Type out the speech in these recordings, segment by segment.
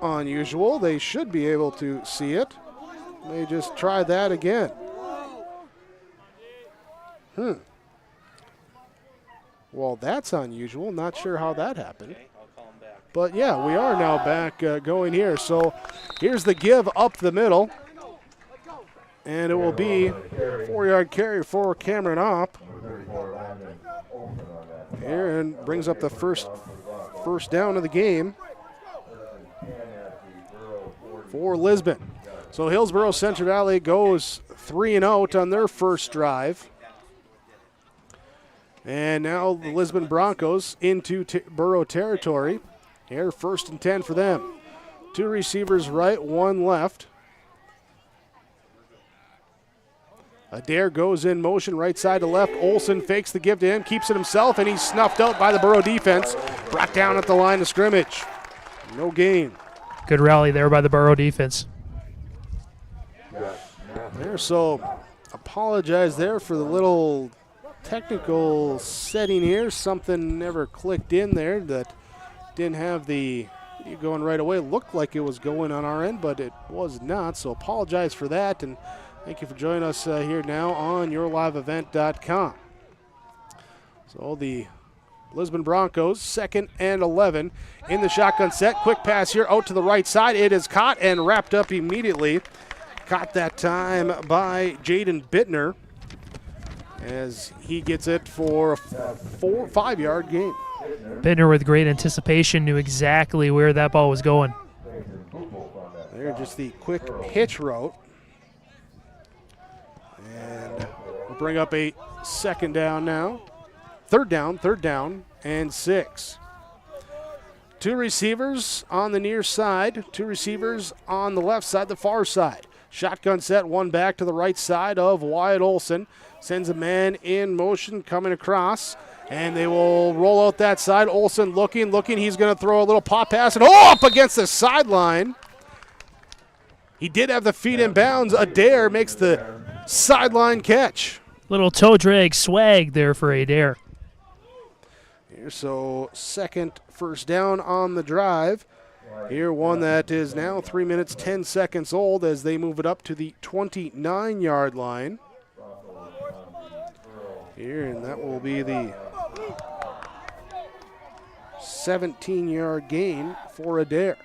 unusual. They should be able to see it. They just try that again. Well, that's unusual. Not sure how that happened. But, yeah, we are now back going here. So here's the give up the middle. And it will be a 4-yard carry for Cameron Opp. Here, and brings up the first down of the game for Lisbon. So Hillsboro-Central Valley goes 3-0 on their first drive. And now the Lisbon Broncos into Borough territory. Here, 1st and 10 for them. 2 receivers right, 1 left. Adair goes in motion, right side to left. Olson fakes the give to him, keeps it himself, and he's snuffed out by the Borough defense. Brought down at the line of scrimmage. No gain. Good rally there by the Borough defense. There, so apologize there for the little technical setting here. Something never clicked in there that didn't have the video going right away. Looked like it was going on our end, but it was not. So apologize for that, and thank you for joining us here now on yourliveevent.com. So the Lisbon Broncos, 2nd and 11 in the shotgun set. Quick pass here out to the right side. It is caught and wrapped up immediately. Caught that time by Jaden Bittner as he gets it for a 5-yard gain. Bittner with great anticipation knew exactly where that ball was going. There, just the quick hitch route. And we'll bring up a 2nd down now. 3rd down, and 6. 2 receivers on the near side, 2 receivers on the left side, the far side. Shotgun set, 1 back to the right side of Wyatt Olson. Sends a man in motion coming across, and they will roll out that side. Olson looking. He's going to throw a little pop pass, and up against the sideline. He did have the feet in bounds. Adair makes the sideline catch. Little toe drag swag there for Adair. Here, so 2nd first down on the drive. Here, one that is now 3 minutes, 10 seconds old as they move it up to the 29-yard line. Here, and that will be the 17-yard gain for Adair.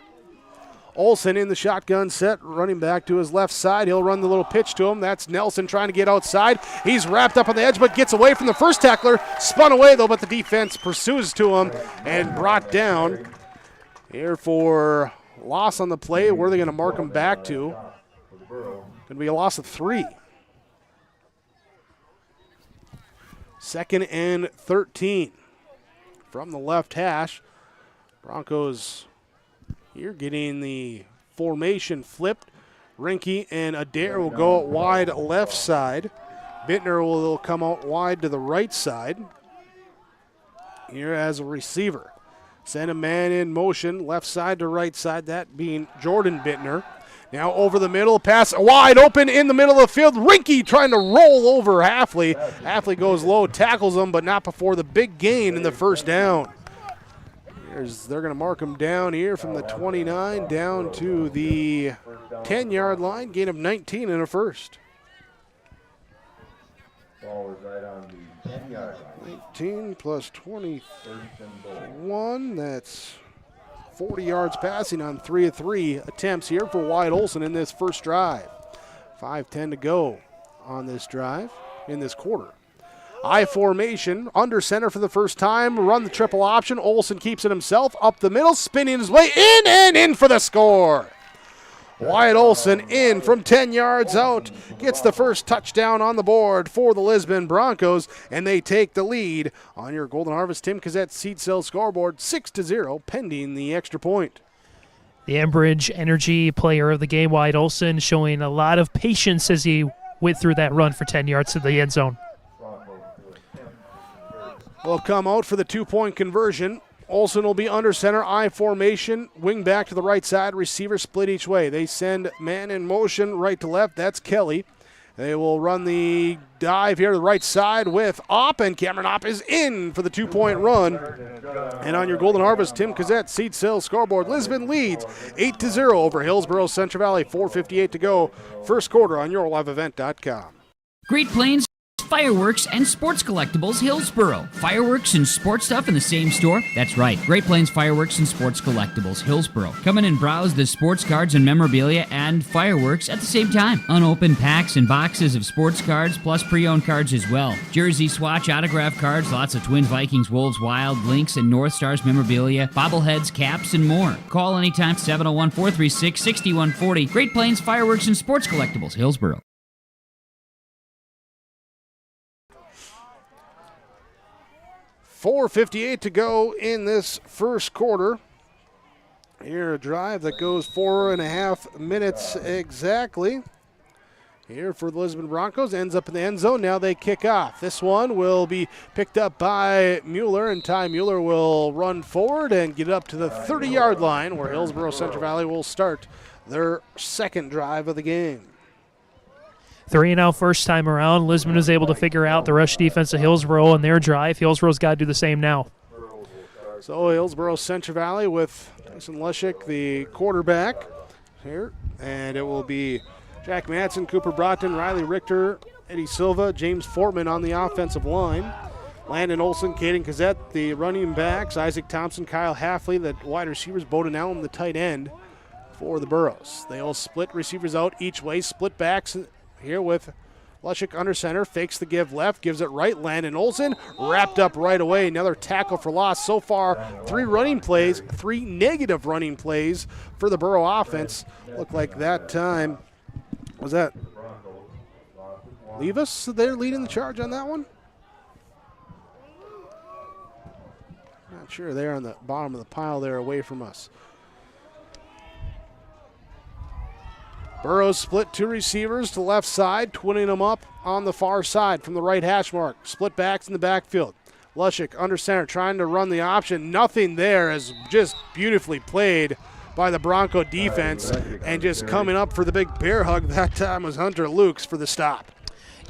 Olson in the shotgun set, running back to his left side. He'll run the little pitch to him. That's Nelson trying to get outside. He's wrapped up on the edge, but gets away from the first tackler. Spun away, though, but the defense pursues to him and brought down. Here for loss on the play. Where are they going to mark him back to? Going to be a loss of 3. 2nd and 13 from the left hash. Broncos here getting the formation flipped. Rinke and Adair will go out wide left side. Bittner will come out wide to the right side. Here as a receiver. Send a man in motion, left side to right side, that being Jordan Bittner. Now over the middle, pass wide open in the middle of the field. Rinke trying to roll over Haffely. Haffley goes low, tackles him, but not before the big gain in the 1st down. They're going to mark him down here from the 29 down to the 10-yard line. Gain of 19 and a 1st. Ball was right on the 10-yard line. 19 plus 21, that's 40 yards passing on 3 of 3 attempts here for Wyatt Olson in this first drive. 5:10 to go on this drive, in this quarter. I formation, under center for the first time, run the triple option. Olson keeps it himself, up the middle, spinning his way in and in for the score. Wyatt Olson in from 10 yards out, gets the first touchdown on the board for the Lisbon Broncos, and they take the lead on your Golden Harvest Tim Cazette Seed Sale scoreboard, 6-0, pending the extra point. The Enbridge Energy player of the game, Wyatt Olson, showing a lot of patience as he went through that run for 10 yards to the end zone. Will come out for the 2-point conversion. Olson will be under center, I formation, wing back to the right side, receiver split each way. They send man in motion right to left. That's Kelly. They will run the dive here to the right side with Opp, and Cameron Opp is in for the 2-point run. And on your Golden Harvest, Tim Kozojed, seed sales scoreboard. Lisbon leads 8-0 over Hillsboro-Central Valley. 4:58 to go. First quarter on yourliveevent.com. Great Plains Fireworks and Sports Collectibles Hillsboro. Fireworks and sports stuff in the same store? That's right. Great Plains Fireworks and Sports Collectibles Hillsboro. Come in and browse the sports cards and memorabilia and fireworks at the same time. Unopened packs and boxes of sports cards plus pre-owned cards as well. Jersey, swatch, autograph cards, lots of Twins, Vikings, Wolves, Wild, Lynx, and North Stars memorabilia, bobbleheads, caps, and more. Call anytime 701-436-6140. Great Plains Fireworks and Sports Collectibles Hillsboro. 4:58 to go in this first quarter. Here a drive that goes 4.5 minutes exactly. Here for the Lisbon Broncos, ends up in the end zone. Now they kick off. This one will be picked up by Muller, and Ty Muller will run forward and get up to the 30-yard line, where Hillsboro-Central Valley will start their second drive of the game. 3-0 first time around. Lisbon was able to figure out the rush defense of Hillsboro and their drive. Hillsboro's got to do the same now. So Hillsboro-Central Valley with Tyson Leshik, the quarterback here. And it will be Jack Madsen, Cooper Braaten, Riley Richter, Eddie Silva, James Fortman on the offensive line. Landon Olson, Kaden Kozojed, the running backs. Isaac Thompson, Kyle Haffely, the wide receivers. Boeden Allen, the tight end for the Burros. They all split receivers out each way, split backs here with Leshik under center, fakes the give left, gives it right. Landon Olson wrapped up right away. Another tackle for loss. So far, 3 negative running plays for the Burro offense. Looked like that time, was that Levis there leading the charge on that one? Not sure. They're on the bottom of the pile there away from us. Burrows split 2 receivers to the left side, twinning them up on the far side from the right hash mark. Split backs in the backfield. Leshik under center trying to run the option. Nothing there, is just beautifully played by the Bronco defense, and just coming up for the big bear hug that time was Hunter Lukes for the stop.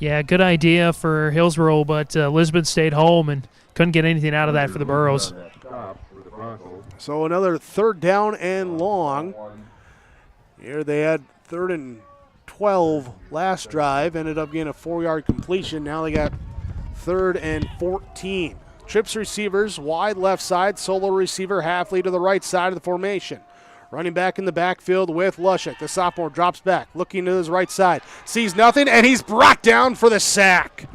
Yeah, good idea for Hillsboro, but Lisbon stayed home and couldn't get anything out of that for the Burros. So another 3rd down and long. Here they had 3rd and 12 last drive, ended up getting a 4-yard completion. Now they got 3rd and 14. Trips receivers, wide left side, solo receiver Haffely to the right side of the formation. Running back in the backfield with Leshik. The sophomore drops back, looking to his right side. Sees nothing, and he's brought down for the sack.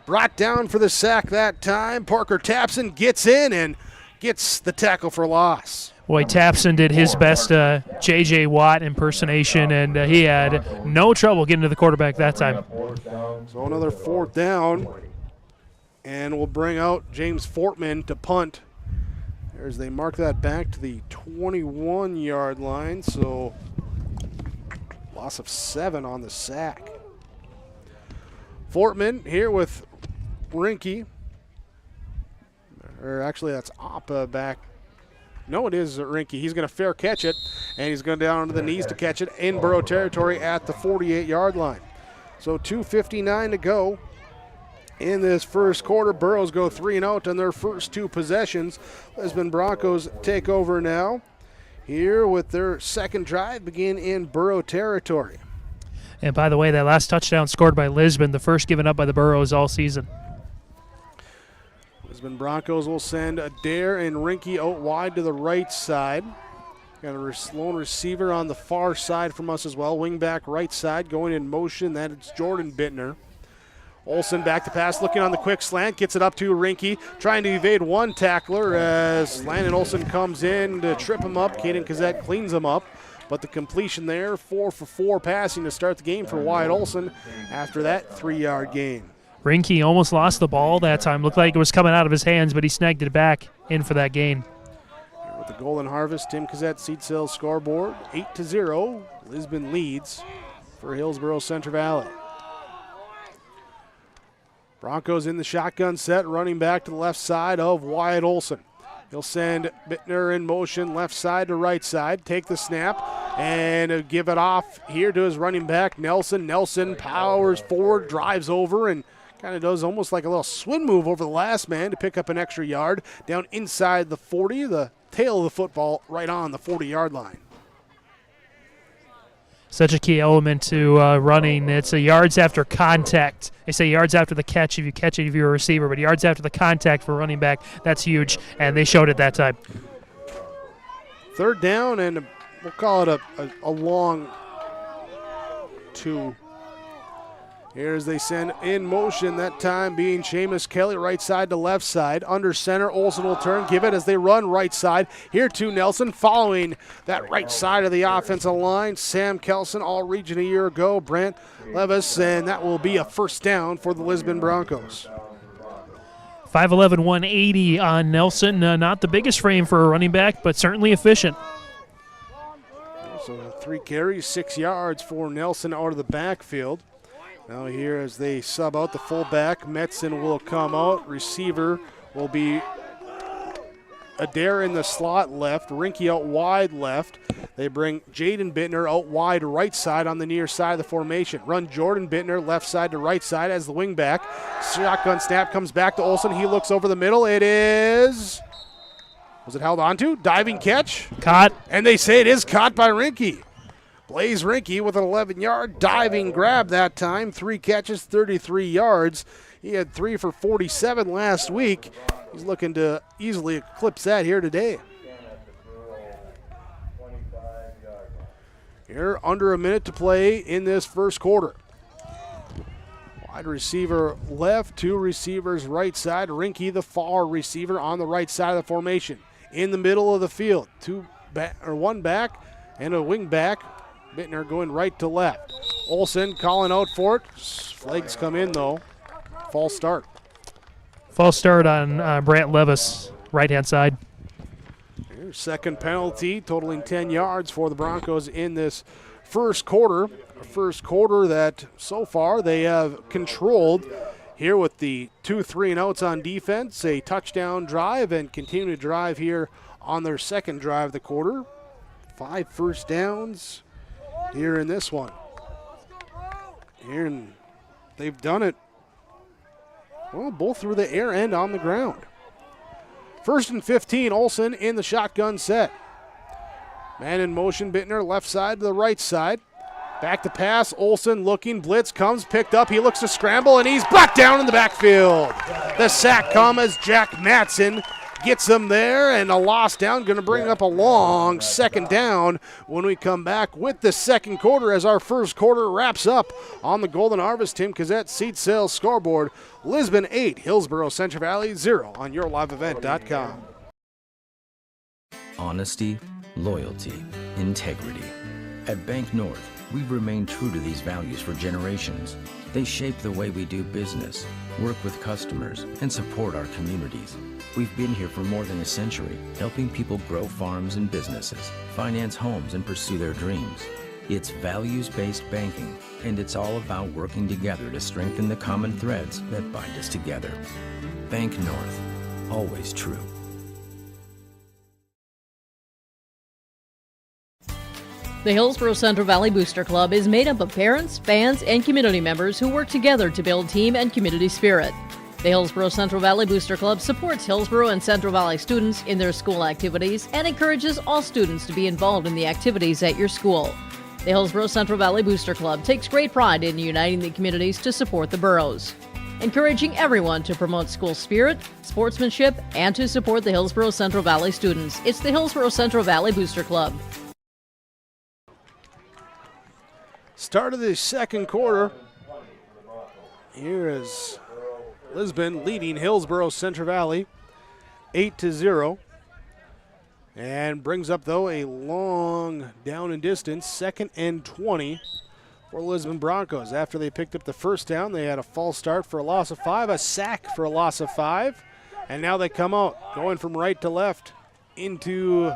Brought down for the sack that time. Parker Thompson gets in and gets the tackle for loss. Boy, Thompson did his best J.J. Watt impersonation, and he had no trouble getting to the quarterback that time. So another 4th down, and we'll bring out James Fortman to punt. As they mark that back to the 21-yard line, so loss of 7 on the sack. Fortman here with Rinke. Or actually, that's Appa back. No, it is Rinke. He's going to fair catch it, and he's going down to the knees to catch it in Burro territory at the 48-yard line. So 2:59 to go in this first quarter. Burros go 3-0 on their first 2 possessions. Lisbon Broncos take over now here with their second drive, begin in Burro territory. And by the way, that last touchdown scored by Lisbon, the first given up by the Burros all season. Lisbon Broncos will send Adair and Rinke out wide to the right side. Got a lone receiver on the far side from us as well. Wing back right side going in motion. That is Jordan Bittner. Olson back to pass, looking on the quick slant, gets it up to Rinke, trying to evade one tackler as Landon Olson comes in to trip him up. Kaden Kozojed cleans him up, but the completion there, 4 for 4 passing to start the game for Wyatt Olson after that 3-yard gain. Rinke almost lost the ball that time. Looked like it was coming out of his hands, but he snagged it back in for that gain. With the Golden Harvest, Tim Kozojed, seed sales scoreboard, 8-0. Lisbon leads for Hillsboro-Central Valley. Broncos in the shotgun set, running back to the left side of Wyatt Olson. He'll send Bittner in motion, left side to right side, take the snap, And give it off here to his running back, Nelson. Nelson powers forward, drives over, and kind of does almost like a little swim move over the last man to pick up an extra yard down inside the 40, the tail of the football right on the 40-yard line. Such a key element to running. It's a yards after contact. They say yards after the catch if you catch it if you're a receiver, but yards after the contact for running back, that's huge, and they showed it that time. Third down, and we'll call it a long 2. Here's they send in motion, that time being Seamus Kelly, right side to left side. Under center, Olson will turn, give it as they run right side. Here to Nelson, following that right side of the offensive line. Sam Kelson, all-region a year ago. Brant Levis, and that will be a first down for the Lisbon Broncos. 5'11", 180 on Nelson. Not the biggest frame for a running back, but certainly efficient. So 3 carries, 6 yards for Nelson out of the backfield. Now here as they sub out the fullback, Metzen will come out. Receiver will be Adair in the slot left, Rinke out wide left. They bring Jaden Bittner out wide right side on the near side of the formation. Run Jordan Bittner left side to right side as the wing back. Shotgun snap comes back to Olson. He looks over the middle. It is, was it held onto? Diving catch? Caught. And they say it is caught by Rinke. Blaze Rinke with an 11-yard diving grab that time. 3 catches, 33 yards. He had 3 for 47 last week. He's looking to easily eclipse that here today. Here, under a minute to play in this first quarter. Wide receiver left, 2 receivers right side. Rinke, the far receiver, on the right side of the formation. In the middle of the field, 1 back and a wing back. Bittner going right to left. Olson calling out for it. Flags come in, though. False start. False start on Brant Levis, right-hand side. Here's second penalty, totaling 10 yards for the Broncos in this first quarter. A first quarter that, so far, they have controlled here with the 2 3-and-outs on defense, a touchdown drive, and continue to drive here on their second drive of the quarter. 5 first downs here in this one. Here, and they've done it, well, both through the air and on the ground. 1st and 15, Olson in the shotgun set. Man in motion, Bittner, left side to the right side. Back to pass, Olson looking, blitz comes, picked up, he looks to scramble, and he's brought down in the backfield. The sack comes as Jack Matson gets him there, and a loss down, going to bring up a long second down when we come back with the second quarter as our first quarter wraps up on the Golden Harvest Tim Cazette Seat Sales scoreboard. Lisbon 8, Hillsboro-Central Valley 0 on yourliveevent.com. Honesty, loyalty, integrity. At Bank North, we've remained true to these values for generations. They shape the way we do business, work with customers, and support our communities. We've been here for more than a century, helping people grow farms and businesses, finance homes, and pursue their dreams. It's values-based banking, and it's all about working together to strengthen the common threads that bind us together. Bank North, always true. The Hillsboro-Central Valley Booster Club is made up of parents, fans, and community members who work together to build team and community spirit. The Hillsboro-Central Valley Booster Club supports Hillsboro and Central Valley students in their school activities and encourages all students to be involved in the activities at your school. The Hillsboro-Central Valley Booster Club takes great pride in uniting the communities to support the boroughs, encouraging everyone to promote school spirit, sportsmanship, and to support the Hillsboro-Central Valley students. It's the Hillsboro-Central Valley Booster Club. Start of the second quarter. Here is Lisbon leading Hillsboro-Central Valley 8-0. And brings up, though, a long down and distance, 2nd and 20 for Lisbon Broncos. After they picked up the first down, they had a false start for a loss of 5, a sack for a loss of 5. And now they come out, going from right to left into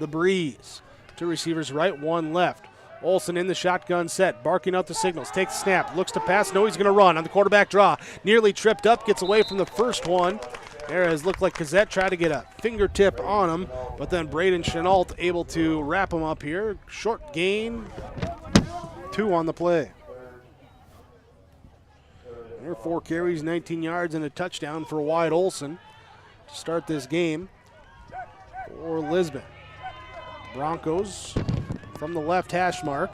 the breeze. 2 receivers right, 1 left. Olson in the shotgun set, barking out the signals, takes the snap, looks to pass, no, he's going to run on the quarterback draw. Nearly tripped up, gets away from the first one. There has looked like Kozojed tried to get a fingertip on him, but then Brayden Chenault able to wrap him up here. Short gain, 2 on the play. There 4 carries, 19 yards, and a touchdown for Wyatt Olson to start this game for Lisbon. Broncos from the left hash mark.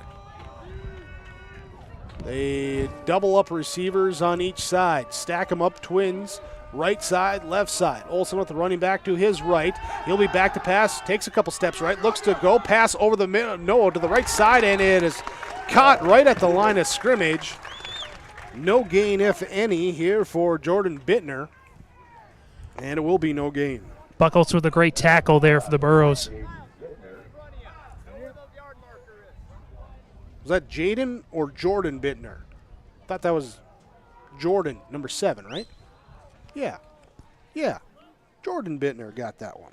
They double up receivers on each side, stack them up, twins. Right side, left side. Olson with the running back to his right. He'll be back to pass, takes a couple steps right, looks to go, pass over the middle, no, to the right side, and it is caught right at the line of scrimmage. No gain, if any, here for Jordan Bittner, and it will be no gain. Bucholz with a great tackle there for the Burros. Was that Jaden or Jordan Bittner? I thought that was Jordan, number 7, right? Yeah. Jordan Bittner got that one.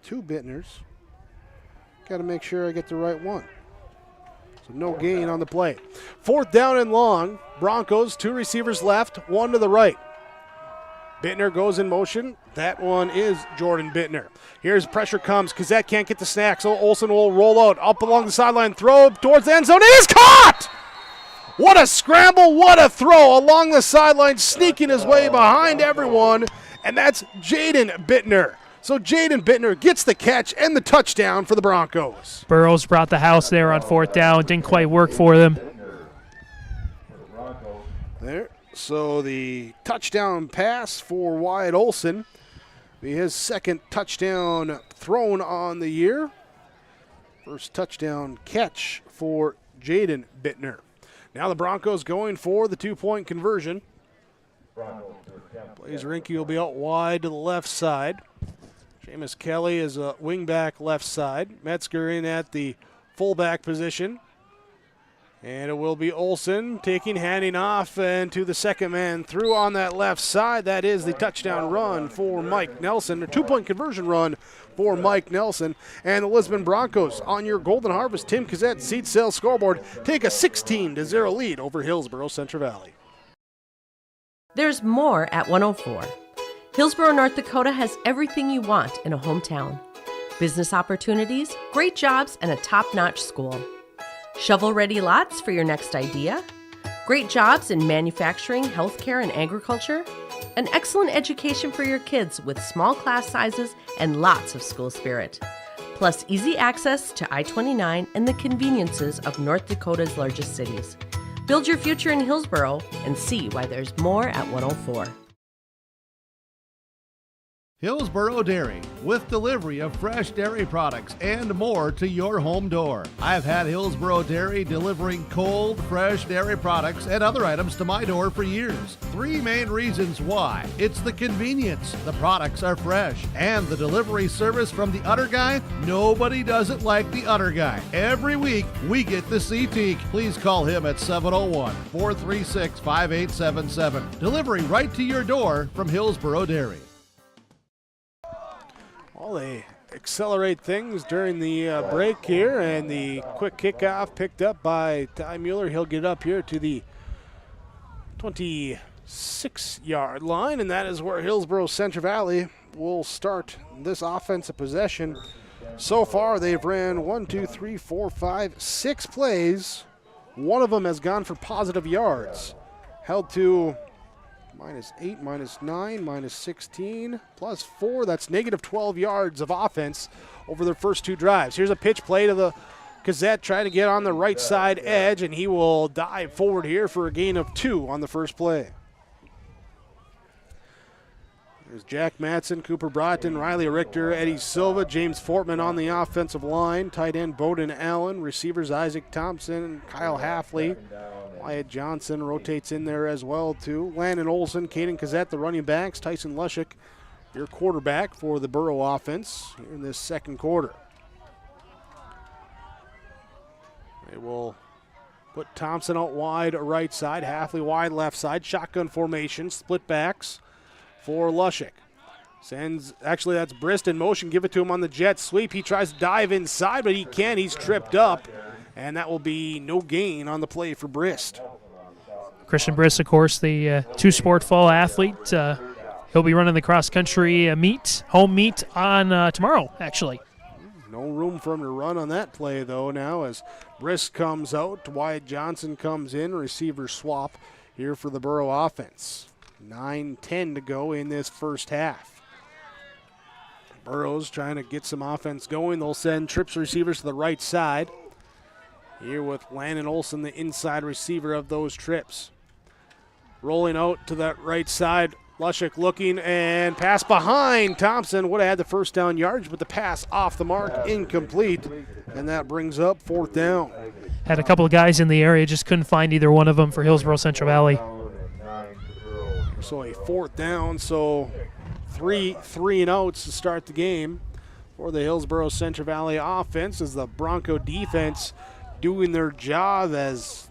2 Bittners. Got to make sure I get the right one. So no gain on the play. 4th down and long. Broncos, 2 receivers left, 1 to the right. Bittner goes in motion. That one is Jordan Bittner. Here's pressure comes. Kozojed can't get the snack, so Olson will roll out. Up along the sideline, throw towards the end zone. It is caught! What a scramble, what a throw along the sideline, sneaking his way behind everyone, and that's Jaden Bittner. So Jaden Bittner gets the catch and the touchdown for the Broncos. Burrows brought the house there on 4th down. Didn't quite work for them. There. So the touchdown pass for Wyatt Olson. Be his 2nd touchdown thrown on the year. First touchdown catch for Jaden Bittner. Now the Broncos going for the 2-point conversion. Blaze Rinke will be out wide to the left side. Seamus Kelly is a wingback left side. Metzger in at the fullback position. And it will be Olson handing off, and to the second man through on that left side. That is the touchdown run for Mike Nelson, a 2-point conversion run for Mike Nelson. And the Lisbon Broncos on your Golden Harvest Tim Kozojed seed sales scoreboard take a 16-0 lead over Hillsboro-Central Valley. There's more at 104. Hillsboro, North Dakota has everything you want in a hometown. Business opportunities, great jobs, and a top-notch school. Shovel-ready lots for your next idea. Great jobs in manufacturing, healthcare, and agriculture. An excellent education for your kids with small class sizes and lots of school spirit. Plus easy access to I-29 and the conveniences of North Dakota's largest cities. Build your future in Hillsboro and see why there's more at 104. Hillsboro Dairy, with delivery of fresh dairy products and more to your home door. I've had Hillsboro Dairy delivering cold, fresh dairy products and other items to my door for years. 3 main reasons why. It's the convenience, the products are fresh, and the delivery service from the Udder Guy. Nobody does it like the Udder Guy. Every week, we get to see Teak. Please call him at 701-436-5877. Delivery right to your door from Hillsboro Dairy. Well, they accelerate things during the break here, and the quick kickoff picked up by Ty Mueller. He'll get up here to the 26-yard line, and that is where Hillsboro-Central Valley will start this offensive possession. So far, they've ran 6 plays. One of them has gone for positive yards. Held to -8, -9, -16, +4. That's -12 yards of offense over their first 2 drives. Here's a pitch play to the Kozojed trying to get on the right side edge, and he will dive forward here for a gain of 2 on the first play. There's Jack Matson, Cooper Braaten, Riley Richter, Eddie Silva, James Fortman on the offensive line, tight end Boeden Allen, receivers Isaac Thompson, Kyle Haffely. Wyatt Johnson rotates in there as well, too. Landon Olson, Kaden Kozojed, the running backs. Tyson Lushik, your quarterback for the Burrow offense here in this second quarter. They will put Thompson out wide right side, Haffley wide left side. Shotgun formation, split backs for Lushik. Actually that's Brist in motion. Give it to him on the jet sweep. He tries to dive inside, but he can't. He's tripped up. And that will be no gain on the play for Brist. Christian Brist, of course, the two-sport fall athlete. He'll be running the cross-country home meet on tomorrow, actually. No room for him to run on that play, though, now as Brist comes out. Wyatt Johnson comes in. Receiver swap here for the Borough offense. 9:10 to go in this first half. Burrows trying to get some offense going. They'll send trips receivers to the right side. Here with Landon Olson, the inside receiver of those trips. Rolling out to that right side. Lushik looking and pass behind. Thompson would have had the first down yards, but the pass off the mark, incomplete. And that brings up 4th down. Had a couple of guys in the area, just couldn't find either one of them for Hillsboro-Central Valley. So a 4th down, so three and outs to start the game for the Hillsboro-Central Valley offense as the Bronco defense doing their job as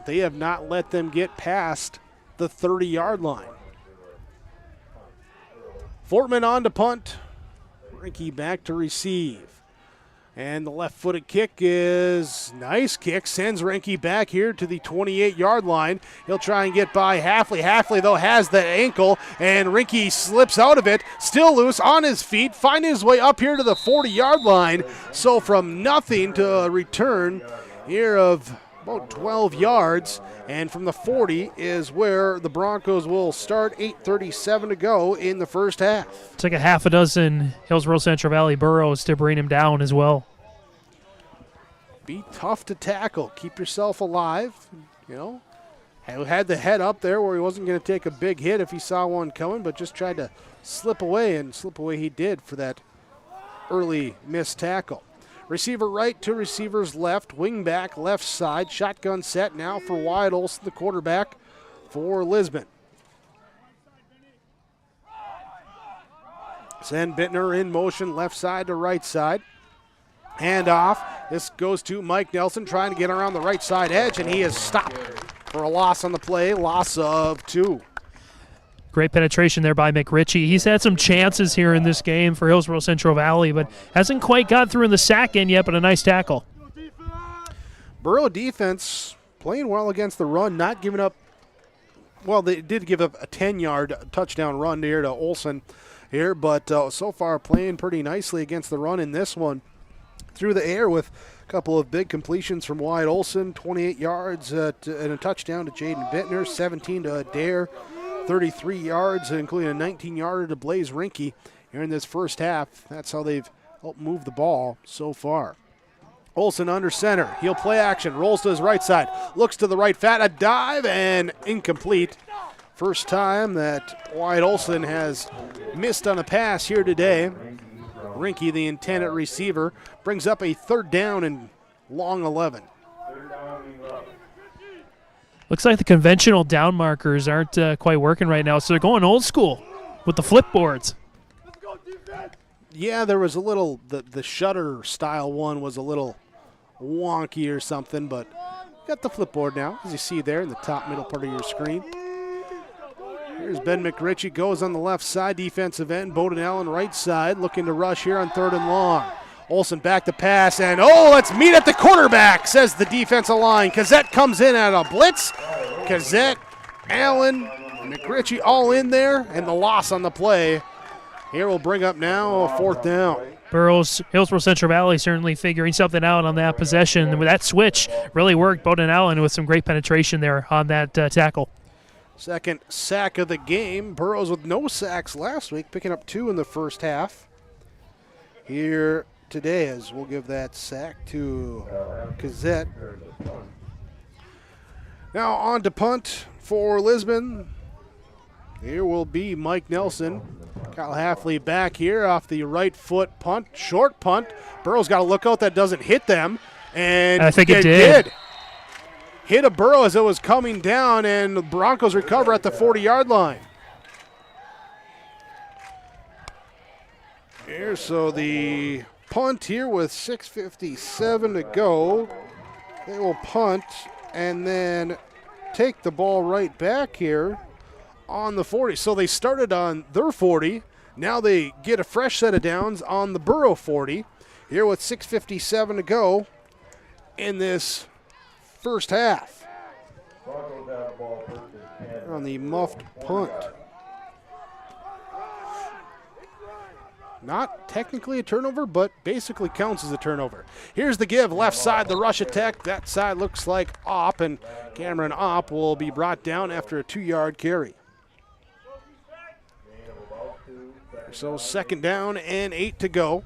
they have not let them get past the 30-yard line. Fortman on to punt. Rinke back to receive. And the left-footed kick is nice kick. Sends Rinke back here to the 28-yard line. He'll try and get by Haffely. Haffley, though, has the ankle, and Rinke slips out of it. Still loose on his feet, finding his way up here to the 40-yard line. So from nothing to a return here of about 12 yards. And from the 40 is where the Broncos will start. 8:37 to go in the first half. Took a half a dozen Hillsboro-Central Valley Burros to bring him down as well. Be tough to tackle. Keep yourself alive. You know, had the head up there where he wasn't going to take a big hit if he saw one coming, but just tried to slip away, and slip away he did for that early missed tackle. Receiver right to receivers left, wing back left side. Shotgun set now for Wyatt Olson, the quarterback for Lisbon. Send Bittner in motion left side to right side. Hand off. This goes to Mike Nelson trying to get around the right side edge, and he is stopped for a loss on the play, loss of 2. Great penetration there by McRitchie. He's had some chances here in this game for Hillsboro-Central Valley, but hasn't quite got through in the sack end yet, but a nice tackle. Borough defense playing well against the run, not giving up. Well, they did give up a 10-yard touchdown run here to Olson here, but so far playing pretty nicely against the run in this one. Through the air with a couple of big completions from Wyatt Olson, 28 yards and a touchdown to Jaden Bittner, 17 to Adair. 33 yards, including a 19-yarder to Blaze Rinke here in this first half. That's how they've helped move the ball so far. Olson under center. He'll play action. Rolls to his right side. Looks to the right fat. A dive and incomplete. First time that Wyatt Olson has missed on a pass here today. Rinke, the intended receiver, brings up a 3rd down and long 11. Looks like the conventional down markers aren't quite working right now, so they're going old school with the flip boards. Yeah, there was a little, the shutter style one was a little wonky or something, but got the flipboard now, as you see there in the top middle part of your screen. Here's Ben McRitchie, goes on the left side, defensive end. Boeden Allen right side, looking to rush here on 3rd and long. Olson back to pass, and let's meet at the quarterback, says the defensive line. Kozojed comes in at a blitz. Kozojed, Allen, McRitchie all in there, and the loss on the play. Here we'll bring up now a 4th down. Hillsboro-Central Valley certainly figuring something out on that possession. And with that switch, really worked. Boeden Allen with some great penetration there on that tackle. Second sack of the game. Burrows with no sacks last week, picking up 2 in the first half. Here today, as we'll give that sack to Kozojed. Now on to punt for Lisbon. Here will be Mike Nelson. Kyle Haffely back here off the right foot punt, short punt. Burrows got to look out that doesn't hit them. And I think it did. Hit a Burrow as it was coming down, and the Broncos recover at the 40-yard line. Here, so the punt here with 6:57 to go. They will punt and then take the ball right back here on the 40. So they started on their 40. Now they get a fresh set of downs on the Borough 40. Here with 6:57 to go in this first half. Broncos have the ball on the muffed punt. Not technically a turnover, but basically counts as a turnover. Here's the give, left side, the rush attack. That side looks like Opp, and Cameron Opp will be brought down after a 2-yard carry. So 2nd down and 8 to go.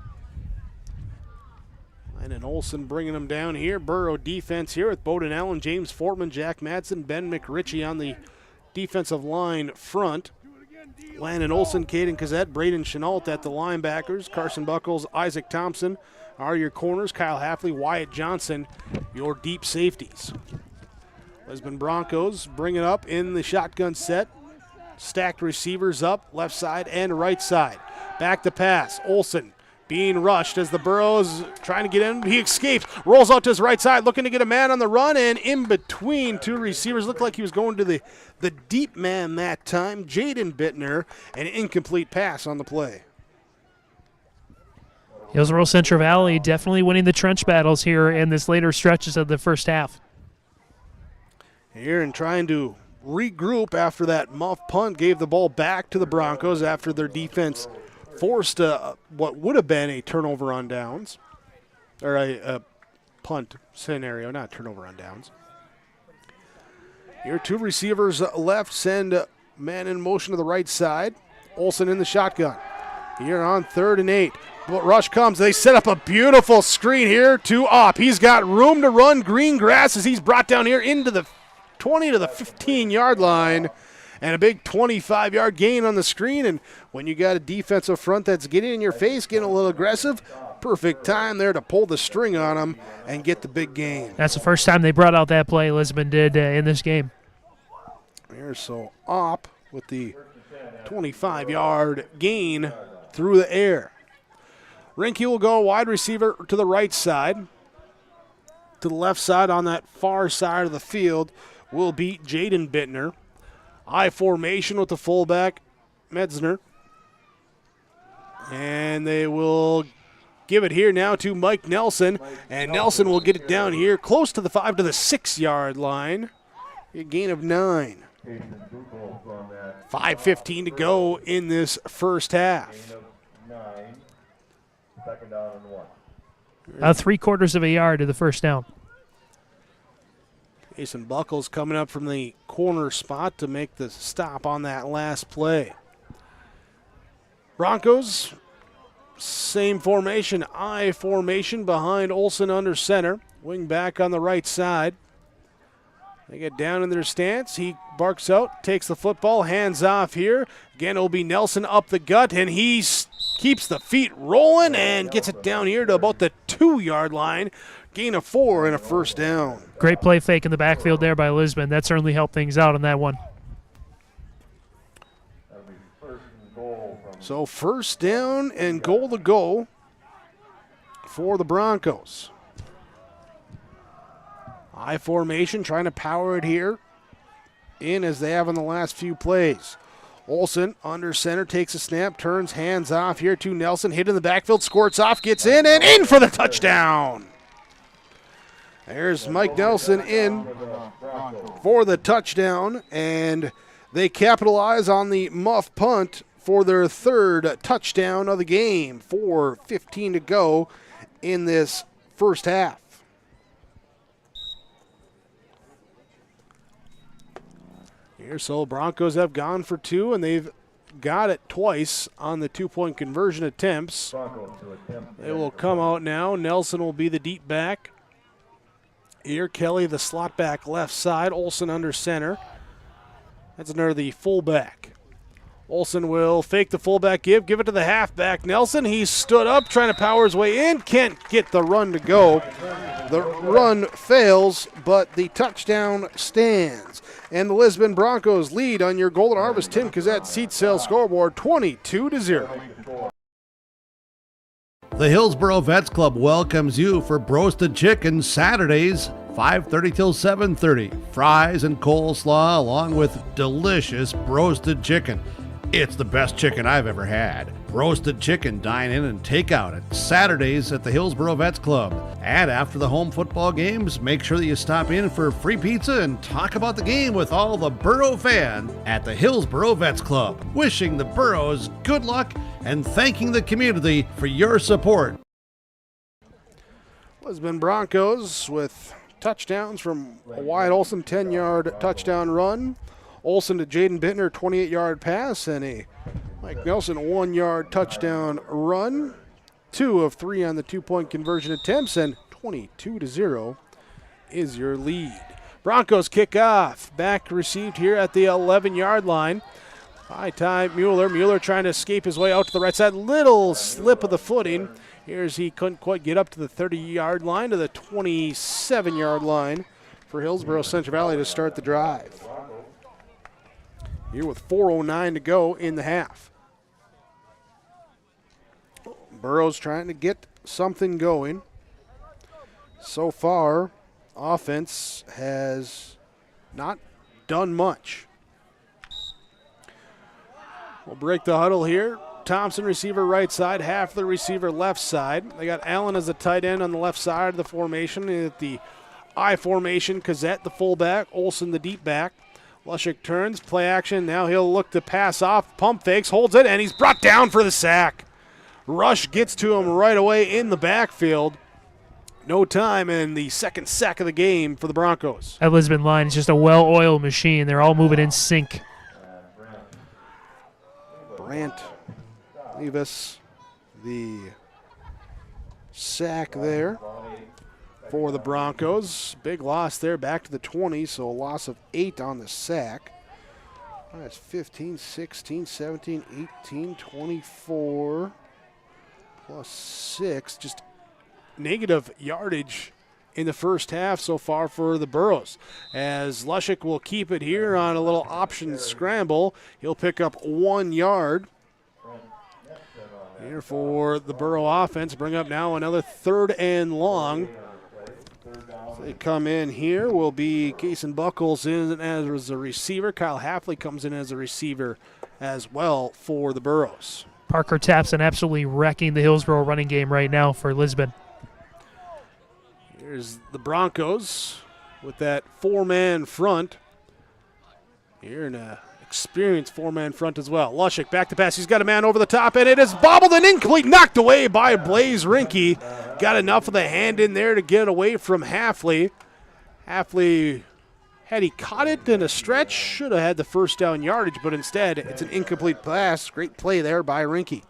Landon Olson bringing them down here. Borough defense here with Boeden Allen, James Fortman, Jack Madsen, Ben McRitchie on the defensive line front. Landon Olson, Kaden Kozojed, Brayden Chenault at the linebackers. Carson Bucholz, Isaac Thompson are your corners. Kyle Haffely, Wyatt Johnson, your deep safeties. Lisbon Broncos bring it up in the shotgun set. Stacked receivers up, left side and right side. Back to pass. Olson being rushed as the Burrows trying to get in. He escapes, rolls out to his right side, looking to get a man on the run, and in between 2 receivers. Looked like he was going to the deep man that time. Jaden Bittner, an incomplete pass on the play. Hillsboro-Central Valley definitely winning the trench battles here in this later stretches of the first half. Here and trying to regroup after that muff punt, gave the ball back to the Broncos after their defense forced what would have been a turnover on downs, or a punt scenario, not turnover on downs. Here, 2 receivers left, send man in motion to the right side. Olson in the shotgun. Here on 3rd and 8. But rush comes. They set up a beautiful screen here to Opp. He's got room to run, green grass as he's brought down here into the 20 to the 15-yard line. And a big 25-yard gain on the screen. And when you got a defensive front that's getting in your face, getting a little aggressive, perfect time there to pull the string on them and get the big gain. That's the first time they brought out that play, Lisbon did in this game. Here, so Opp with the 25-yard gain through the air. Rinke will go wide receiver to the right side. To the left side on that far side of the field will be Jaden Bittner. I formation with the fullback, Metzner. And they will give it here now to Mike Nelson. And Nelson will get it down here close to the 5 to the 6-yard line. A gain of 9. 5:15 to go in this first half. 2nd down and 1. 3/4 of a yard to the first down. Kason Bucholz coming up from the corner spot to make the stop on that last play. Broncos, same formation, I formation behind Olson under center. Wing back on the right side. They get down in their stance. He barks out, takes the football, hands off here. Again, it'll be Nelson up the gut, and he keeps the feet rolling and gets it down here to about the 2-yard line. Gain of 4 and a first down. Great play fake in the backfield there by Lisbon. That certainly helped things out on that one. So 1st down and goal to go for the Broncos. I formation, trying to power it here in as they have in the last few plays. Olson under center, takes a snap, turns, hands off here to Nelson. Hit in the backfield, squirts off, gets in, and in for the touchdown. There's Mike Nelson in for the touchdown, and they capitalize on the muff punt for their 3rd touchdown of the game. 4:15 to go in this first half. Here, so Broncos have gone for 2, and they've got it twice on the 2-point conversion attempts. They will come out now. Nelson will be the deep back. Here, Kelly, the slot back left side. Olson under center. That's another the fullback. Olson will fake the fullback give it to the halfback. Nelson, he stood up trying to power his way in. Can't get the run to go. The run fails, but the touchdown stands. And the Lisbon Broncos lead on your Golden Harvest Tin Kozojed seat sale scoreboard 22-0. The Hillsboro Vets Club welcomes you for Broasted Chicken Saturdays, 5:30 till 7:30. Fries and coleslaw along with delicious broasted chicken. It's the best chicken I've ever had. Roasted chicken dine-in and takeout at Saturdays at the Hillsboro Vets Club. And after the home football games, make sure that you stop in for free pizza and talk about the game with all the Boro fans at the Hillsboro Vets Club. Wishing the Burros good luck and thanking the community for your support. Lisbon Broncos with touchdowns from Wyatt Olson, 10-yard touchdown run. Olson to Jaden Bittner, 28-yard pass, and a Mike Nelson 1-yard touchdown run. 2 of 3 on the 2-point conversion attempts, and 22-0 is your lead. Broncos kick off. Back received here at the 11-yard line. By Ty Muller. Muller trying to escape his way out to the right side. Little slip of the footing. Here's he couldn't quite get up to the 30-yard line, to the 27-yard line for Hillsboro-Central Valley to start the drive. Here with 4:09 to go in the half. Burrows trying to get something going. So far, offense has not done much. We'll break the huddle here. Thompson receiver right side, Haffely receiver left side. They got Allen as a tight end on the left side of the formation. At the I formation, Kozojed the fullback, Olson the deep back. Lushik turns, play action. Now he'll look to pass off. Pump fakes, holds it, and he's brought down for the sack. Rush gets to him right away in the backfield. No time, and the second sack of the game for the Broncos. That Lisbon line is just a well-oiled machine. They're all moving in sync. Brant Levis, the sack there for the Broncos. Big loss there, back to the 20, so a loss of 8 on the sack. That's 15, 16, 17, 18, 24, plus 6. Just negative yardage in the first half so far for the Burros. As Lushik will keep it here on a little option scramble. He'll pick up 1 yard. Here for the Burro offense. Bring up now another 3rd and long. So they come in here. Will be Kason Bucholz in as a receiver. Kyle Haffely comes in as a receiver as well for the Burros. Parker Tapson absolutely wrecking the Hillsboro running game right now for Lisbon. Here's the Broncos with that 4-man front. Here in a experienced 4-man front as well. Lushik back to pass. He's got a man over the top, and it is bobbled and incomplete. Knocked away by Blaze Rinke. Got enough of the hand in there to get away from Haffely. Haffley, had he caught it in a stretch, should have had the first down yardage, but instead it's an incomplete pass. Great play there by Rinke.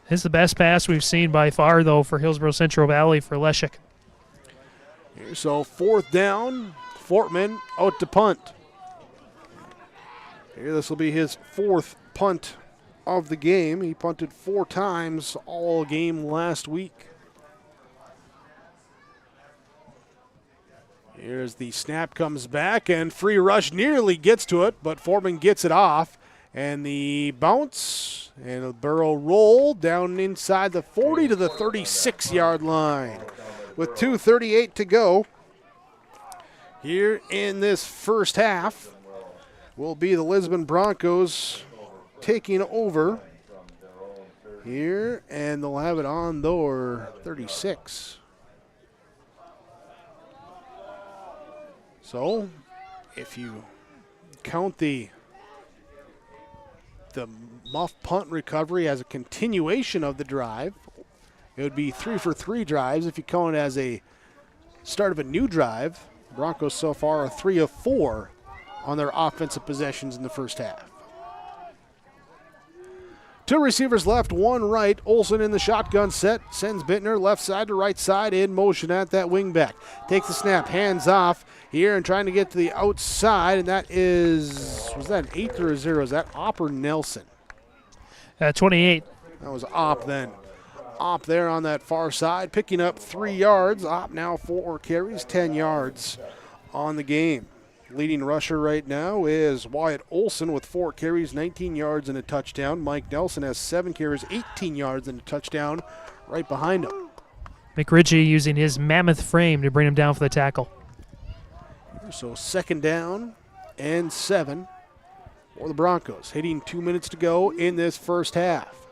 This is the best pass we've seen by far, though, for Hillsboro-Central Valley for Leshik. Here, so 4th down. Fortman out to punt. Here, this will be his 4th punt of the game. He punted 4 times all game last week. Here's the snap, comes back, and free rush nearly gets to it, but Fortman gets it off. And the bounce and a Burrow roll down inside the 40 to the 36-yard line. With 2:38 to go here in this first half, will be the Lisbon Broncos taking over here, and they'll have it on their 36. So if you count the muff punt recovery as a continuation of the drive, it would be 3 for 3 drives. If you count it as a start of a new drive, Broncos so far are 3 of 4 on their offensive possessions in the first half. 2 receivers left, 1 right. Olson in the shotgun set, sends Bittner left side to right side in motion at that wing back. Takes the snap, hands off here and trying to get to the outside, and that is, was that an 8 or a 0? Is that Opp or Nelson? 28. That was Opp then. Opp there on that far side, picking up 3 yards. Opp now 4 carries, 10 yards on the game. Leading rusher right now is Wyatt Olson with 4 carries, 19 yards and a touchdown. Mike Nelson has 7 carries, 18 yards and a touchdown right behind him. McRitchie using his mammoth frame to bring him down for the tackle. So 2nd down and 7 for the Broncos. Hitting 2 minutes to go in this first half.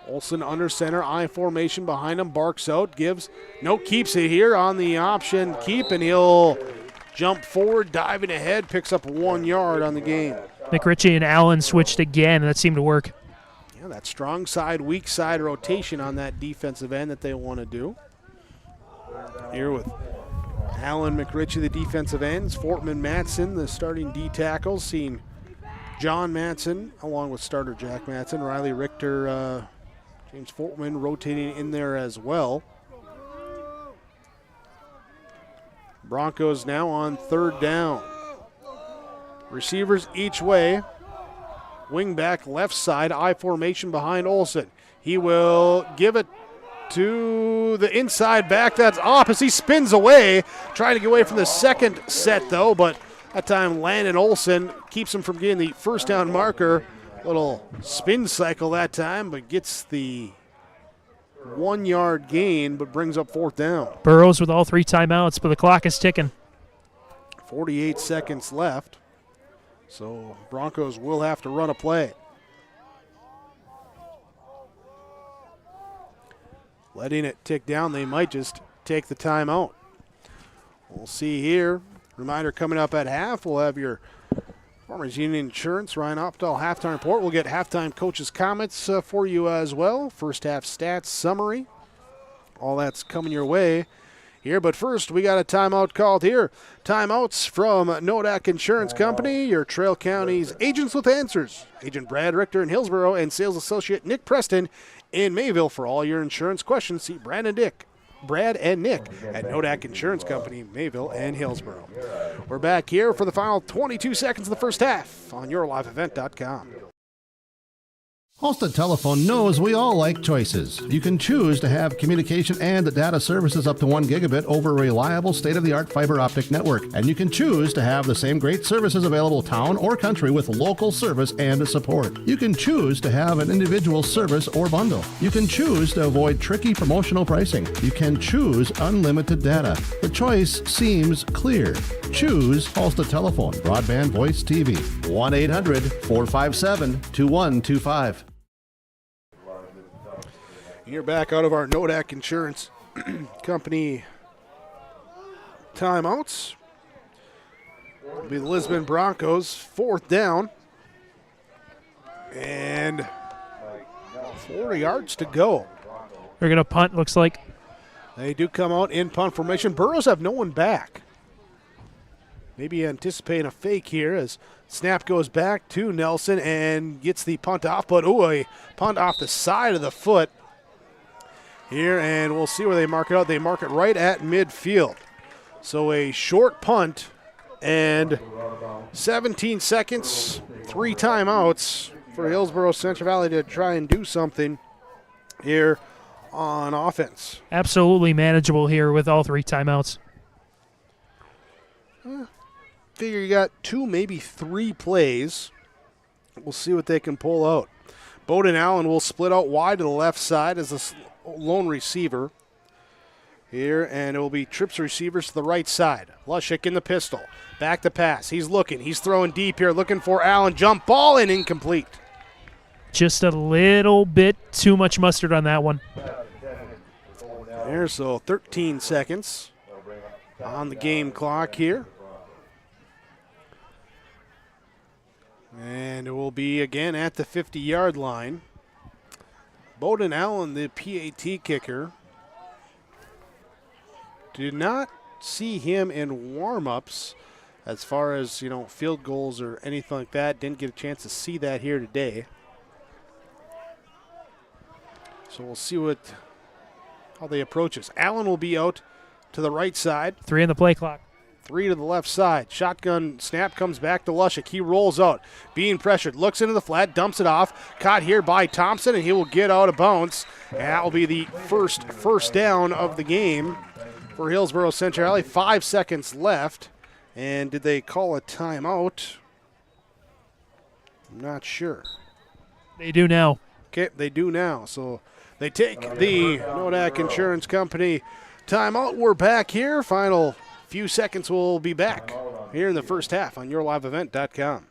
Olson under center, I formation behind him, barks out, keeps it here on the option keep, and he'll jump forward, diving ahead, picks up 1 yard on the game. McRitchie and Allen switched again, and that seemed to work. Yeah, that strong side, weak side rotation on that defensive end that they want to do. Here with Allen, McRitchie, the defensive ends, Fortman, Matson, the starting D tackles, seeing John Matson along with starter Jack Matson, Riley Richter, James Fortman rotating in there as well. Broncos now on 3rd down. Receivers each way. Wing back left side, I formation behind Olson. He will give it to the inside back. That's off as he spins away, trying to get away from the second set though, but that time Landon Olson keeps him from getting the first down marker. Little spin cycle that time, but gets the 1 yard gain, but brings up 4th down. Burrows with all 3 timeouts, but the clock is ticking. 48 seconds left. So Broncos will have to run a play. Letting it tick down, they might just take the timeout. We'll see here. Reminder coming up at half, we'll have your Farmers Union Insurance, Ryan Opdahl halftime report. We'll get halftime coaches' comments for you as well. First half stats summary. All that's coming your way here. But first, we got a timeout called here. Timeouts from Nodak Insurance Company, your Trail County's agents with answers. Agent Brad Richter in Hillsboro and sales associate Nick Preston in Mayville for all your insurance questions. See Brad and Nick at Nodak Insurance Company, Mayville and Hillsboro. We're back here for the final 22 seconds of the first half on YourLiveEvent.com. Halstead Telephone knows we all like choices. You can choose to have communication and data services up to 1 gigabit over a reliable state-of-the-art fiber optic network. And you can choose to have the same great services available town or country with local service and support. You can choose to have an individual service or bundle. You can choose to avoid tricky promotional pricing. You can choose unlimited data. The choice seems clear. Choose Halstead Telephone, broadband voice TV. 1-800-457-2125. You're back out of our Nodak Insurance Company timeouts. It'll be the Lisbon Broncos, 4th down. And 40 yards to go. They're going to punt, looks like. They do come out in punt formation. Burrows have no one back. Maybe anticipating a fake here as snap goes back to Nelson and gets the punt off. But, a punt off the side of the foot here, and we'll see where they mark it out. They mark it right at midfield. So a short punt and 17 seconds, 3 timeouts for Hillsboro-Central Valley to try and do something here on offense. Absolutely manageable here with all 3 timeouts. Figure you got 2, maybe 3 plays. We'll see what they can pull out. Boeden Allen will split out wide to the left side as the lone receiver here, and it will be trips receivers to the right side. Lushik in the pistol. Back to pass. He's looking. He's throwing deep here, looking for Allen. Jump ball and incomplete. Just a little bit too much mustard on that one. There, so 13 seconds on the game clock here. And it will be again at the 50-yard line. Boeden Allen, the PAT kicker. Did not see him in warm-ups as far as, field goals or anything like that. Didn't get a chance to see that here today. So we'll see how they approach this. Allen will be out to the right side. 3 on the play clock. 3 to the left side. Shotgun snap comes back to Lushik. He rolls out, being pressured, looks into the flat, dumps it off. Caught here by Thompson, and he will get out of bounds. And that will be the first down of the game for Hillsboro-Central Valley. 5 seconds left. And did they call a timeout? I'm not sure. They do now. Okay, they do now. So they take the Nodak Insurance Company timeout. We're back here. Final few seconds, we'll be back here in the first half on YourLiveEvent.com.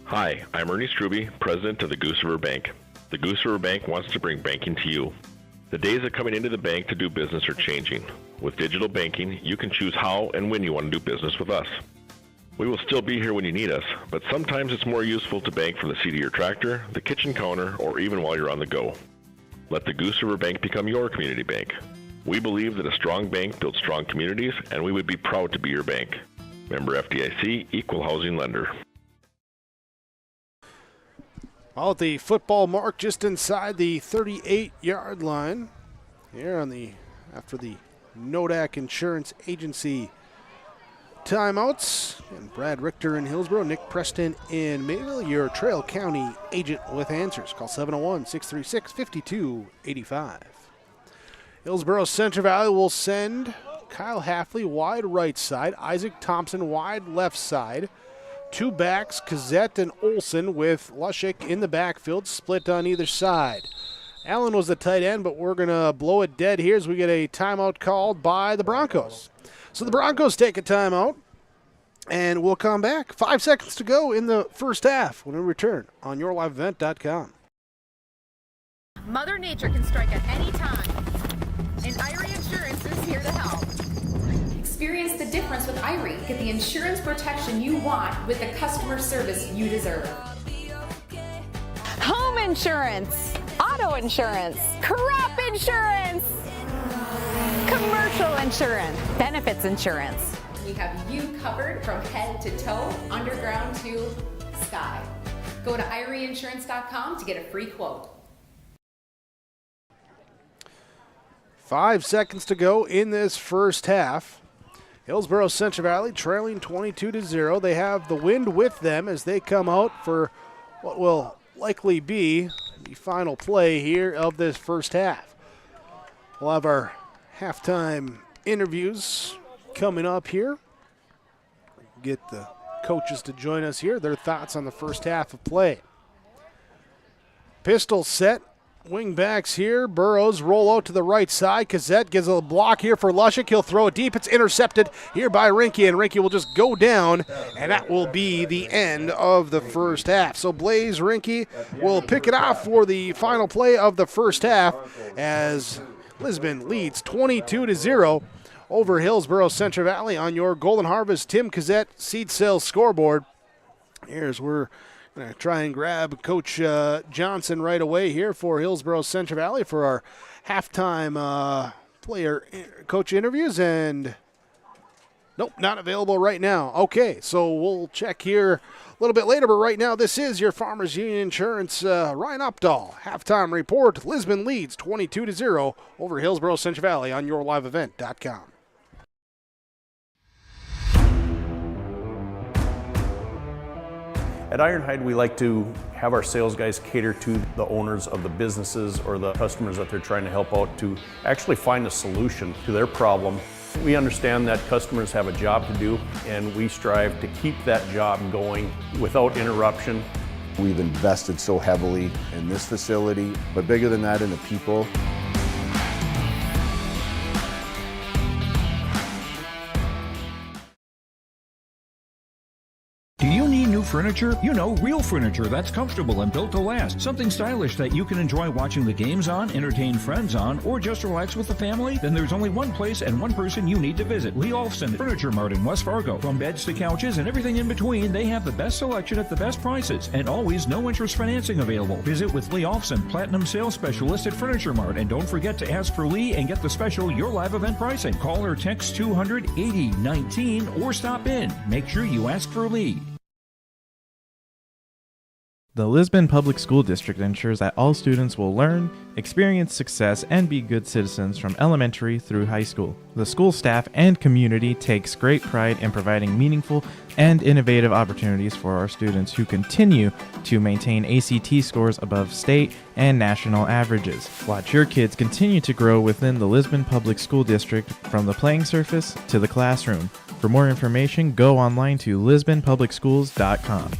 Hi, I'm Ernie Struby, president of the Goose River Bank. The Goose River Bank wants to bring banking to you. The days of coming into the bank to do business are changing. With digital banking, you can choose how and when you want to do business with us. We will still be here when you need us, but sometimes it's more useful to bank from the seat of your tractor, the kitchen counter, or even while you're on the go. Let the Goose River Bank become your community bank. We believe that a strong bank builds strong communities, and we would be proud to be your bank. Member FDIC, Equal Housing Lender. All at the football mark just inside the 38-yard line. Here after the Nodak Insurance Agency timeouts. And Brad Richter in Hillsboro, Nick Preston in Mayville, your Trail County agent with answers. Call 701-636-5285. Hillsboro-Central Valley will send Kyle Haffely wide right side, Isaac Thompson wide left side. Two backs, Kozojed and Olson, with Lushik in the backfield, split on either side. Allen was the tight end, but we're going to blow it dead here as we get a timeout called by the Broncos. So the Broncos take a timeout, and we'll come back. 5 seconds to go in the first half when we return on yourliveevent.com. Mother Nature can strike at any time, and Irie Insurance is here to help. Experience the difference with Irie. Get the insurance protection you want with the customer service you deserve. Home insurance, auto insurance, crop insurance, commercial insurance, benefits insurance. We have you covered from head to toe, underground to sky. Go to IrieInsurance.com to get a free quote. 5 seconds to go in this first half. Hillsboro-Central Valley trailing 22-0. They have the wind with them as they come out for what will likely be the final play here of this first half. We'll have our halftime interviews coming up here. Get the coaches to join us here, their thoughts on the first half of play. Pistol set. Wing backs here. Burrows roll out to the right side. Kozojed gives a block here for Lushik. He'll throw it deep. It's intercepted here by Rinke, and Rinke will just go down, and that will be the end of the first half. So Blaze Rinke will pick it off for the final play of the first half as Lisbon leads 22-0 over Hillsboro-Central Valley on your Golden Harvest Tim Kozojed Seed Sales scoreboard. Here's where going to try and grab Coach Johnson right away here for Hillsboro-Central Valley for our halftime player coach interviews. And nope, not available right now. Okay, so we'll check here a little bit later. But right now, this is your Farmers Union Insurance Ryan Updahl halftime report. Lisbon leads 22-0 over Hillsboro-Central Valley on yourliveevent.com. At Ironhide, we like to have our sales guys cater to the owners of the businesses or the customers that they're trying to help out to actually find a solution to their problem. We understand that customers have a job to do, and we strive to keep that job going without interruption. We've invested so heavily in this facility, but bigger than that, in the people. Do you need new furniture? You know, real furniture that's comfortable and built to last. Something stylish that you can enjoy watching the games on, entertain friends on, or just relax with the family? Then there's only one place and one person you need to visit. Lee Olson Furniture Mart in West Fargo. From beds to couches and everything in between, they have the best selection at the best prices and always no interest financing available. Visit with Lee Olson, Platinum Sales Specialist at Furniture Mart, and don't forget to ask for Lee and get the special Your Live event pricing. Call or text 200-8019 or stop in. Make sure you ask for Lee. The Lisbon Public School District ensures that all students will learn, experience success, and be good citizens from elementary through high school. The school staff and community takes great pride in providing meaningful and innovative opportunities for our students who continue to maintain ACT scores above state and national averages. Watch your kids continue to grow within the Lisbon Public School District from the playing surface to the classroom. For more information, go online to lisbonpublicschools.com.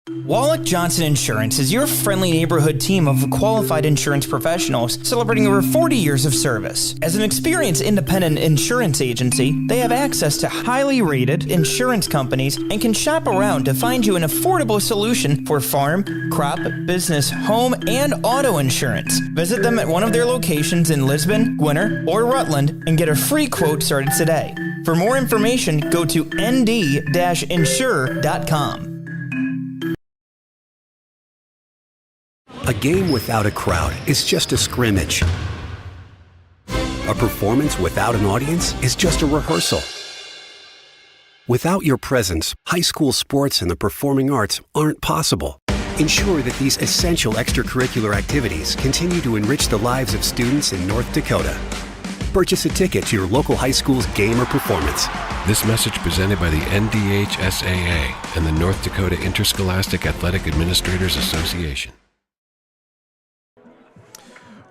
Wyatt Johnson Insurance is your friendly neighborhood team of qualified insurance professionals celebrating over 40 years of service. As an experienced independent insurance agency, they have access to highly rated insurance companies and can shop around to find you an affordable solution for farm, crop, business, home, and auto insurance. Visit them at one of their locations in Lisbon, Gwinner, or Rutland and get a free quote started today. For more information, go to nd-insure.com. A game without a crowd is just a scrimmage. A performance without an audience is just a rehearsal. Without your presence, high school sports and the performing arts aren't possible. Ensure that these essential extracurricular activities continue to enrich the lives of students in North Dakota. Purchase a ticket to your local high school's game or performance. This message presented by the NDHSAA and the North Dakota Interscholastic Athletic Administrators Association.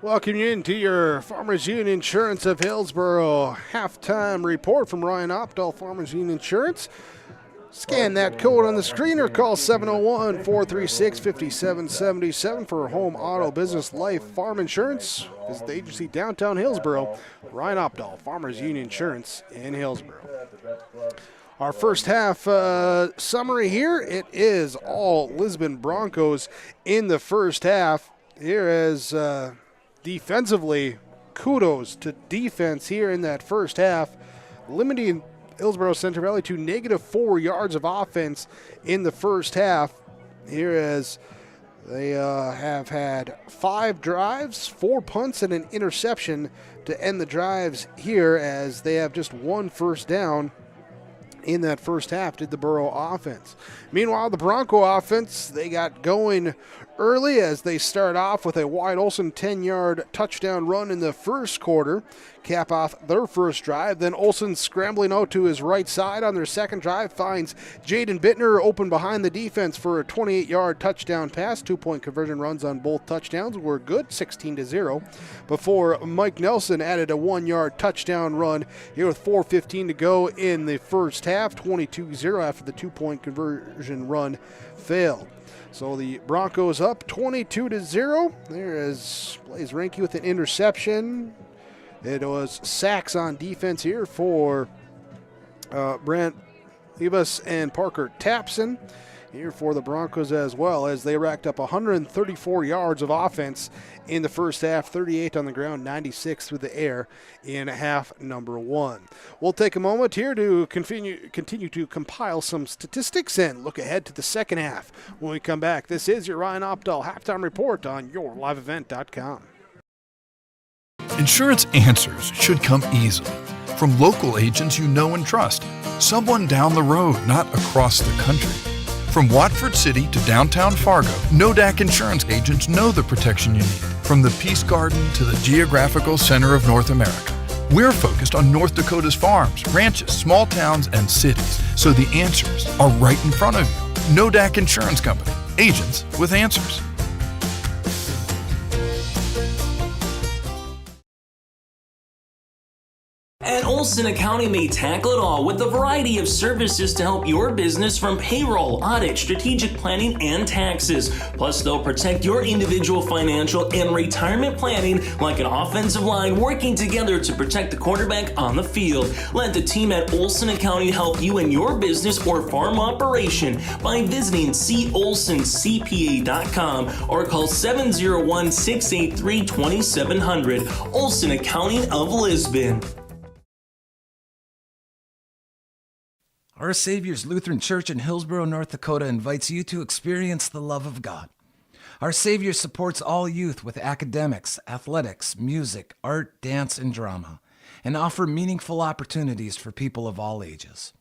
Welcome you into your Farmers Union Insurance of Hillsboro halftime report from Ryan Opdahl, Farmers Union Insurance. Scan that code on the screen or call 701-436-5777 for home, auto, business, life, farm insurance. Visit the agency downtown Hillsboro. Ryan Opdahl, Farmers Union Insurance in Hillsboro. Our first half summary here, it is all Lisbon Broncos in the first half. Here is defensively, kudos to defense here in that first half, limiting Hillsboro-Central Valley to -4 yards of offense in the first half. Here as they have had 5 drives, 4 punts, and an interception to end the drives here as they have just 1 first down in that first half, did the Borough offense. Meanwhile, the Bronco offense, they got going early as they start off with a Wyatt Olson 10-yard touchdown run in the first quarter, cap off their first drive. Then Olson scrambling out to his right side on their second drive finds Jaden Bittner open behind the defense for a 28-yard touchdown pass. 2-point conversion runs on both touchdowns were good, 16-0, before Mike Nelson added a 1-yard touchdown run here with 4:15 to go in the first half, 22-0 after the 2-point conversion run failed. So the Broncos up 22-0. There is Blaze Reinke with an interception. It was sacks on defense here for Brant Ibas and Parker Tapson here for the Broncos as well, as they racked up 134 yards of offense in the first half, 38 on the ground, 96 through the air in half number 1. We'll take a moment here to continue to compile some statistics and look ahead to the second half. When we come back, this is your Ryan Opdahl halftime report on yourliveevent.com. Insurance answers should come easily from local agents you know and trust. Someone down the road, not across the country. From Watford City to downtown Fargo, NODAC insurance agents know the protection you need. From the Peace Garden to the geographical center of North America. We're focused on North Dakota's farms, ranches, small towns, and cities, so the answers are right in front of you. NODAC Insurance Company, agents with answers. At Olson Accounting, they tackle it all with a variety of services to help your business, from payroll, audit, strategic planning, and taxes. Plus, they'll protect your individual financial and retirement planning like an offensive line working together to protect the quarterback on the field. Let the team at Olson Accounting help you in your business or farm operation by visiting colsoncpa.com or call 701-683-2700. Olson Accounting of Lisbon. Our Savior's Lutheran Church in Hillsboro, North Dakota invites you to experience the love of God. Our Savior supports all youth with academics, athletics, music, art, dance, and drama, and offer meaningful opportunities for people of all ages.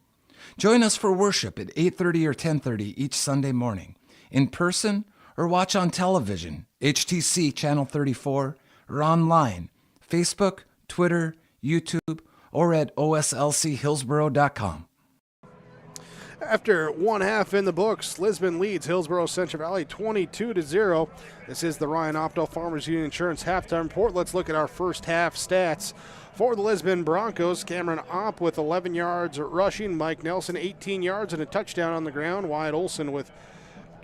Join us for worship at 8:30 or 10:30 each Sunday morning, in person or watch on television, HTC Channel 34, or online, Facebook, Twitter, YouTube, or at oslchillsboro.com. After one half in the books, Lisbon leads Hillsboro-Central Valley 22-0. This is the Ryan Opdahl Farmers Union Insurance halftime report. Let's look at our first half stats. For the Lisbon Broncos, Cameron Opp with 11 yards rushing, Mike Nelson 18 yards and a touchdown on the ground, Wyatt Olson with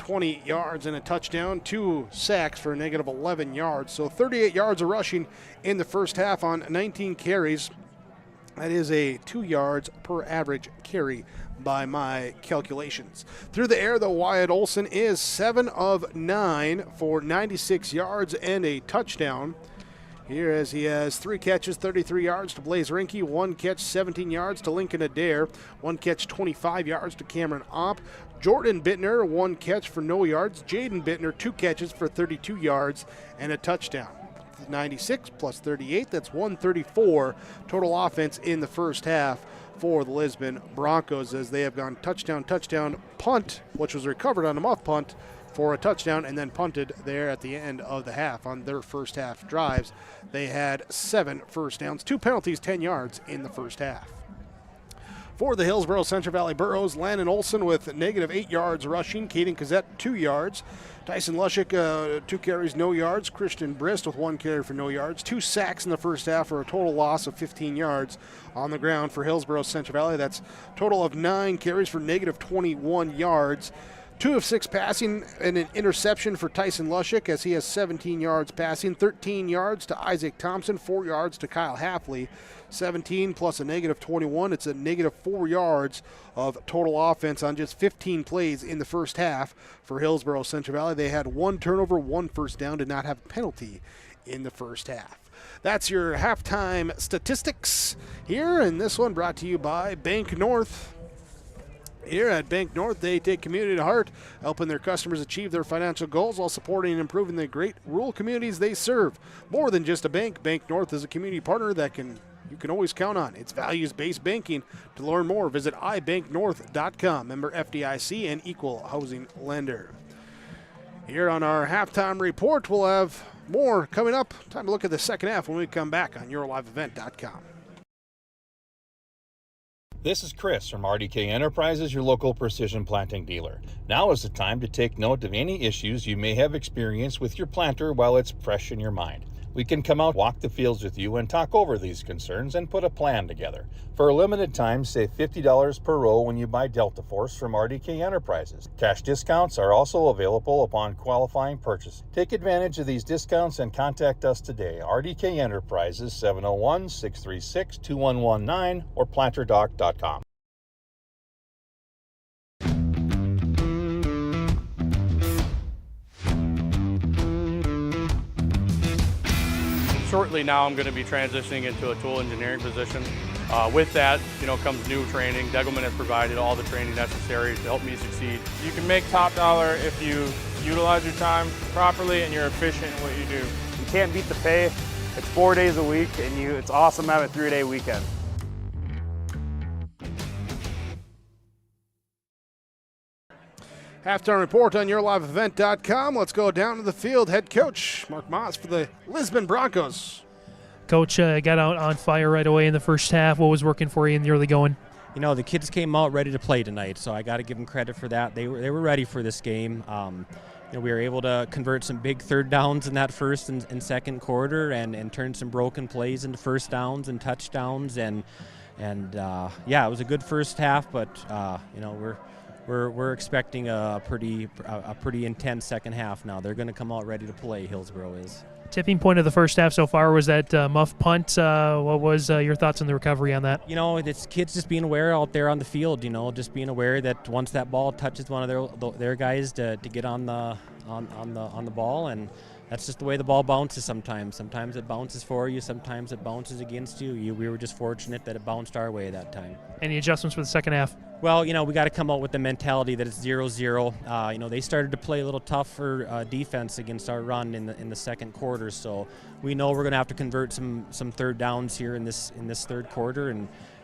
20 yards and a touchdown, 2 sacks for a negative 11 yards. So 38 yards of rushing in the first half on 19 carries. That is a 2 yards per average carry by my calculations. Through the air, though, Wyatt Olson is 7 of 9 for 96 yards and a touchdown. Here, as he has 3 catches, 33 yards to Blaze Rinke, 1 catch, 17 yards to Lincoln Adair, 1 catch, 25 yards to Cameron Opp. Jordan Bittner, 1 catch for no yards. Jaden Bittner, 2 catches for 32 yards and a touchdown. 96 plus 38, that's 134 total offense in the first half for the Lisbon Broncos, as they have gone touchdown, punt, which was recovered on a muff punt for a touchdown, and then punted there at the end of the half on their first half drives. They had 7 first downs, 2 penalties, 10 yards in the first half. For the Hillsboro-Central Valley Burros, Landon Olson with negative 8 yards rushing. Kaden Kozojed, 2 yards. Tyson Lushik, 2 carries, no yards. Christian Brist with 1 carry for no yards. 2 sacks in the first half for a total loss of 15 yards on the ground for Hillsboro-Central Valley. That's a total of 9 carries for negative 21 yards. 2 of 6 passing and an interception for Tyson Lushik, as he has 17 yards passing, 13 yards to Isaac Thompson, 4 yards to Kyle Haffely. 17 plus a negative 21. It's a negative 4 yards of total offense on just 15 plays in the first half for Hillsboro-Central Valley. They had 1 turnover, 1 first down, did not have a penalty in the first half. That's your halftime statistics here, and this one brought to you by Bank North. Here at Bank North, they take community to heart, helping their customers achieve their financial goals while supporting and improving the great rural communities they serve. More than just a bank, Bank North is a community partner that you can always count on. It's values-based banking. To learn more, visit ibanknorth.com. Member FDIC and equal housing lender. Here on our halftime report, we'll have more coming up. Time to look at the second half when we come back on yourliveevent.com. This is Chris from RDK Enterprises, your local precision planting dealer. Now is the time to take note of any issues you may have experienced with your planter while it's fresh in your mind. We can come out, walk the fields with you, and talk over these concerns and put a plan together. For a limited time, save $50 per row when you buy Delta Force from RDK Enterprises. Cash discounts are also available upon qualifying purchase. Take advantage of these discounts and contact us today. RDK Enterprises, 701-636-2119 or planterdoc.com. Shortly now, I'm going to be transitioning into a tool engineering position. With that, comes new training. Degelman has provided all the training necessary to help me succeed. You can make top dollar if you utilize your time properly and you're efficient in what you do. You can't beat the pay. It's 4 days a week, and it's awesome to have a 3-day weekend. Halftime report on yourliveevent.com. Let's go down to the field. Head coach Mark Moss for the Lisbon Broncos. Coach got out on fire right away in the first half. What was working for you in the early going? The kids came out ready to play tonight, so I got to give them credit for that. They were ready for this game. We were able to convert some big third downs in that first and second quarter, and turn some broken plays into first downs and touchdowns. And it was a good first half, but We're expecting a pretty intense second half now. They're going to come out ready to play, Hillsboro is. Tipping point of the first half so far was that muff punt. What was your thoughts on the recovery on that? It's kids just being aware out there on the field, just being aware that once that ball touches one of their guys to get on the ball, and that's just the way the ball bounces sometimes. Sometimes it bounces for you, sometimes it bounces against you. We were just fortunate that it bounced our way that time. Any adjustments for the second half? Well, we got to come out with the mentality that it's 0-0. They started to play a little tougher defense against our run in the second quarter, so we know we're going to have to convert some third downs here in this third quarter,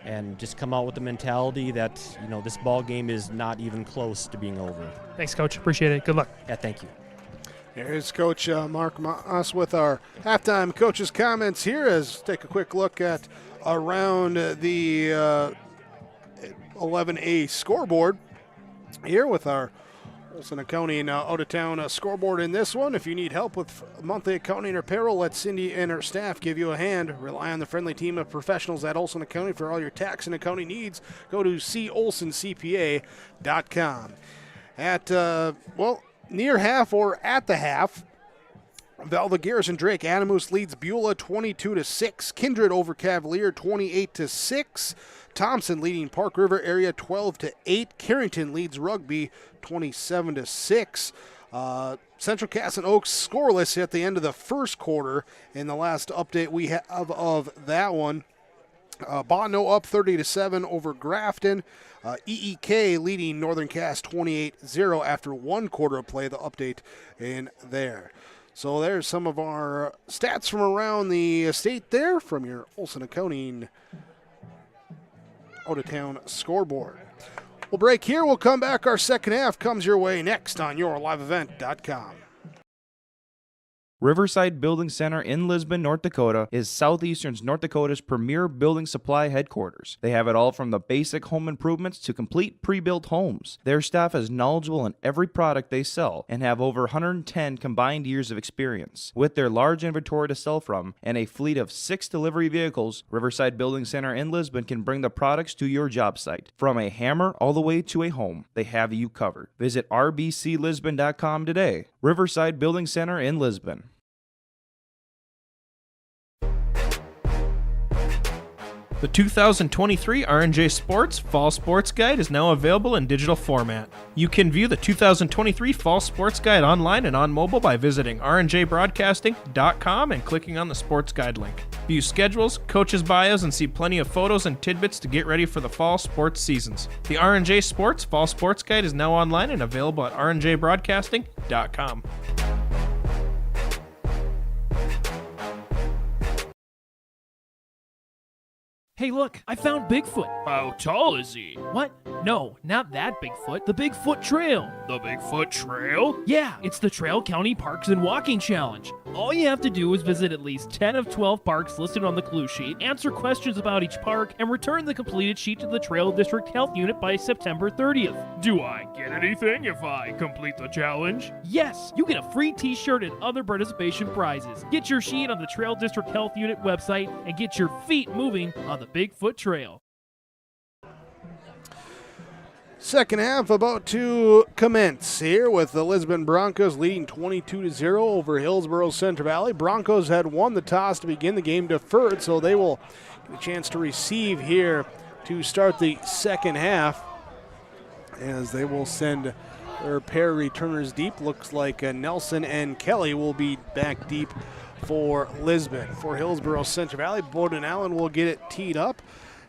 and just come out with the mentality that this ball game is not even close to being over. Thanks, Coach. Appreciate it. Good luck. Yeah, thank you. Here's Coach Mark Moss with our halftime coaches' comments here. As take a quick look at around the 11A scoreboard here with our Olson Accounting out-of-town scoreboard in this one. If you need help with monthly accounting or payroll, let Cindy and her staff give you a hand. Rely on the friendly team of professionals at Olson Accounting for all your tax and accounting needs. Go to colsoncpa.com. near half or at the half, Valva Garrison Drake Animus leads Beulah 22-6. Kindred over Cavalier 28-6. Thompson leading Park River area 12-8. Carrington leads Rugby 27-6. Central Cass and Oaks scoreless at the end of the first quarter. In the last update we have of that one, Bono up 30-7 over Grafton. EEK leading Northern Cass 28-0 after one quarter of play. The update in there. So there's some of our stats from around the state there from your Olson Accounting out-of-town scoreboard. We'll break here. We'll come back. Our second half comes your way next on yourliveevent.com. Riverside Building Center in Lisbon, North Dakota is Southeastern's North Dakota's premier building supply headquarters. They have it all from the basic home improvements to complete pre-built homes. Their staff is knowledgeable in every product they sell and have over 110 combined years of experience. With their large inventory to sell from and a fleet of 6 delivery vehicles, Riverside Building Center in Lisbon can bring the products to your job site. From a hammer all the way to a home, they have you covered. Visit rbclisbon.com today. Riverside Building Center in Lisbon. The 2023 R&J Sports Fall Sports Guide is now available in digital format. You can view the 2023 Fall Sports Guide online and on mobile by visiting rnjbroadcasting.com and clicking on the Sports Guide link. View schedules, coaches' bios, and see plenty of photos and tidbits to get ready for the fall sports seasons. The R&J Sports Fall Sports Guide is now online and available at rnjbroadcasting.com. Hey, look, I found Bigfoot. How tall is he? What? No, not that Bigfoot. The Bigfoot Trail. The Bigfoot Trail? Yeah, it's the Trail County Parks and Walking Challenge. All you have to do is visit at least 10 of 12 parks listed on the clue sheet, answer questions about each park, and return the completed sheet to the Trail District Health Unit by September 30th. Do I get anything if I complete the challenge? Yes, you get a free t-shirt and other participation prizes. Get your sheet on the Trail District Health Unit website and get your feet moving on the Bigfoot Trail. Second half about to commence here with the Lisbon Broncos leading 22-0 over Hillsboro-Central Valley. Broncos had won the toss to begin the game, deferred, so they will get a chance to receive here to start the second half as they will send their pair returners deep. Looks like Nelson and Kelly will be back deep for Lisbon. For Hillsboro-Central Valley, Boeden Allen will get it teed up.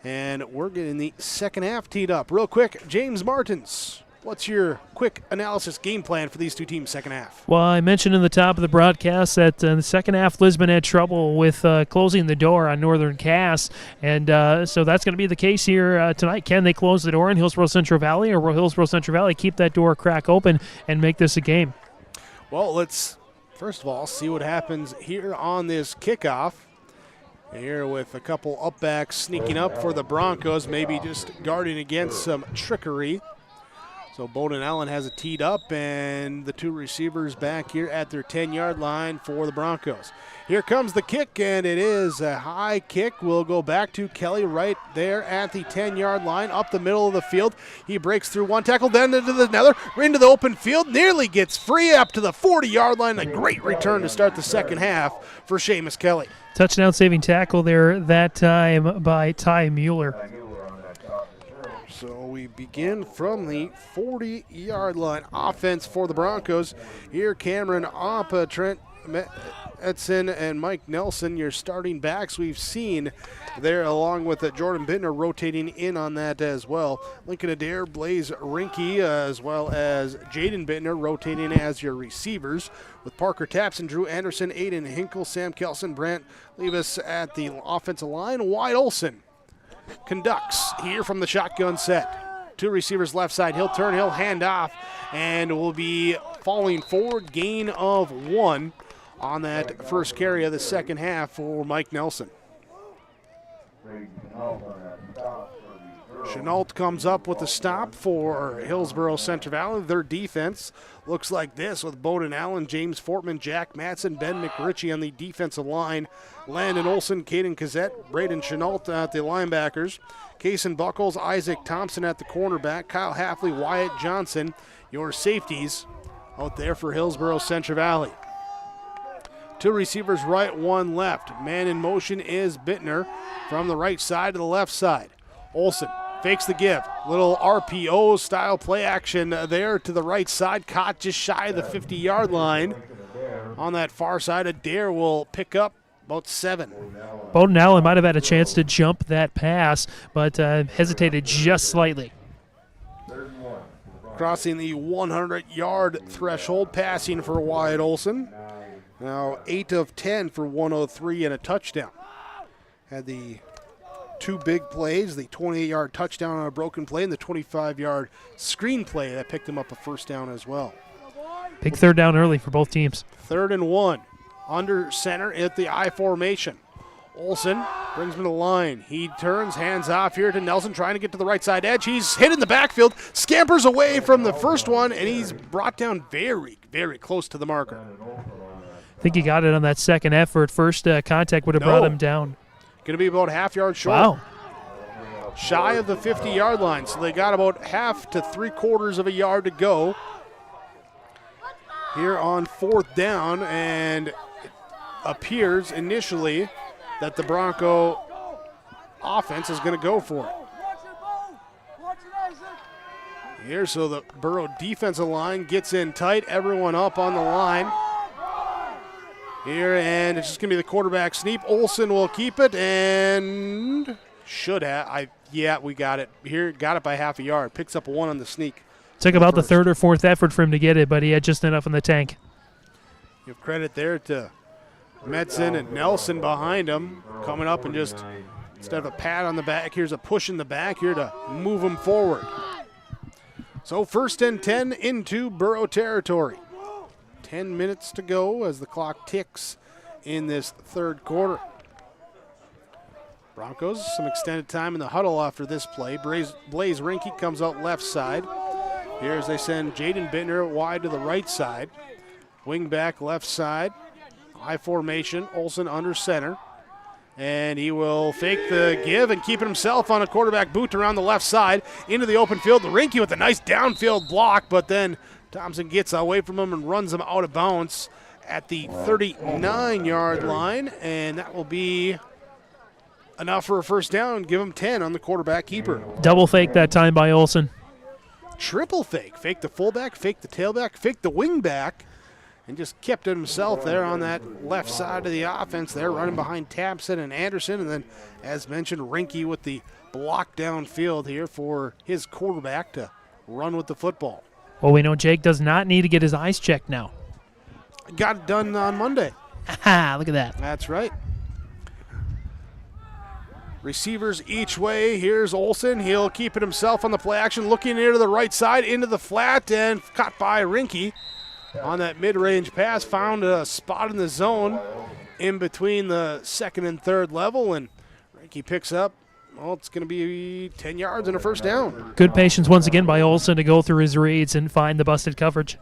And we're getting the second half teed up. Real quick, James Martins, what's your quick analysis game plan for these two teams second half? Well, I mentioned in the top of the broadcast that in the second half, Lisbon had trouble with closing the door on Northern Cass. And so that's going to be the case here tonight. Can they close the door in Hillsboro-Central Valley, or will Hillsboro-Central Valley keep that door crack open and make this a game? Well, let's first of all see what happens here on this kickoff. Here with a couple upbacks sneaking up for the Broncos, maybe just guarding against some trickery. So Boeden Allen has it teed up, and the two receivers back here at their 10-yard line for the Broncos. Here comes the kick, and it is a high kick. We'll go back to Kelly right there at the 10-yard line, up the middle of the field. He breaks through one tackle, then into another, into the open field, nearly gets free up to the 40-yard line. A great return to start the second half for Seamus Kelly. Touchdown saving tackle there that time by Ty Muller. So we begin from the 40-yard line. Offense for the Broncos. Here Cameron Oppa, Trent Edson, and Mike Nelson, your starting backs we've seen there, along with Jordan Bittner rotating in on that as well. Lincoln Adair, Blaze Rinke, as well as Jaden Bittner rotating as your receivers, with Parker Tapson, Drew Anderson, Aiden Hinkle, Sam Kelson, Brant Levis at the offensive line. Wyatt Olson conducts here from the shotgun set. Two receivers left side. He'll turn, he'll hand off, and will be falling forward. Gain of 1 on that first carry of the second half for Mike Nelson. Chenault comes up with a stop for Hillsboro-Central Valley. Their defense looks like this, with Boeden Allen, James Fortman, Jack Matson, Ben McRitchie on the defensive line. Landon Olson, Kaden Kozojed, Brayden Chenault at the linebackers. Kason Bucholz, Isaac Thompson at the cornerback. Kyle Haffely, Wyatt Johnson, your safeties. out there for Hillsboro-Central Valley. 2 receivers right, 1 left. Man in motion is Bittner from the right side to the left side. Olson fakes the give. Little RPO style play action there to the right side. Caught just shy of the 50-yard line. On that far side, Adair will pick up about 7. Boeden Allen might have had a chance to jump that pass, but hesitated just slightly. Crossing the 100-yard threshold, passing for Wyatt Olson. Now 8 of 10 for 103 and a touchdown. Had the 2 big plays, the 28-yard touchdown on a broken play and the 25-yard screen play that picked him up a first down as well. Big third down early for both teams. 3rd and 1. Under center at the I formation. Olson brings him to the line. He turns, hands off here to Nelson, trying to get to the right side edge. He's hit in the backfield, scampers away from the first one, and he's brought down very, very close to the marker. I think he got it on that second effort. First contact would have brought him down. Going to be about half yard short. Wow. Shy of the 50-yard line, so they got about half to 3/4 of a yard to go here on 4th down, and it appears initially that the Bronco offense is going to go for it. Here, so the Burrow defensive line gets in tight, everyone up on the line. Here, and it's just going to be the quarterback sneak. Olson will keep it and should have. Yeah, we got it. Here, got it by half a yard. Picks up a 1 on the sneak. Took about the 3rd or 4th effort for him to get it, but he had just enough in the tank. Give credit there to Metzen and Nelson behind him, coming up and just, instead of a pat on the back, here's a push in the back here to move him forward. So 1st and 10 into Burrow territory. 10 minutes to go as the clock ticks in this 3rd quarter. Broncos, some extended time in the huddle after this play. Blaze Rinke comes out left side. Here as they send Jaden Bittner wide to the right side. Wing back left side. I formation, Olson under center. And he will fake the give and keep it himself on a quarterback boot around the left side into the open field. Rinke with a nice downfield block, but then Thompson gets away from him and runs him out of bounds at the 39-yard line, and that will be enough for a first down. Give him 10 on the quarterback keeper. Double fake that time by Olson. Triple fake. Fake the fullback, fake the tailback, fake the wingback, and just kept it himself there on that left side of the offense there, running behind Thompson and Anderson. And then, as mentioned, Rinke with the block downfield here for his quarterback to run with the football. Well, we know Jake does not need to get his eyes checked now. Got it done on Monday. Aha, look at that. That's right. Receivers each way. Here's Olson. He'll keep it himself on the play action, looking near to the right side, into the flat, and caught by Rinke on that mid-range pass. Found a spot in the zone in between the 2nd and 3rd level, and Rinke picks up, well, it's going to be 10 yards and a first down. Good patience once again by Olson to go through his reads and find the busted coverage.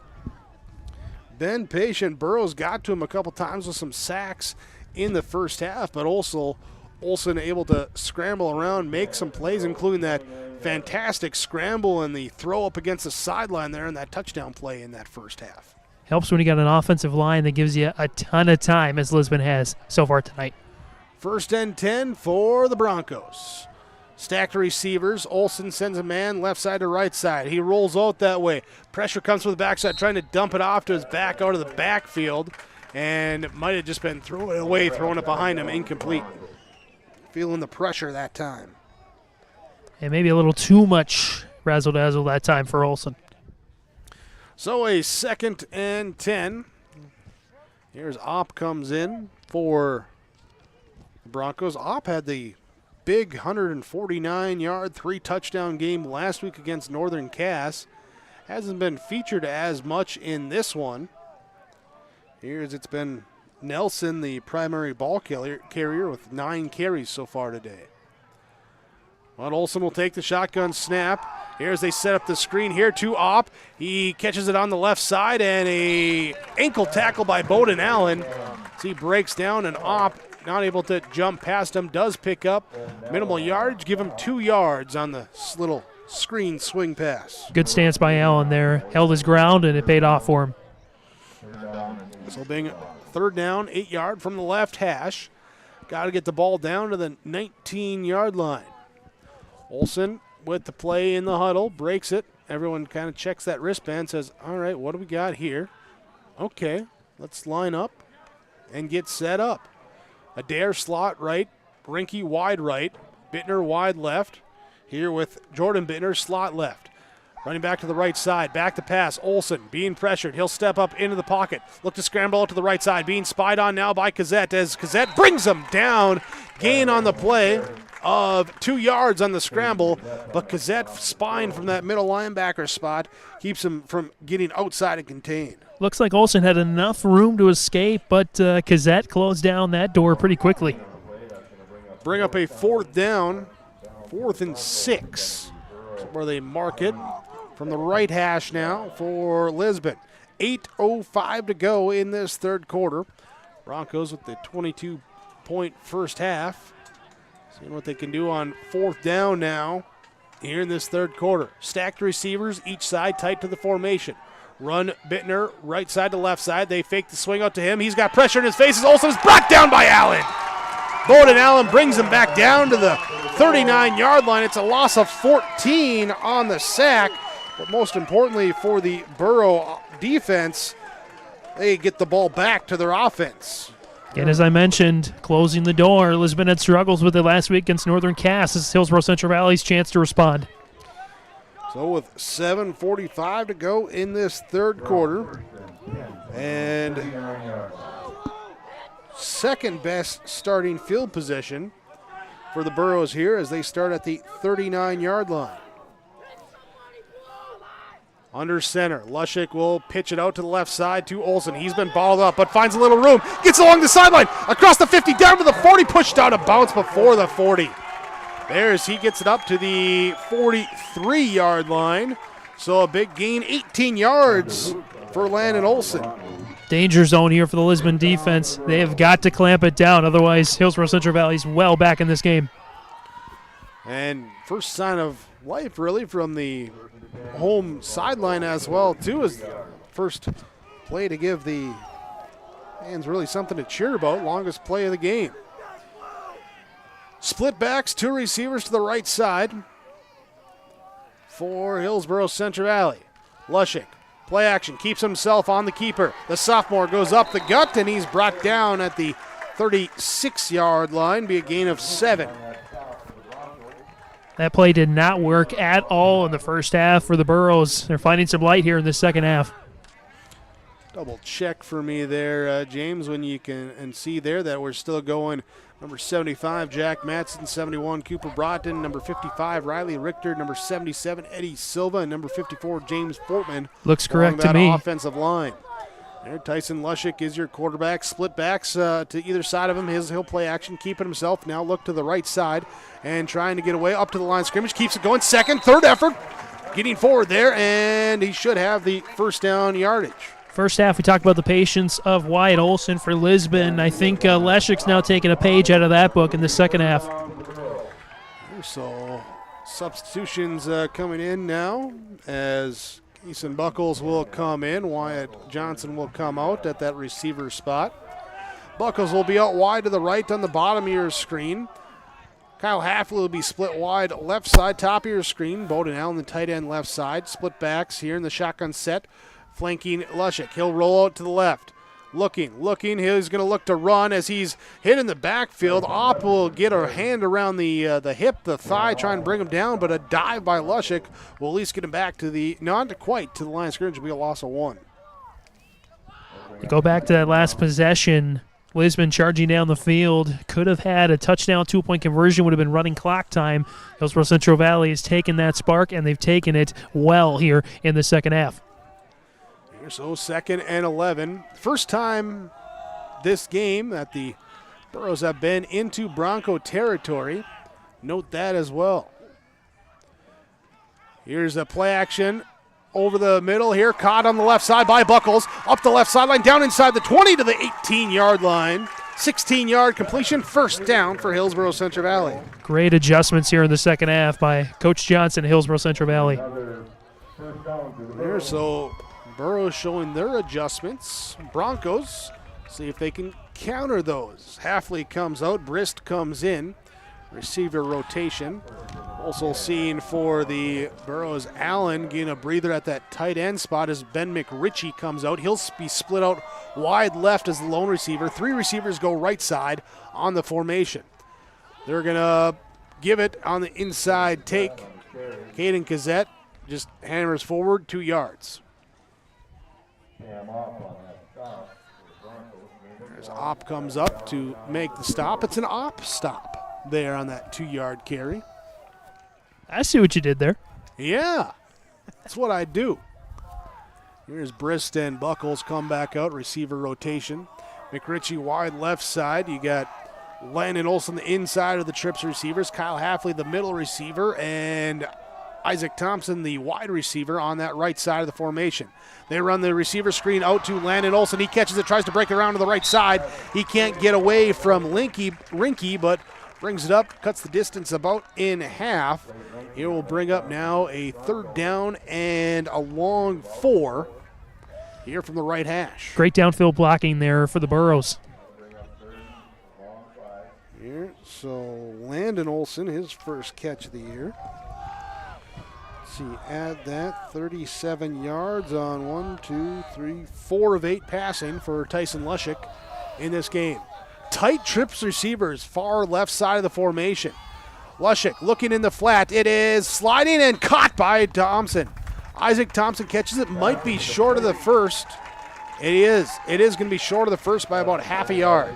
Been patient. Burrows got to him a couple times with some sacks in the first half, but also Olson able to scramble around, make some plays, including that fantastic scramble and the throw up against the sideline there and that touchdown play in that first half. Helps when you got an offensive line that gives you a ton of time, as Lisbon has so far tonight. 1st and 10 for the Broncos. Stacked receivers. Olson sends a man left side to right side. He rolls out that way. Pressure comes from the backside, trying to dump it off to his back out of the backfield, and it might have just been thrown away, throwing it behind him, incomplete. Feeling the pressure that time. And maybe a little too much razzle-dazzle that time for Olson. So a 2nd and 10. Here's Opp comes in for the Broncos. Opp had the big 149-yard, 3-touchdown game last week against Northern Cass. Hasn't been featured as much in this one. Here's it's been Nelson, the primary ball carrier, with 9 carries so far today. But Olson will take the shotgun snap. Here as they set up the screen here to Opp. He catches it on the left side, and a ankle tackle by Boeden Allen. So he breaks down, and Opp, not able to jump past him, does pick up minimal yardage. Give him 2 yards on the little screen swing pass. Good stance by Allen there. Held his ground, and it paid off for him. This will be third down, 8-yard from the left hash. Got to get the ball down to the 19-yard line. Olson with the play in the huddle, breaks it. Everyone kind of checks that wristband, says, all right, what do we got here? Okay, let's line up and get set up. Adair slot right, Brinke wide right, Bittner wide left. Here with Jordan Bittner slot left. Running back to the right side, back to pass. Olson being pressured. He'll step up into the pocket. Look to scramble out to the right side. Being spied on now by Kozojed as Kozojed brings him down. Gain on the play of 2 yards on the scramble, but Kozojed spine from that middle linebacker spot keeps him from getting outside and contained. Looks like Olson had enough room to escape, but Kozojed closed down that door pretty quickly. Bring up a fourth down, 4th and 6, where they mark it. From the right hash now for Lisbon. 8:05 to go in this third quarter. Broncos with the 22-point first half. Seeing what they can do on fourth down now here in this third quarter. Stacked receivers, each side tight to the formation. Run Bittner, right side to left side. They fake the swing out to him. He's got pressure in his face. Olson is brought down by Allen. Boeden Allen brings him back down to the 39-yard line. It's a loss of 14 on the sack. But most importantly for the Borough defense, they get the ball back to their offense. And as I mentioned, closing the door. Lisbon had struggles with it last week against Northern Cass. This is Hillsboro-Central Valley's chance to respond. So with 7:45 to go in this third quarter, and second best starting field position for the Burros here as they start at the 39-yard line. Under center, Lushik will pitch it out to the left side to Olson. He's been balled up, but finds a little room. Gets along the sideline, across the 50, down to the 40, pushed out of bounds before the 40. He gets it up to the 43-yard line. So a big gain, 18 yards for Landon Olson. Danger zone here for the Lisbon defense. They have got to clamp it down, otherwise Hillsboro-Central Valley's well back in this game. And first sign of life, really, from the home sideline as well, too, is first play to give the fans really something to cheer about. Longest play of the game. Split backs, 2 receivers to the right side for Hillsboro-Central Valley. Lushik, play action, keeps himself on the keeper. The sophomore goes up the gut, and he's brought down at the 36-yard line, be a gain of 7. That play did not work at all in the first half for the Burros. They're finding some light here in the second half. Double check for me there, James, when you can see there that we're still going. Number 75, Jack Matson. 71, Cooper Braaten. Number 55, Riley Richter. Number 77, Eddie Silva. And number 54, James Fortman. Looks correct to me. Offensive line. There, Tyson Lushik is your quarterback. Split backs to either side of him. He'll play action, keeping himself. Now look to the right side and trying to get away up to the line of scrimmage. Keeps it going. Second, third effort. Getting forward there, and he should have the first down yardage. First half, we talked about the patience of Wyatt Olson for Lisbon. I think Leshik's now taking a page out of that book in the second half. So substitutions coming in now as Kason Bucholz will come in. Wyatt Johnson will come out at that receiver spot. Bucholz will be out wide to the right on the bottom of your screen. Kyle Haffely will be split wide left side, top of your screen. Boeden Allen, the tight end left side. Split backs here in the shotgun set, flanking Lushik. He'll roll out to the left. Looking. He's going to look to run as he's hit in the backfield. Opp will get a hand around the hip, the thigh, try and bring him down, but a dive by Lushik will at least get him back to the, not quite to the line of scrimmage. It'll be a loss of 1. Go back to that last possession. Lisbon charging down the field. Could have had a touchdown, 2-point conversion, would have been running clock time. Hillsboro-Central Valley has taken that spark, and they've taken it well here in the second half. So 2nd and 11. First time this game that the Burros have been into Bronco territory. Note that as well. Here's a play action over the middle here. Caught on the left side by Bucholz. Up the left sideline, down inside the 20 to the 18-yard line. 16-yard completion, first down for Hillsboro-Central Valley. Great adjustments here in the second half by Coach Johnson, Hillsboro-Central Valley. There, so Burrows showing their adjustments. Broncos see if they can counter those. Haffely comes out, Brist comes in. Receiver rotation. Also seen for the Burrows, Allen getting a breather at that tight end spot as Ben McRitchie comes out. He'll be split out wide left as the lone receiver. 3 receivers go right side on the formation. They're going to give it on the inside take. Kaden Kozojed just hammers forward 2 yards. There's Op comes up to make the stop. It's an Op stop there on that 2-yard carry. I see what you did there. Yeah, that's what I do. Here's Brist and Bucholz come back out, receiver rotation. McRitchie wide left side. You got Landon Olson the inside of the trips receivers. Kyle Haffely the middle receiver, and Isaac Thompson the wide receiver on that right side of the formation. They run the receiver screen out to Landon Olson. He catches it, tries to break it around to the right side. He can't get away from Rinky, but brings it up, cuts the distance about in half. It will bring up now a 3rd down and a long 4 here from the right hash. Great downfield blocking there for the Burrows. Here, so Landon Olson, his first catch of the year. Let's see, add that, 37 yards on 4 of 8 passing for Tyson Lushik in this game. Tight trips receivers, far left side of the formation. Lushik looking in the flat. It is sliding and caught by Thompson. Isaac Thompson catches it, might be short of the first. It is going to be short of the first by about half a yard.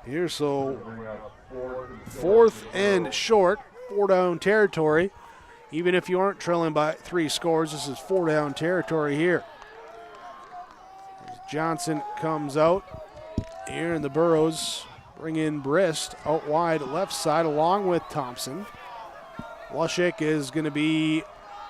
Here, so 4th and short, 4-down territory. Even if you aren't trailing by 3 scores, this is 4-down territory here. Johnson comes out here, and the Burrows bring in Brist out wide left side along with Thompson. Lushik is going to be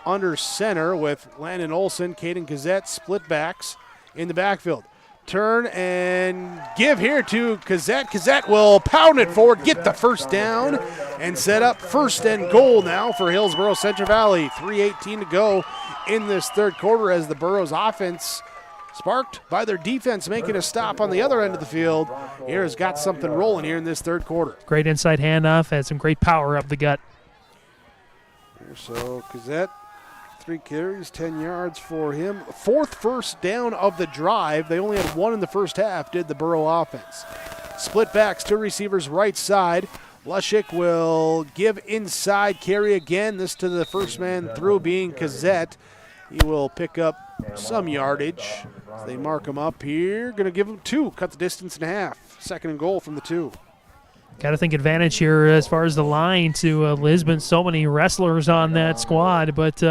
under center with Landon Olson, Kaden Kozojed, split backs in the backfield. Turn and give here to Kozojed. Kozojed will pound it forward, get the first down, and set up 1st and goal now for Hillsboro-Central Valley. 3:18 to go in this 3rd quarter as the Burrows offense, sparked by their defense making a stop on the other end of the field, here has got something rolling here in this 3rd quarter. Great inside handoff, had some great power up the gut. Here, so Kozojed, 3 carries, 10 yards for him. 4th first down of the drive. They only had 1 in the first half, did the Burrow offense. Split backs, 2 receivers right side. Lushik will give inside carry again. This to the first man through being Kozojed. He will pick up some yardage. As they mark him up here. Going to give him 2, cut the distance in half. 2nd and goal from the 2. Got to think advantage here as far as the line to Lisbon. So many wrestlers on that squad, but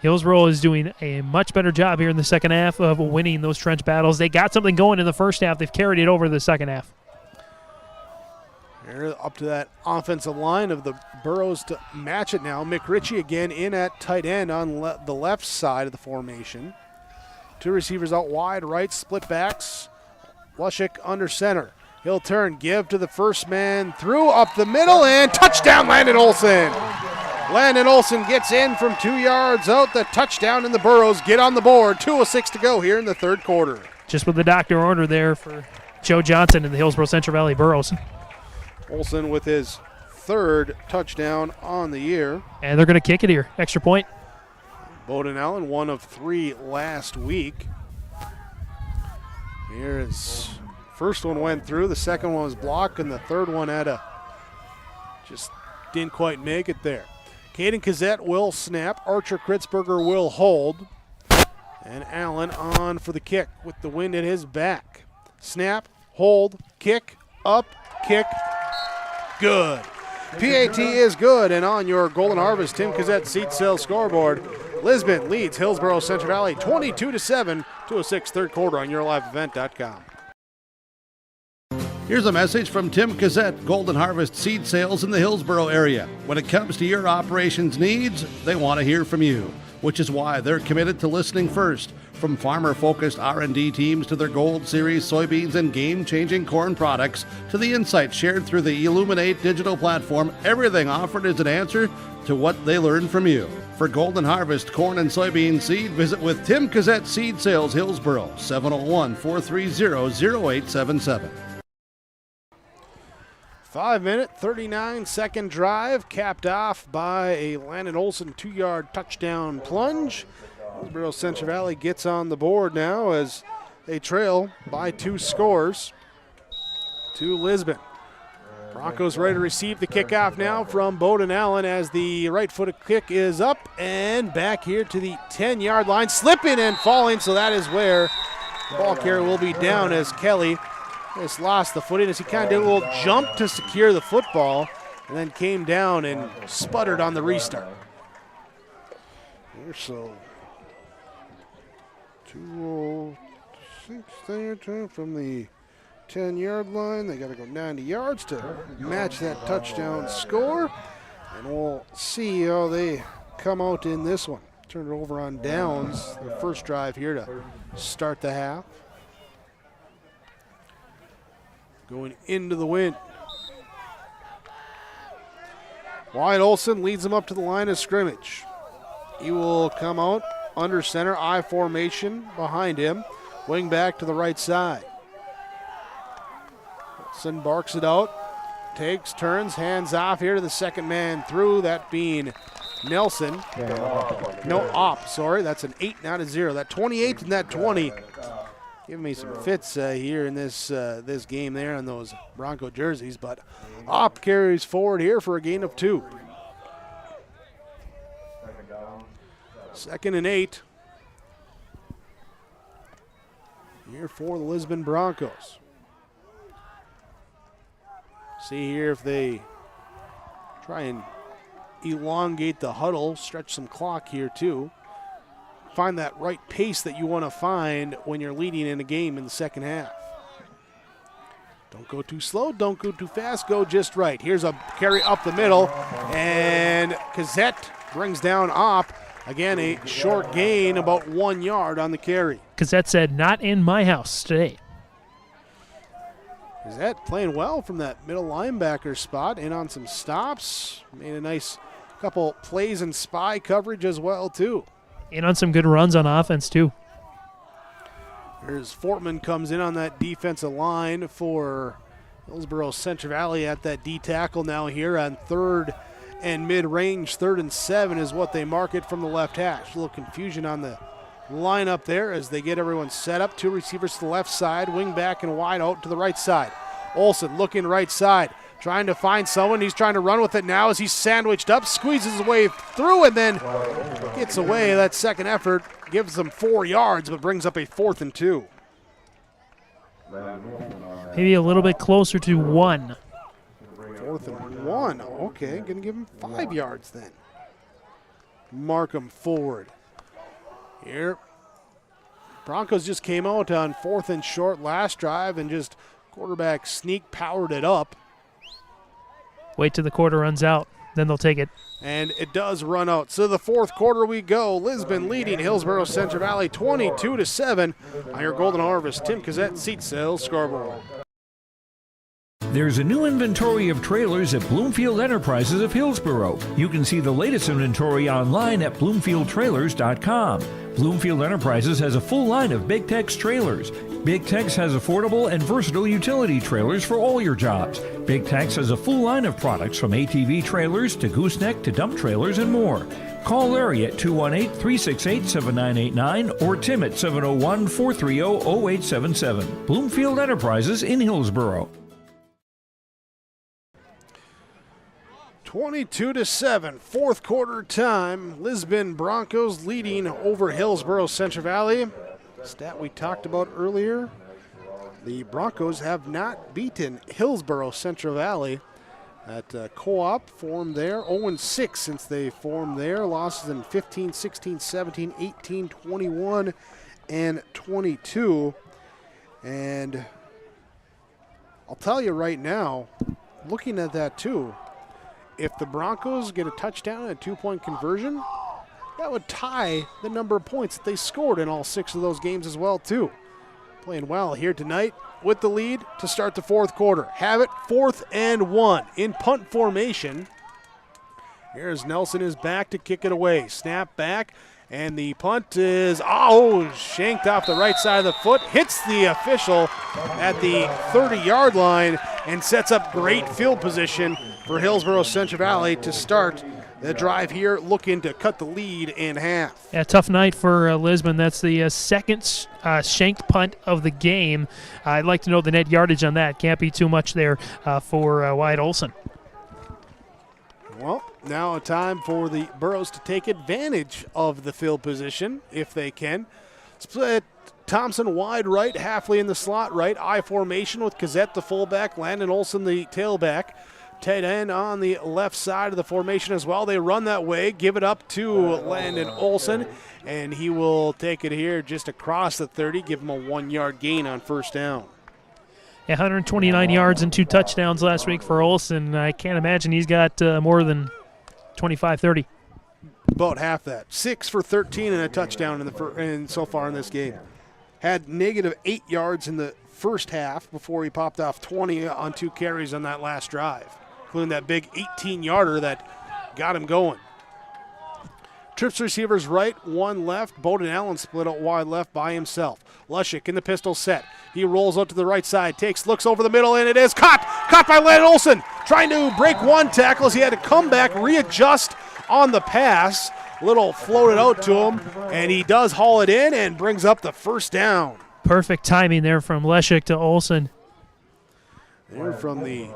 Hillsboro is doing a much better job here in the second half of winning those trench battles. They got something going in the first half. They've carried it over to the second half. Here up to that offensive line of the Burrows to match it now. McRitchie again in at tight end on the left side of the formation. 2 receivers out wide, right, split backs. Lushik under center. He'll turn, give to the first man, through up the middle, and touchdown Landon Olson. Landon Olson gets in from 2 yards out. The touchdown, and the Burrows get on the board. 2:06 to go here in the 3rd quarter. Just with the doctor order there for Joe Johnson and the Hillsboro-Central Valley Burrows. Olson with his 3rd touchdown on the year. And they're going to kick it here. Extra point. Boeden Allen, 1 of 3 last week. Here is first one went through, the second one was blocked, and the third one just didn't quite make it there. Kaden Kozojed will snap. Archer Kritzberger will hold. And Allen on for the kick with the wind at his back. Snap, hold, kick, up, kick, good. PAT is good, and on your Golden Harvest Tim Kozojed seat sales scoreboard, Lisbon leads Hillsboro-Central Valley 22-7, 2:06 3rd quarter on yourliveevent.com. Here's a message from Tim Kozojed, Golden Harvest Seed Sales in the Hillsboro area. When it comes to your operations needs, they want to hear from you. which is why they're committed to listening first. From farmer-focused R&D teams to their Gold Series soybeans and game-changing corn products to the insights shared through the Illuminate digital platform, everything offered is an answer to what they learned from you. For Golden Harvest corn and soybean seed, visit with Tim Kozojed Seed Sales, Hillsboro, 701-430-0877. 5-minute, 39-second drive, capped off by a Landon Olson 2-yard touchdown plunge. Hillsboro-Central Valley gets on the board now as they trail by 2 scores to Lisbon. Broncos ready to receive the kickoff now from Boeden Allen as the right-footed kick is up and back here to the 10-yard line, slipping and falling, so that is where the ball carrier will be down as Kelly just lost the footing as he kind of did a little jump to secure the football and then came down and sputtered on the restart. Here, so 2:06 there from the 10-yard line. They got to go 90 yards to match that touchdown score. And we'll see how they come out in this one. Turn it over on downs. Their first drive here to start the half. Going into the wind. Wyatt Olson leads them up to the line of scrimmage. He will come out under center, I formation behind him. Wing back to the right side. Olson barks it out. Takes, turns, hands off here to the second man through, that being Nelson. That's an 8, not a 0. That 28 and that 20 giving me some fits here in this game there on those Bronco jerseys, but Opp carries forward here for a gain of 2. 2nd and 8 here for the Lisbon Broncos. See here if they try and elongate the huddle, stretch some clock here too. Find that right pace that you want to find when you're leading in a game in the second half. Don't go too slow, don't go too fast, go just right. Here's a carry up the middle, and Kozojed brings down Opp. Again, a short gain, about 1 yard on the carry. Kozojed said, "Not in my house today." Kozojed playing well from that middle linebacker spot, in on some stops. Made a nice couple plays and spy coverage as well, too. In on some good runs on offense, too. There's Fortman comes in on that defensive line for Hillsboro-Central Valley at that D tackle now here on 3rd and mid-range. 3rd and 7 is what they mark it from the left hash. A little confusion on the lineup there as they get everyone set up. 2 receivers to the left side, wing back and wide out to the right side. Olson looking right side, trying to find someone. He's trying to run with it now as he's sandwiched up, squeezes his way through and then gets away. That second effort gives them 4 yards but brings up a 4th and 2. Maybe a little bit closer to 1. 4th and 1. Okay, going to give him 5 yards then. Mark him forward. Here, Broncos just came out on 4th and short last drive and just quarterback sneak powered it up. Wait till the quarter runs out, then they'll take it. And it does run out. So the 4th quarter we go. Lisbon leading Hillsboro-Central Valley 22-7 on your Golden Harvest Tim Kozojed Seat Sales scoreboard. There's a new inventory of trailers at Bloomfield Enterprises of Hillsboro. You can see the latest inventory online at BloomfieldTrailers.com. Bloomfield Enterprises has a full line of Big Tex trailers. Big Tex has affordable and versatile utility trailers for all your jobs. Big Tex has a full line of products from ATV trailers to gooseneck to dump trailers and more. Call Larry at 218-368-7989 or Tim at 701-430-0877. Bloomfield Enterprises in Hillsboro. 22-7, 4th quarter time. Lisbon Broncos leading over Hillsboro-Central Valley. Stat we talked about earlier. The Broncos have not beaten Hillsboro-Central Valley at co-op formed there. 0-6 since they formed there. Losses in 15, 16, 17, 18, 21, and 22. And I'll tell you right now, looking at that too, if the Broncos get a touchdown and a 2-point conversion, that would tie the number of points that they scored in all 6 of those games as well, too. Playing well here tonight with the lead to start the fourth quarter. Have it 4th and 1 in punt formation. Here's Nelson is back to kick it away. Snap back, and the punt is, shanked off the right side of the foot. Hits the official at the 30-yard line and sets up great field position for Hillsboro-Central Valley to start the drive here, looking to cut the lead in half. Yeah, tough night for Lisbon. That's the second shanked punt of the game. I'd like to know the net yardage on that. Can't be too much there for Wyatt Olson. Well, now a time for the Burros to take advantage of the field position, if they can. Split Thompson wide right, Haffely in the slot right, I formation with Kozojed the fullback, Landon Olson the tailback. Tight end on the left side of the formation as well. They run that way, give it up to Landon Olson, and he will take it here just across the 30, give him a 1-yard gain on first down. 129 yards and 2 touchdowns last week for Olson. I can't imagine he's got more than 25, 30. About half that. 6 for 13 and a touchdown so far in this game. Had negative 8 yards in the first half before he popped off 20 on 2 carries on that last drive, including that big 18-yarder that got him going. Trips receivers right, 1 left. Boeden Allen split out wide left by himself. Lushik in the pistol set. He rolls out to the right side, looks over the middle, and it is caught by Landon Olson. Trying to break 1 tackle as he had to come back, readjust on the pass. Little floated out to him, and he does haul it in and brings up the first down. Perfect timing there from Leszek to Olson. They're from the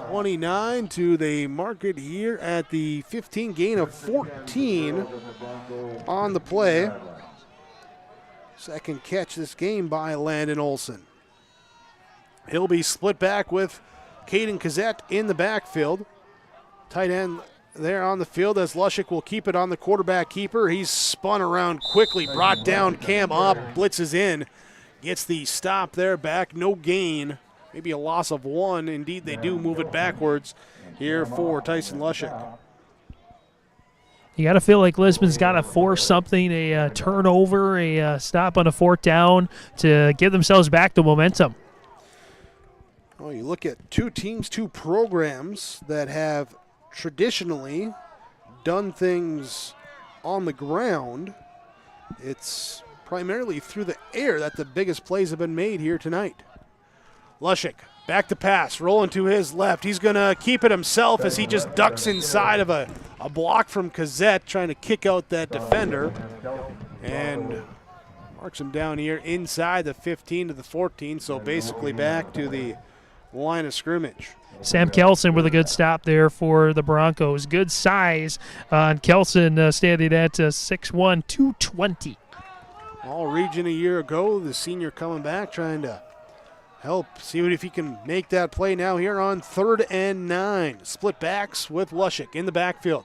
29 to they mark it here at the 15, gain of 14 on the play. Second catch this game by Landon Olson. He'll be split back with Kaden Kozojed in the backfield. Tight end there on the field as Leszek will keep it on the quarterback keeper. He's spun around quickly, brought down, cam up, blitzes in. Gets the stop there, back, no gain. Maybe a loss of 1. Indeed, they do move it backwards here for Tyson Leszek. You got to feel like Lisbon's got to force something, a turnover, a stop on a 4th down to give themselves back the momentum. Well, you look at 2 teams, 2 programs that have traditionally done things on the ground. It's primarily through the air that the biggest plays have been made here tonight. Leszek back to pass, rolling to his left. He's going to keep it himself as he just ducks inside of a block from Kozojed, trying to kick out that defender. And marks him down here inside the 15 to the 14, so basically back to the line of scrimmage. Sam Kelson with a good stop there for the Broncos. Good size on Kelson, standing at 6'1", 220. All region a year ago, the senior coming back, trying to help see if he can make that play now here on 3rd and 9. Split backs with Leszek in the backfield.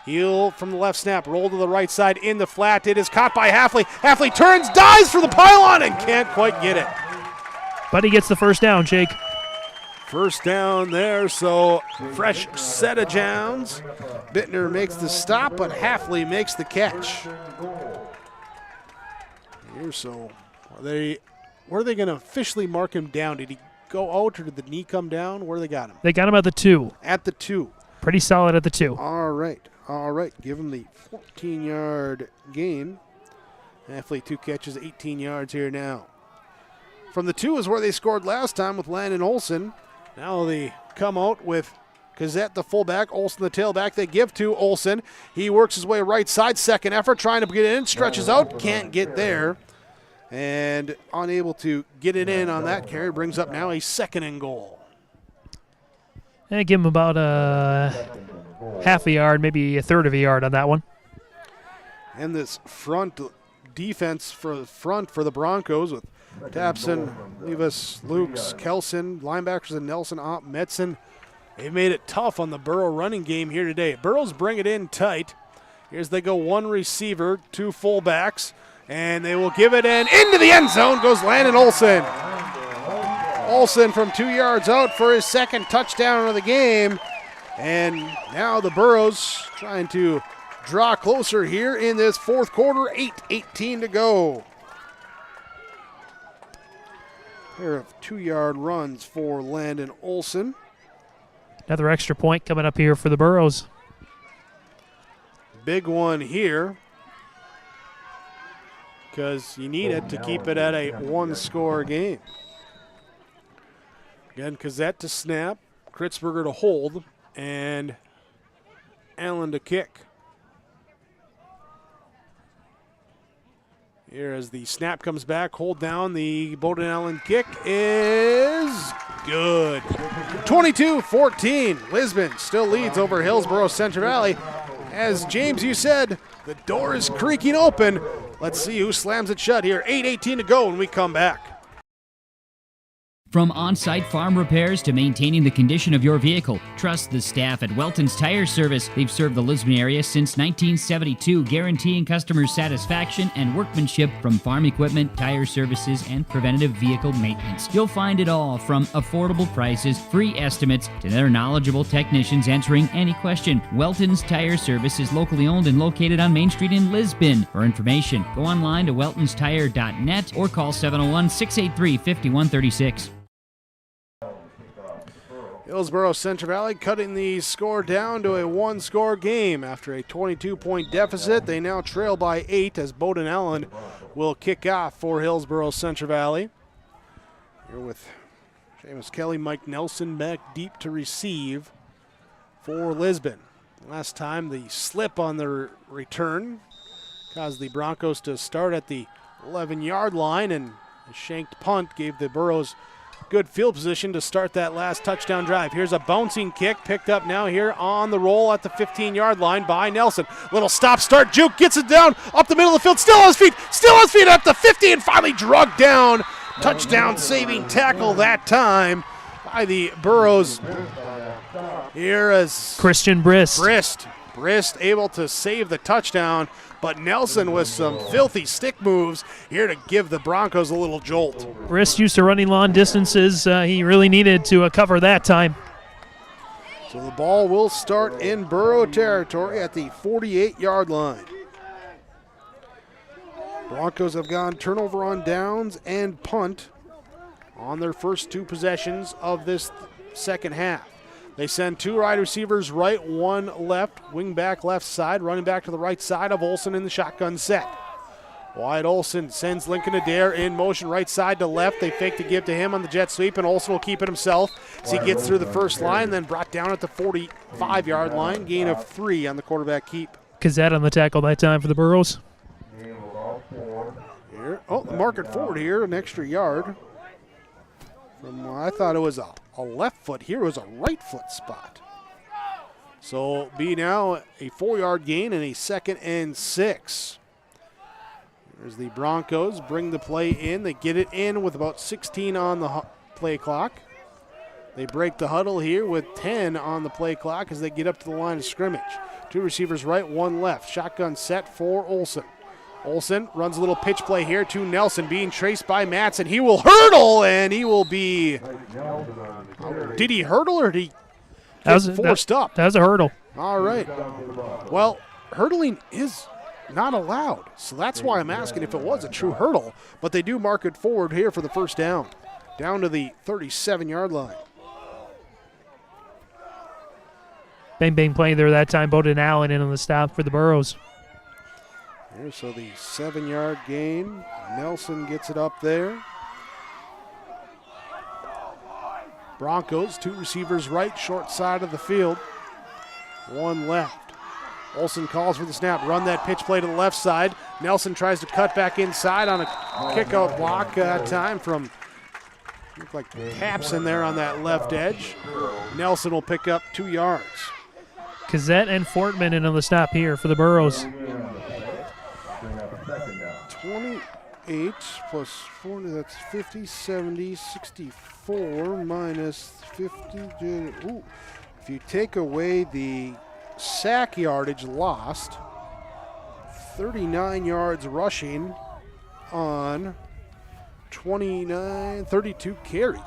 Heel from the left snap, roll to the right side in the flat. It is caught by Haffely. Haffely turns, dives for the pylon, and can't quite get it. But he gets the first down, Jake. First down there, so fresh set of downs. Bittner makes the stop, but Haffely makes the catch. Here, so where are they going to officially mark him down? Did he go out or did the knee come down? Where they got him? They got him at the 2. At the 2. Pretty solid at the 2. All right. Give him the 14-yard gain. Haffely 2 catches, 18 yards here now. From the 2 is where they scored last time with Landon Olson. Now they come out with Kozojed, the fullback, Olson, the tailback. They give to Olson. He works his way right side. Second effort, trying to get in, stretches out, can't get there. And unable to get it in on that carry, brings up now a 2nd and goal. And give him about half a yard, maybe a 1/3 of a yard on that one. And this front defense for the Broncos with Thompson, Levis, Lukes, Kelson, linebackers and Nelson, Opp, Metzen. They made it tough on the Burrow running game here today. Burrows bring it in tight. Here's they go 1 receiver, 2 fullbacks, and they will give it in. Into the end zone goes Landon Olson. Olson from 2 yards out for his 2nd touchdown of the game. And now the Burrows trying to draw closer here in this fourth quarter. 8:18 to go. Pair of 2-yard runs for Landon Olson. Another extra point coming up here for the Burros. Big one here, because you need it to keep it at a one-score game. Again, Kozojed to snap, Kritzberger to hold, and Allen to kick. Here as the snap comes back, hold down, the Boeden Allen kick is good. 22-14, Lisbon still leads over Hillsboro-Central Valley. As James, you said, the door is creaking open. Let's see who slams it shut here. 8:18 to go when we come back. From on-site farm repairs to maintaining the condition of your vehicle, trust the staff at Welton's Tire Service. They've served the Lisbon area since 1972, guaranteeing customer satisfaction and workmanship from farm equipment, tire services, and preventative vehicle maintenance. You'll find it all from affordable prices, free estimates, to their knowledgeable technicians answering any question. Welton's Tire Service is locally owned and located on Main Street in Lisbon. For information, go online to weltonstire.net or call 701-683-5136. Hillsboro-Central Valley cutting the score down to a one-score game. After a 22-point deficit, they now trail by 8 as Boeden Allen will kick off for Hillsboro-Central Valley. Here with Seamus Kelly, Mike Nelson back deep to receive for Lisbon. Last time the slip on the return caused the Broncos to start at the 11-yard line, and a shanked punt gave the Burros good field position to start that last touchdown drive. Here's a bouncing kick picked up now here on the roll at the 15-yard line by Nelson. Little stop-start juke, gets it down up the middle of the field, still on his feet at the 50, and finally drugged down. Touchdown-saving tackle that time by the Burros. Here is Christian Brist. Brist able to save the touchdown, but Nelson with some filthy stick moves here to give the Broncos a little jolt. Brist used to running long distances. He really needed to cover that time. So the ball will start in Burro territory at the 48-yard line. Broncos have gone turnover on downs and punt on their first two possessions of this second half. They send two wide receivers right, one left, wing back left side, running back to the right side of Olson in the shotgun set. Wyatt Olson sends Lincoln Adair in motion right side to left. They fake to give to him on the jet sweep, and Olson will keep it himself as he gets through the first line, then brought down at the 45-yard line, gain of 3 on the quarterback keep. Kozojed on the tackle that time for the Burros. Here, the mark it forward here, an extra yard. I thought it was a left foot. Here was a right foot spot. So be now a 4-yard gain and a 2nd and 6. There's the Broncos bring the play in. They get it in with about 16 on the play clock. They break the huddle here with 10 on the play clock as they get up to the line of scrimmage. Two receivers right, one left. Shotgun set for Olson. Olson runs a little pitch play here to Nelson, being traced by Matson. He will hurdle, and he will be... Did he hurdle or did he get forced up? That was a hurdle. All right. Well, hurdling is not allowed, so that's why I'm asking if it was a true hurdle. But they do mark it forward here for the first down to the 37-yard line. Bang playing there that time. Boeden Allen in on the stop for the Burros. Here, so the 7-yard gain. Nelson gets it up there. Broncos, two receivers right, short side of the field. One left. Olson calls for the snap. Run that pitch play to the left side. Nelson tries to cut back inside on a kick-out block time from, looked like Taps in there on that left edge. Nelson will pick up 2 yards. Kozojed and Fortman in on the stop here for the Burros. 28 plus 40, that's 50, 70, 64 minus 50. Ooh. If you take away the sack yardage lost, 39 yards rushing on 32 carries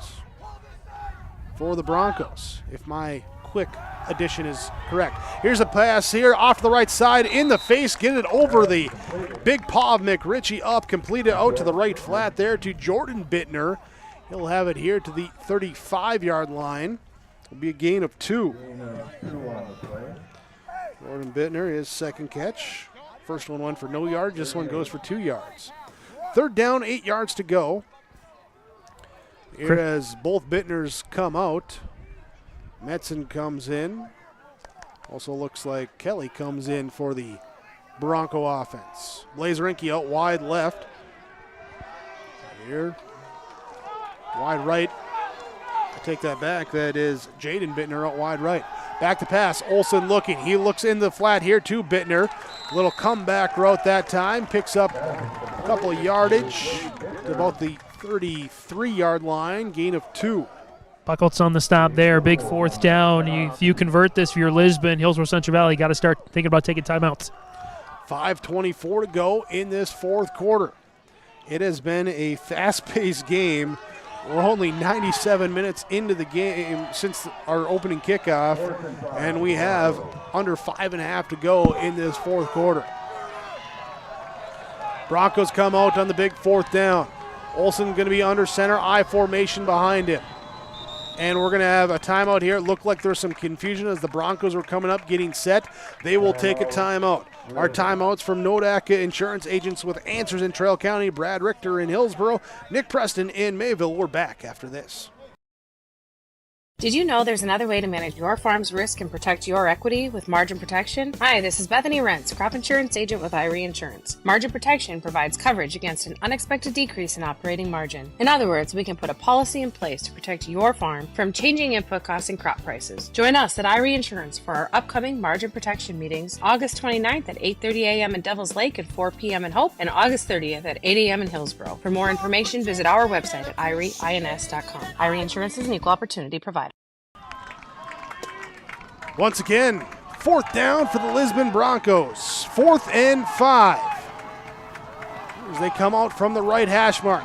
for the Broncos. If my quick addition is correct. Here's a pass here off the right side in the face. Get it over the big paw of McRitchie up. Completed out to the right flat there to Jordan Bittner. He'll have it here to the 35-yard line. It'll be a gain of 2. Jordan Bittner, his second catch. First one went for no yard. This one goes for 2 yards. Third down, 8 yards to go. Here as both Bittners come out. Metzen comes in. Also looks like Kelly comes in for the Bronco offense. Blazerinski out wide left. Here. Wide right. I take that back. That is Jaden Bittner out wide right. Back to pass. Olson looking. He looks in the flat here to Bittner. Little comeback route that time. Picks up a couple of yardage to about the 33-yard line. Gain of 2. Bucholz on the stop there. Big fourth down. If you convert this for your Lisbon, Hillsboro-Central Valley, got to start thinking about taking timeouts. 5:24 to go in this fourth quarter. It has been a fast-paced game. We're only 97 minutes into the game since our opening kickoff, and we have under 5.5 to go in this fourth quarter. Broncos come out on the big fourth down. Olson going to be under center, I formation behind him. And we're going to have a timeout here. It looked like there's some confusion as the Broncos were coming up, getting set. They will take a timeout. Our timeouts from Nodak Insurance Agents with answers in Trail County, Brad Richter in Hillsboro, Nick Preston in Mayville. We're back after this. Did you know there's another way to manage your farm's risk and protect your equity with margin protection? Hi, this is Bethany Rentz, crop insurance agent with Irie Insurance. Margin protection provides coverage against an unexpected decrease in operating margin. In other words, we can put a policy in place to protect your farm from changing input costs and crop prices. Join us at Irie Insurance for our upcoming margin protection meetings, August 29th at 8:30 a.m. in Devils Lake and 4 p.m. in Hope, and August 30th at 8 a.m. in Hillsboro. For more information, visit our website at irieins.com. Irie Insurance is an equal opportunity provider. Once again, fourth down for the Lisbon Broncos. 4th and 5. As they come out from the right hash mark.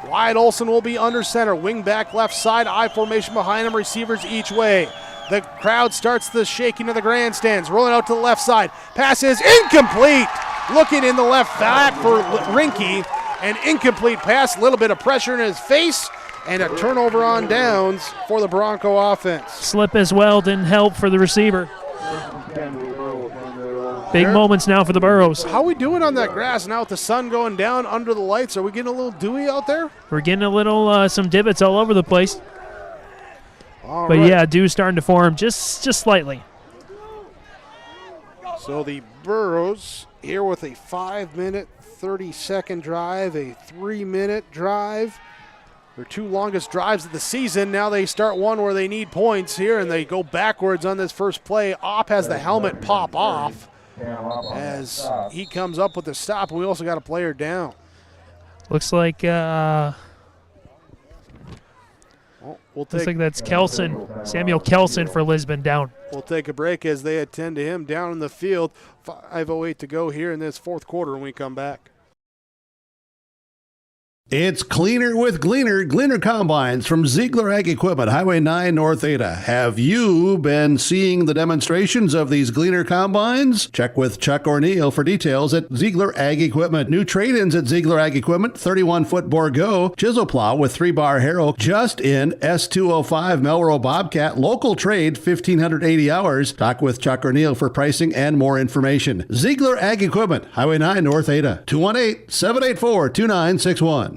Wyatt Olson will be under center. Wing back left side, I formation behind him, receivers each way. The crowd starts the shaking of the grandstands. Rolling out to the left side. Pass is incomplete. Looking in the left flat for Rinke. An incomplete pass, a little bit of pressure in his face. And a turnover on downs for the Bronco offense. Slip as well didn't help for the receiver. Big moments now for the Burros. How are we doing on that grass now with the sun going down under the lights? Are we getting a little dewy out there? We're getting a little, some divots all over the place. All but right. yeah, dew starting to form just slightly. So the Burros here with a 5-minute, 30-second drive, a 3-minute drive. Their 2 longest drives of the season. Now they start one where they need points here, and they go backwards on this first play. Opp has the helmet pop off as he comes up with the stop, and we also got a player down. Looks like we'll looks like that's Kelson, Samuel Kelson for Lisbon down. We'll take a break as they attend to him down in the field. 5:08 to go here in this fourth quarter when we come back. It's Cleaner with Gleaner Combines from Ziegler Ag Equipment, Highway 9 North Ada. Have you been seeing the demonstrations of these Gleaner Combines? Check with Chuck O'Neill for details at Ziegler Ag Equipment. New trade-ins at Ziegler Ag Equipment, 31-foot Borgo, chisel plow with 3-bar harrow, just in S205 Melrose Bobcat, local trade, 1,580 hours. Talk with Chuck O'Neill for pricing and more information. Ziegler Ag Equipment, Highway 9 North Ada, 218-784-2961.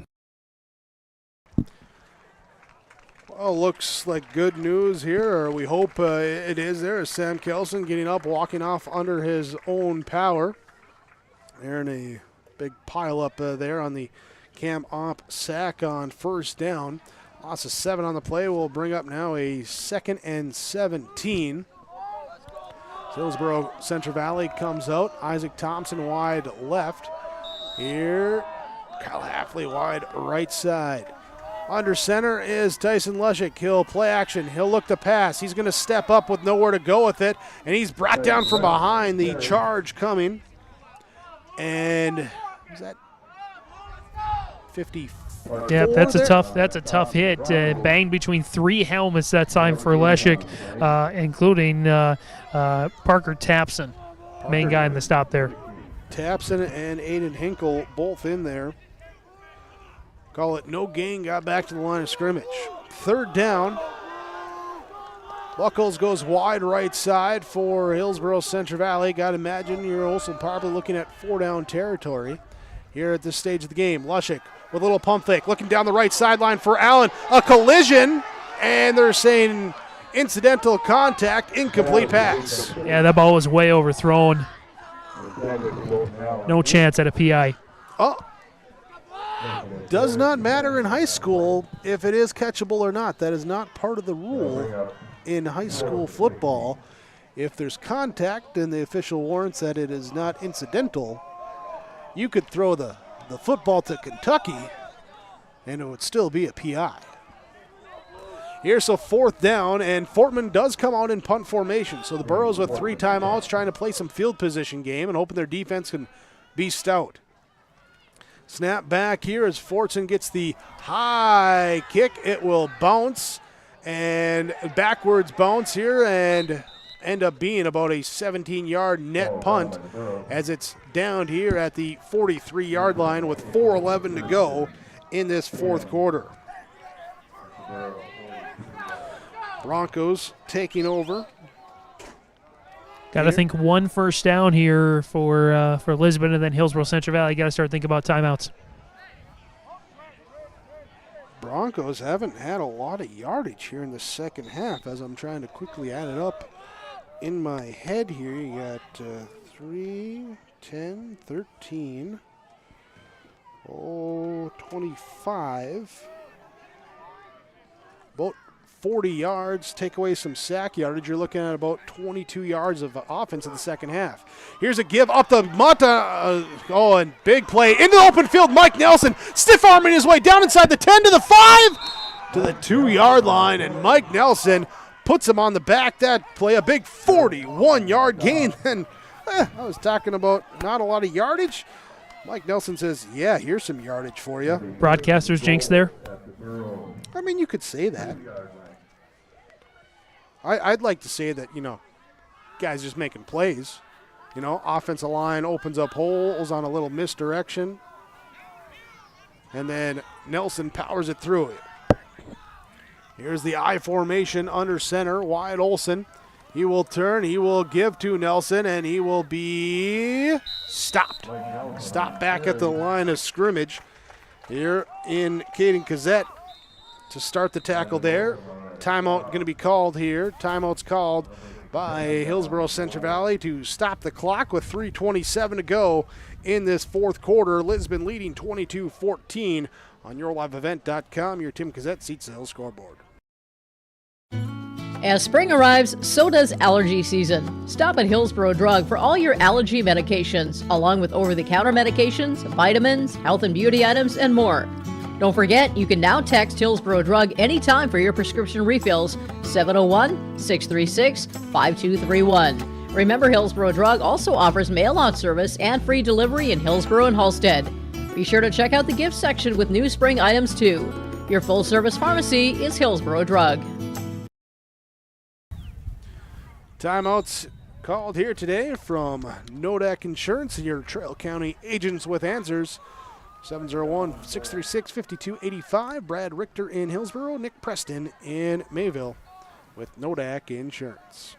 Well, looks like good news here, or we hope it is. There is Sam Kelson getting up, walking off under his own power. They're in a big pile up there on the Cam Opp sack on first down. Loss of 7 on the play will bring up now a 2nd and 17. Hillsboro-Central Valley comes out. Isaac Thompson wide left. Here, Kyle Haffely wide right side. Under center is Tyson Lushik. He'll play action. He'll look to pass. He's going to step up with nowhere to go with it, and he's brought down from behind. The charge coming. And is that 54? Yeah, that's a tough hit. Banged between 3 helmets that time for Leshik, including Parker Thompson, main guy in the stop there. Thompson and Aiden Hinkle both in there. Call it no gain, got back to the line of scrimmage. 3rd down. Bucholz goes wide right side for Hillsboro-Central Valley. Got to imagine you're also probably looking at 4-down territory here at this stage of the game. Leshik with a little pump fake, looking down the right sideline for Allen. A collision, and they're saying incidental contact, incomplete pass. Yeah, that ball was way overthrown. No chance at a PI. Oh, does not matter in high school if it is catchable or not. That is not part of the rule in high school football. If there's contact and the official warrants that it is not incidental, you could throw the football to Kentucky and it would still be a PI. Here's a 4th down, and Fortman does come out in punt formation. So the Burros with 3 timeouts trying to play some field position game and hoping their defense can be stout. Snap back here as Fortson gets the high kick. It will bounce and backwards bounce here and end up being about a 17-yard net punt as it's down here at the 43-yard line with 4:11 to go in this 4th quarter. Broncos taking over. Got to think 1 first down here for Lisbon, and then Hillsboro-Central Valley. Got to start thinking about timeouts. Broncos haven't had a lot of yardage here in the second half as I'm trying to quickly add it up in my head here. You got 3, 10, 13, 25. About 40 yards, take away some sack yardage, you're looking at about 22 yards of offense in the second half. Here's a give up the Mata. And big play into the open field. Mike Nelson stiff arming his way down inside the 10 to the 5 to the 2-yard line, and Mike Nelson puts him on the back. That play, a big 41-yard gain. And I was talking about not a lot of yardage. Mike Nelson says, yeah, here's some yardage for you. Broadcaster's jinx there. I mean, you could say that. I'd like to say that, guys just making plays. Offensive line opens up holes on a little misdirection. And then Nelson powers it through it. Here's the I formation under center. Wyatt Olson. He will turn. He will give to Nelson, and he will be stopped. Stopped back at the line of scrimmage. Here in Kaden Kozojed to start the tackle there. Timeout going to be called here. Timeout's called by Hillsboro-Central Valley to stop the clock with 3:27 to go in this 4th quarter. Lisbon leading 22-14 on YourLiveEvent.com. Your Tim Kozojed seats the Hill scoreboard. As spring arrives, so does allergy season. Stop at Hillsboro Drug for all your allergy medications, along with over-the-counter medications, vitamins, health and beauty items, and more. Don't forget, you can now text Hillsboro Drug anytime for your prescription refills, 701-636-5231. Remember, Hillsboro Drug also offers mail-out service and free delivery in Hillsboro and Halstead. Be sure to check out the gift section with new spring items, too. Your full-service pharmacy is Hillsboro Drug. Timeouts called here today from Nodak Insurance, your Trail County agents with answers. 701-636-5285. Brad Richter in Hillsboro, Nick Preston in Mayville with Nodak Insurance.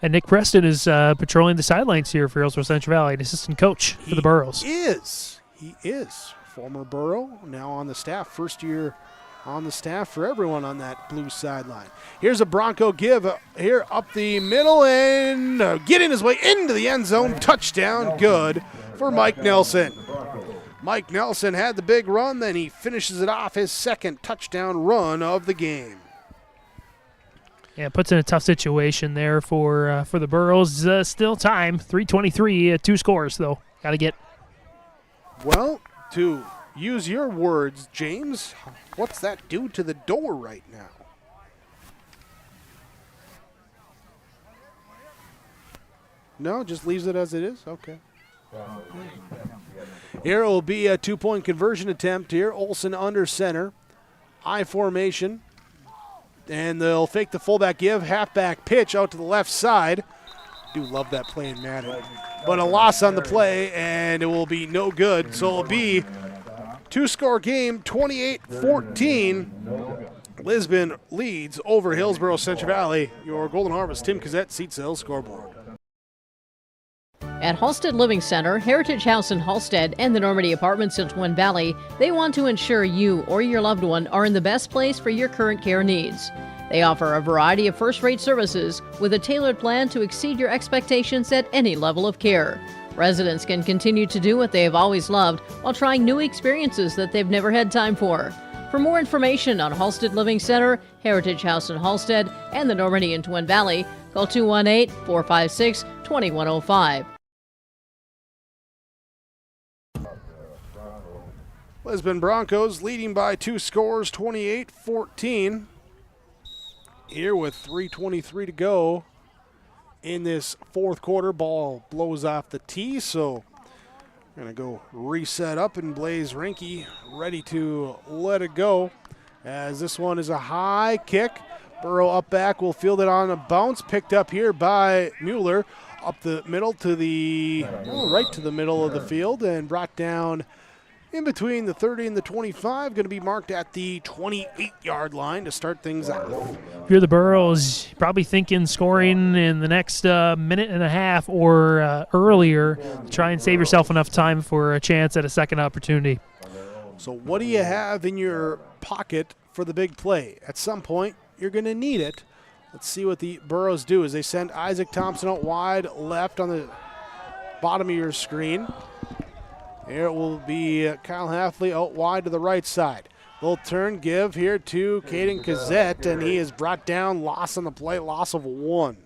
And Nick Preston is patrolling the sidelines here for Hillsboro-Central Valley, an assistant coach for the Burros. He is. Former Burro, now on the staff. First year on the staff for everyone on that blue sideline. Here's a Bronco give here up the middle and getting his way into the end zone. Touchdown, good for Mike Nelson. Mike Nelson had the big run, then he finishes it off, his 2nd touchdown run of the game. Yeah, puts in a tough situation there for the Burros. Still time, 3:23, 2 scores though. Got to get. Well, to use your words, James, what's that do to the door right now? No, just leaves it as it is? Okay. Here will be a 2-point conversion attempt here. Olson under center. I formation. And they'll fake the fullback give. Halfback pitch out to the left side. Do love that play in Madden. But a loss on the play, and it will be no good. So it'll be 2-score game, 28-14. Lisbon leads over Hillsboro-Central Valley. Your Golden Harvest, Tim Kozojed, Seatsville scoreboard. At Halstead Living Center, Heritage House in Halstead, and the Normandy Apartments in Twin Valley, they want to ensure you or your loved one are in the best place for your current care needs. They offer a variety of first-rate services with a tailored plan to exceed your expectations at any level of care. Residents can continue to do what they have always loved while trying new experiences that they've never had time for. For more information on Halstead Living Center, Heritage House in Halstead, and the Normandy in Twin Valley, call 218-456-2105. Lisbon Broncos leading by 2 scores, 28-14. Here with 3:23 to go in this fourth quarter. Ball blows off the tee, so we're going to go reset up, and Blaze Rinke ready to let it go, as this one is a high kick. Burrow up back will field it on a bounce, picked up here by Muller, up the middle to the, right to the middle of the field, and brought down in between the 30 and the 25, going to be marked at the 28-yard line to start things off. If you're the Burros, probably thinking scoring in the next minute and a half or earlier to try and save yourself enough time for a chance at a second opportunity. So what do you have in your pocket for the big play? At some point, you're going to need it. Let's see what the Burros do as they send Isaac Thompson out wide left on the bottom of your screen. Here it will be Kyle Haffely out wide to the right side. Little turn give here to Kaden Kozojed, and he is brought down, loss on the play, loss of 1.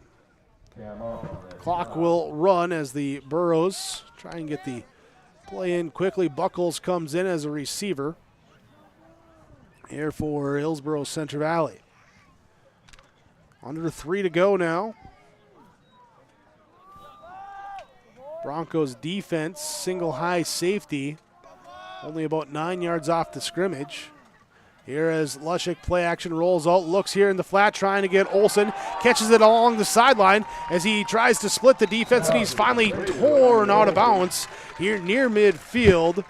Clock will run as the Burros try and get the play in quickly. Bucholz comes in as a receiver here for Hillsboro-Central Valley. Under 3 to go now. Broncos defense, single high safety, only about 9 yards off the scrimmage. Here as Lushik play action rolls out, looks here in the flat, trying to get Olson, catches it along the sideline as he tries to split the defense, and he's finally torn out of bounds here near midfield.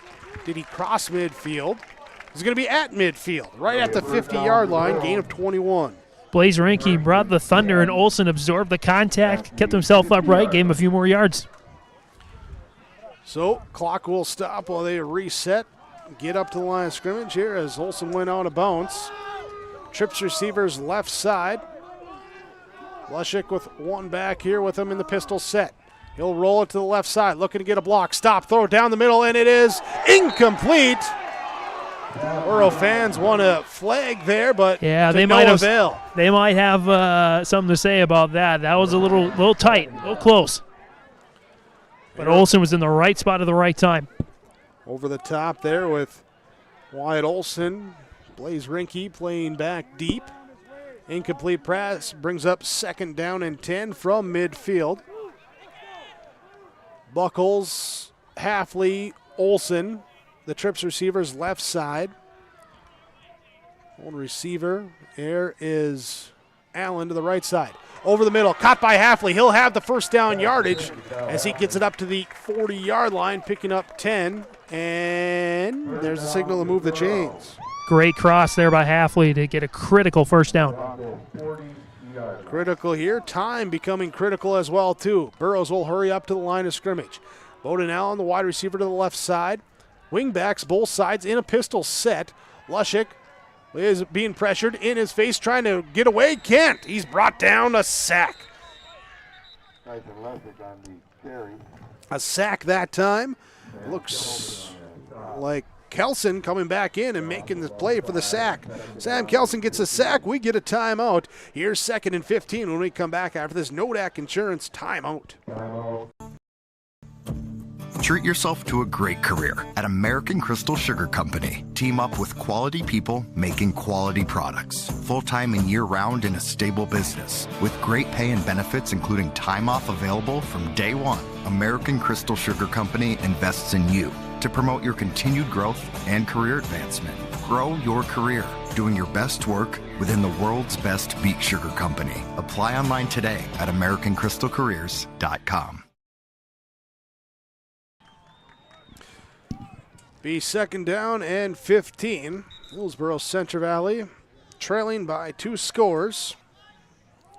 Did he cross midfield? He's going to be at midfield, right at the 50-yard line, gain of 21. Blaze Rinke brought the thunder, and Olson absorbed the contact, kept himself upright, gave him a few more yards. So clock will stop while they reset, get up to the line of scrimmage here as Olson went out of bounds. Trips receivers left side. Lushik with one back here with him in the pistol set. He'll roll it to the left side, looking to get a block. Stop, throw it down the middle, and it is incomplete. Burrow fans want a flag there, but yeah, they might have something to say about that. That was a little tight, a little close. But Olson was in the right spot at the right time. Over the top there with Wyatt Olson. Blaze Rinke playing back deep. Incomplete pass brings up 2nd down and 10 from midfield. Bucholz, Haffely, Olson, the trips receivers left side. One receiver, there is Allen to the right side. Over the middle, caught by Haffely. He'll have the first down yardage as he gets it up to the 40-yard line, picking up 10. And there's a signal to move the chains. Great cross there by Haffely to get a critical first down. Critical here. Time becoming critical as well, too. Burrows will hurry up to the line of scrimmage. Boeden Allen, the wide receiver to the left side. Wingbacks, both sides in a pistol set. Lushik is being pressured in his face, trying to get away. Can't. He's brought down, a sack. A sack that time. Looks like Kelson coming back in and making the play for the sack. Sam Kelson gets a sack. We get a timeout. Here's 2nd and 15 when we come back after this Nodak Insurance timeout. Treat yourself to a great career at American Crystal Sugar Company. Team up with quality people making quality products. Full-time and year-round in a stable business. With great pay and benefits including time off available from day one. American Crystal Sugar Company invests in you to promote your continued growth and career advancement. Grow your career doing your best work within the world's best beet sugar company. Apply online today at AmericanCrystalCareers.com. Be second down and 15. Hillsboro-Central Valley trailing by 2 scores.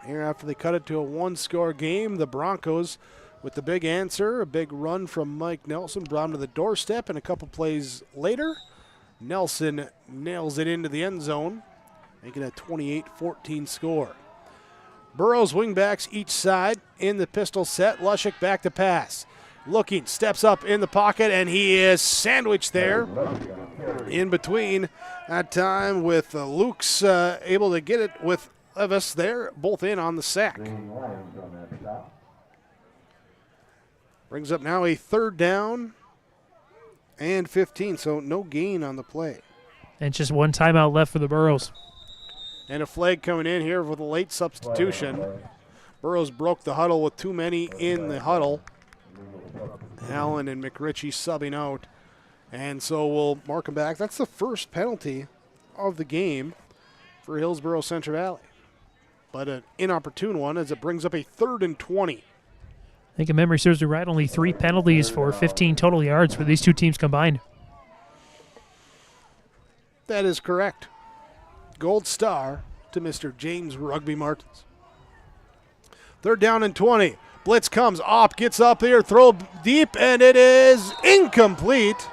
Here after they cut it to a 1-score game, the Broncos with the big answer, a big run from Mike Nelson, brought him to the doorstep, and a couple plays later, Nelson nails it into the end zone, making a 28-14 score. Burrows wingbacks each side in the pistol set. Lushik back to pass. Looking, steps up in the pocket, and he is sandwiched there in between that time with Luke's able to get it with Levis there, both in on the sack. Brings up now a 3rd down and 15, so no gain on the play. And just 1 timeout left for the Burros. And a flag coming in here with a late substitution. Burrows broke the huddle with too many in the huddle. Allen and McRitchie subbing out. And so we'll mark them back. That's the first penalty of the game for Hillsboro-Central Valley. But an inopportune one as it brings up a 3rd and 20. I think if memory serves me right, only 3 penalties for 15 total yards for these 2 teams combined. That is correct. Gold star to Mr. James Rugby Martins. 3rd down and 20. Blitz comes. Opp gets up there, throw deep, and it is incomplete.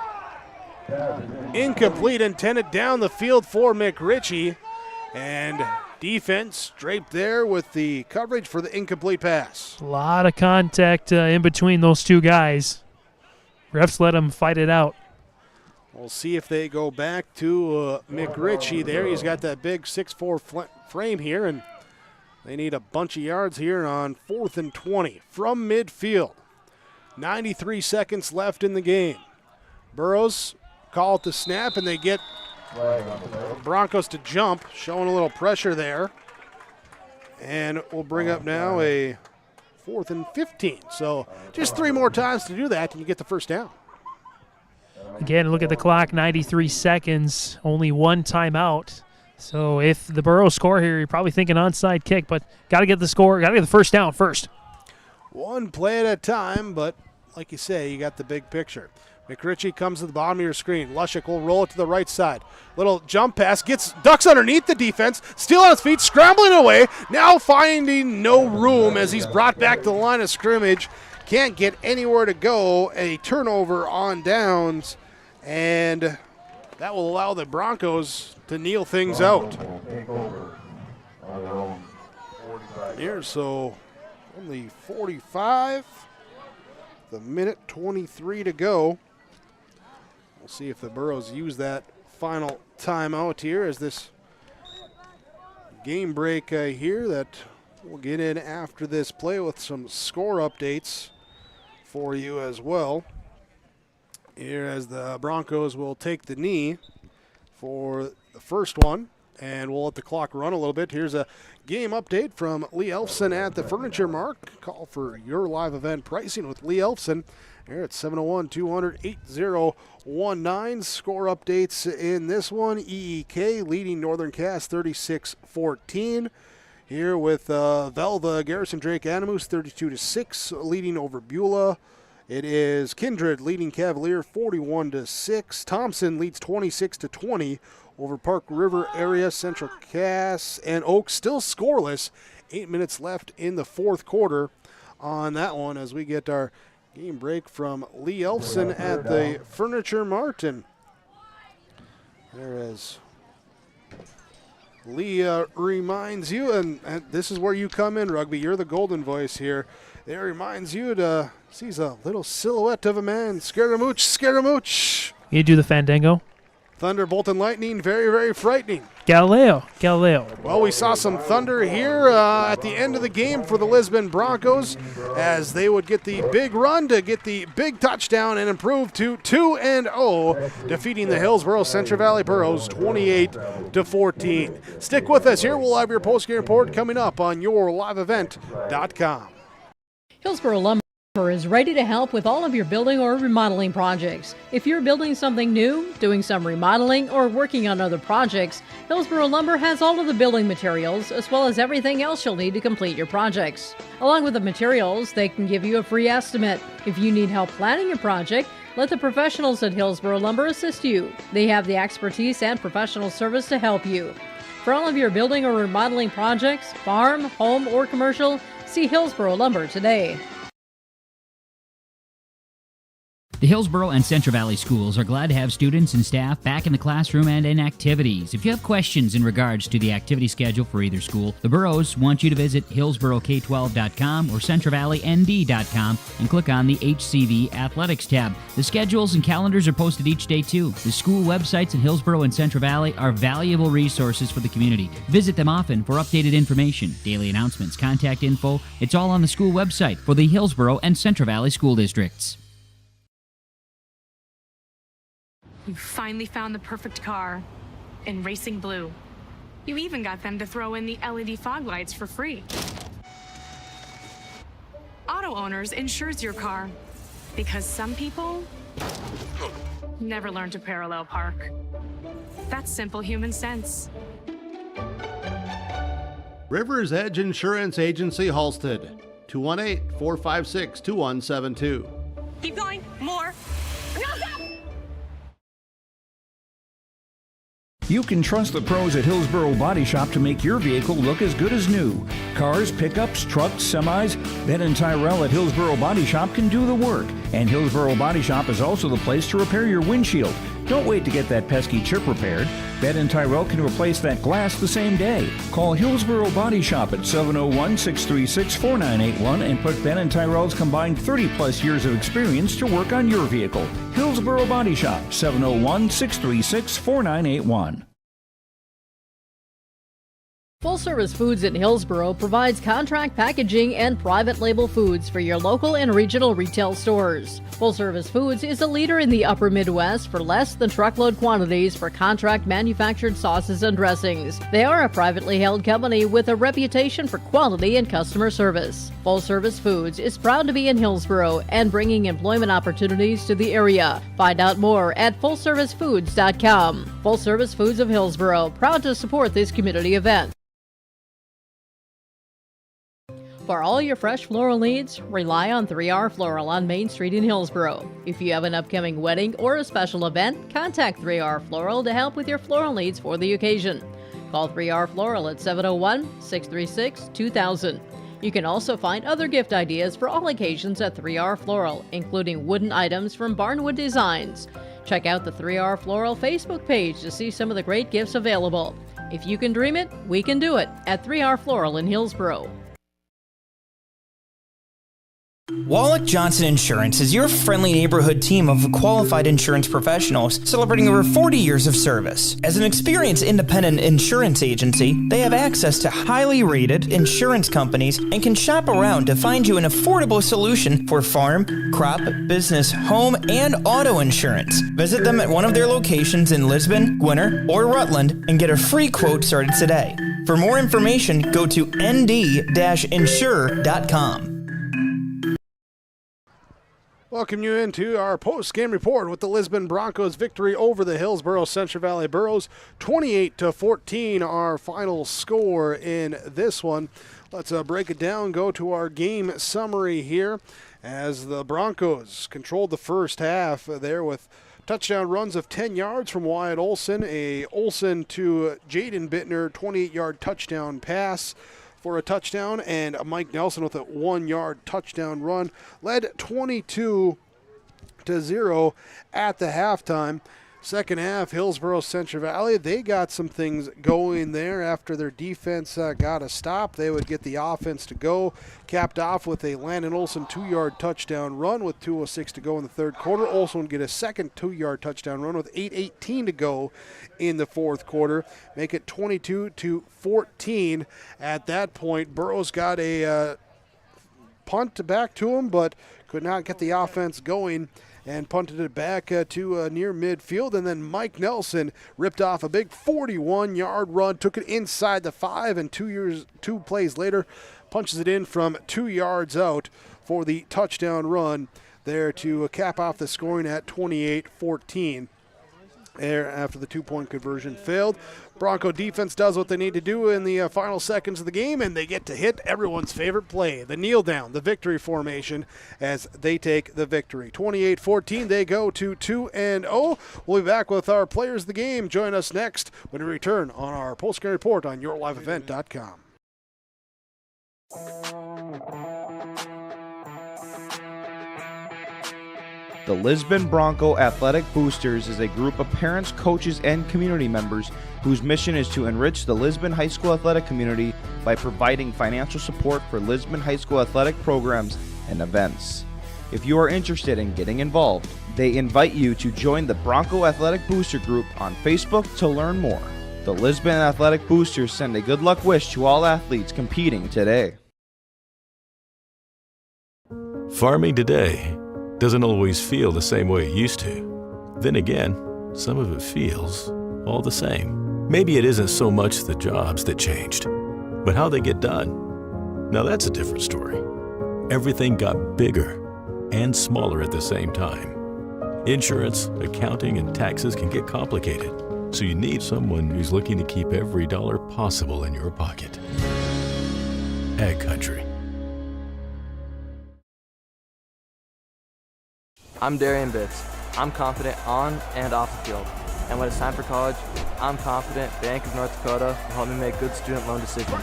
Incomplete, intended down the field for McRitchie. And defense draped there with the coverage for the incomplete pass. A lot of contact in between those 2 guys. Refs let them fight it out. We'll see if they go back to McRitchie there. He's got that big 6'4" frame here, and they need a bunch of yards here on 4th and 20 from midfield. 93 seconds left in the game. Burrows call it the snap, and they get Broncos to jump, showing a little pressure there. And we'll bring up now a 4th and 15. So just 3 more times to do that, and you get the first down. Again, look at the clock, 93 seconds, only 1 timeout. So if the Burrows score here, you're probably thinking onside kick, but got to get the score, got to get the first down first. 1 play at a time, but like you say, you got the big picture. McRitchie comes to the bottom of your screen. Lushik will roll it to the right side. Little jump pass, ducks underneath the defense, still on his feet, scrambling away, now finding no room as he's brought back to the line of scrimmage. Can't get anywhere to go. A turnover on downs, and that will allow the Broncos to kneel things out. Here, so only 45, the minute 23 to go. We'll see if the Burros use that final timeout here as this game break here that we'll get in after this play with some score updates for you as well. Here as the Broncos will take the knee for the first one, and we'll let the clock run a little bit. Here's a game update from Lee Elfson at the Furniture Mark. Call for your live event pricing with Lee Elfson here at 701-200-8019. Score updates in this one. EEK leading Northern Cass 36-14. Here with Velva Garrison Drake Animus 32-6 leading over Beulah. It is Kindred leading Cavalier 41-6. Thompson leads 26-20 over Park River area. Central Cass and Oaks still scoreless. 8 minutes left in the 4th quarter on that one as we get our game break from Lee Elfson at the Furniture Mart. And there is Lee reminds you, and this is where you come in, Rugby. You're the golden voice here. It reminds you to see a little silhouette of a man. Scaramouche, Scaramouche. You do the Fandango? Thunderbolt and lightning, very, very frightening. Galileo. Well, we saw some thunder here at the end of the game for the Lisbon Broncos as they would get the big run to get the big touchdown and improve to 2-0, defeating the Hillsboro-Central Valley Burros 28-14. Stick with us here. We'll have your post-game report coming up on yourliveevent.com. Hillsboro Lumber is ready to help with all of your building or remodeling projects. If you're building something new, doing some remodeling, or working on other projects, Hillsboro Lumber has all of the building materials as well as everything else you'll need to complete your projects. Along with the materials, they can give you a free estimate. If you need help planning your project, let the professionals at Hillsboro Lumber assist you. They have the expertise and professional service to help you. For all of your building or remodeling projects, farm, home, or commercial, see Hillsboro Lumber today. The Hillsboro and Central Valley schools are glad to have students and staff back in the classroom and in activities. If you have questions in regards to the activity schedule for either school, the Burros want you to visit HillsboroK12.com or CentralValleyND.com and click on the HCV Athletics tab. The schedules and calendars are posted each day too. The school websites in Hillsboro and Central Valley are valuable resources for the community. Visit them often for updated information, daily announcements, contact info. It's all on the school website for the Hillsboro and Central Valley school districts. You finally found the perfect car in racing blue. You even got them to throw in the LED fog lights for free. Auto Owners insures your car because some people never learn to parallel park. That's simple human sense. River's Edge Insurance Agency, Halstead, 218-456-2172. Keep going, more. No, stop! You can trust the pros at Hillsboro Body Shop to make your vehicle look as good as new. Cars, pickups, trucks, semis, Ben and Tyrell at Hillsboro Body Shop can do the work. And Hillsboro Body Shop is also the place to repair your windshield. Don't wait to get that pesky chip repaired. Ben and Tyrell can replace that glass the same day. Call Hillsboro Body Shop at 701-636-4981 and put Ben and Tyrell's combined 30-plus years of experience to work on your vehicle. Hillsboro Body Shop, 701-636-4981. Full Service Foods in Hillsboro provides contract packaging and private label foods for your local and regional retail stores. Full Service Foods is a leader in the upper Midwest for less than truckload quantities for contract manufactured sauces and dressings. They are a privately held company with a reputation for quality and customer service. Full Service Foods is proud to be in Hillsboro and bringing employment opportunities to the area. Find out more at FullServiceFoods.com. Full Service Foods of Hillsboro, proud to support this community event. For all your fresh floral needs, rely on 3R Floral on Main Street in Hillsboro. If you have an upcoming wedding or a special event, contact 3R Floral to help with your floral needs for the occasion. Call 3R Floral at 701-636-2000. You can also find other gift ideas for all occasions at 3R Floral, including wooden items from Barnwood Designs. Check out the 3R Floral Facebook page to see some of the great gifts available. If you can dream it, we can do it at 3R Floral in Hillsboro. Wyatt Johnson Insurance is your friendly neighborhood team of qualified insurance professionals celebrating over 40 years of service. As an experienced independent insurance agency, they have access to highly rated insurance companies and can shop around to find you an affordable solution for farm, crop, business, home, and auto insurance. Visit them at one of their locations in Lisbon, Gwinner, or Rutland and get a free quote started today. For more information, go to nd-insure.com. Welcome you into our post-game report with the Lisbon Broncos victory over the Hillsboro-Central Valley Burros. 28-14, our final score in this one. Let's break it down, go to our game summary here as the Broncos controlled the first half there with touchdown runs of 10 yards from Wyatt Olson, a Olson to Jaden Bittner 28-yard touchdown pass for a touchdown, and Mike Nelson with a 1-yard touchdown run led 22-0 at the halftime. Second half, Hillsboro-Central Valley, they got some things going there after their defense got a stop. They would get the offense to go, capped off with a Landon Olson 2-yard touchdown run with 2:06 to go in the third quarter. Olson would get a second 2-yard touchdown run with 8:18 to go in the fourth quarter, make it 22-14. At that point, Burrows got a punt back to him, but could not get the offense going and punted it back to near midfield. And then Mike Nelson ripped off a big 41-yard run, took it inside the 5, and 2 plays later punches it in from 2 yards out for the touchdown run there to cap off the scoring at 28-14. There after the 2-point conversion failed. Bronco defense does what they need to do in the final seconds of the game, and they get to hit everyone's favorite play, the kneel down, the victory formation, as they take the victory. 28-14, they go to 2-0. We'll be back with our players of the game. Join us next when we return on our post-game report on yourliveevent.com. The Lisbon Bronco Athletic Boosters is a group of parents, coaches, and community members whose mission is to enrich the Lisbon High School athletic community by providing financial support for Lisbon High School athletic programs and events. If you are interested in getting involved, they invite you to join the Bronco Athletic Booster Group on Facebook to learn more. The Lisbon Athletic Boosters send a good luck wish to all athletes competing today. Farming today doesn't always feel the same way it used to. Then again, some of it feels all the same. Maybe it isn't so much the jobs that changed, but how they get done. Now that's a different story. Everything got bigger and smaller at the same time. Insurance, accounting, and taxes can get complicated, so you need someone who's looking to keep every dollar possible in your pocket. Ag Country. I'm Darian Bitts. I'm confident on and off the field. And when it's time for college, I'm confident Bank of North Dakota will help me make good student loan decisions.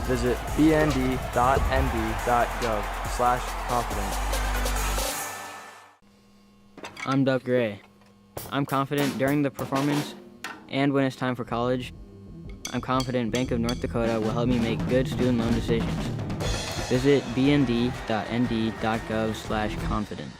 Visit bnd.nd.gov/confident. I'm Doug Gray. I'm confident during the performance and when it's time for college. I'm confident Bank of North Dakota will help me make good student loan decisions. Visit bnd.nd.gov/confident.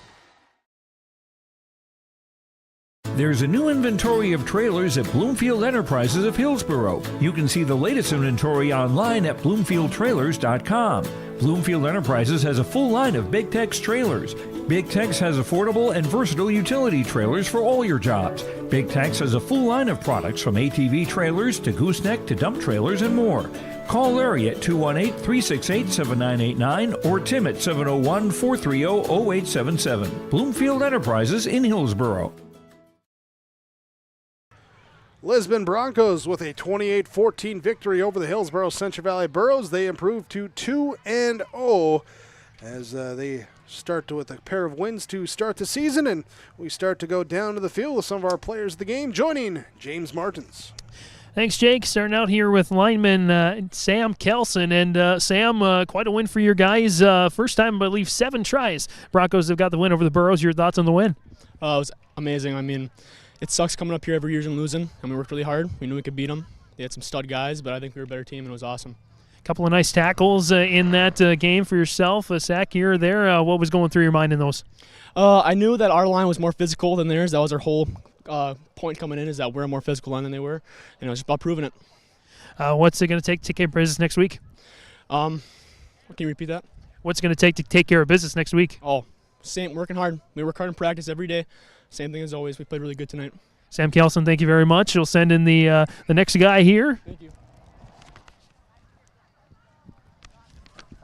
There's a new inventory of trailers at Bloomfield Enterprises of Hillsboro. You can see the latest inventory online at bloomfieldtrailers.com. Bloomfield Enterprises has a full line of Big Tex trailers. Big Tex has affordable and versatile utility trailers for all your jobs. Big Tex has a full line of products from ATV trailers to gooseneck to dump trailers and more. Call Larry at 218-368-7989 or Tim at 701-430-0877. Bloomfield Enterprises in Hillsboro. Lisbon Broncos with a 28-14 victory over the Hillsboro-Central Valley Burros. They improve to 2-0 as they start with a pair of wins to start the season, and we start to go down to the field with some of our players of the game, joining James Martins. Thanks, Jake. Starting out here with lineman Sam Kittelson. And Sam, quite a win for your guys. First time, I believe, 7 tries. Broncos have got the win over the Burros. Your thoughts on the win? It was amazing. I mean, it sucks coming up here every year and losing, and we worked really hard. We knew we could beat them. They had some stud guys, but I think we were a better team, and it was awesome. A couple of nice tackles in that game for yourself. A sack here or there. What was going through your mind in those? I knew that our line was more physical than theirs. That was our whole point coming in, is that we're a more physical line than they were, and it was just about proving it. What's it going to take to take care of business next week? Can you repeat that? What's it going to take to take care of business next week? Same, working hard. We work hard in practice every day. Same thing as always. We played really good tonight. Sam Kittelson, thank you very much. We'll send in the next guy here. Thank you.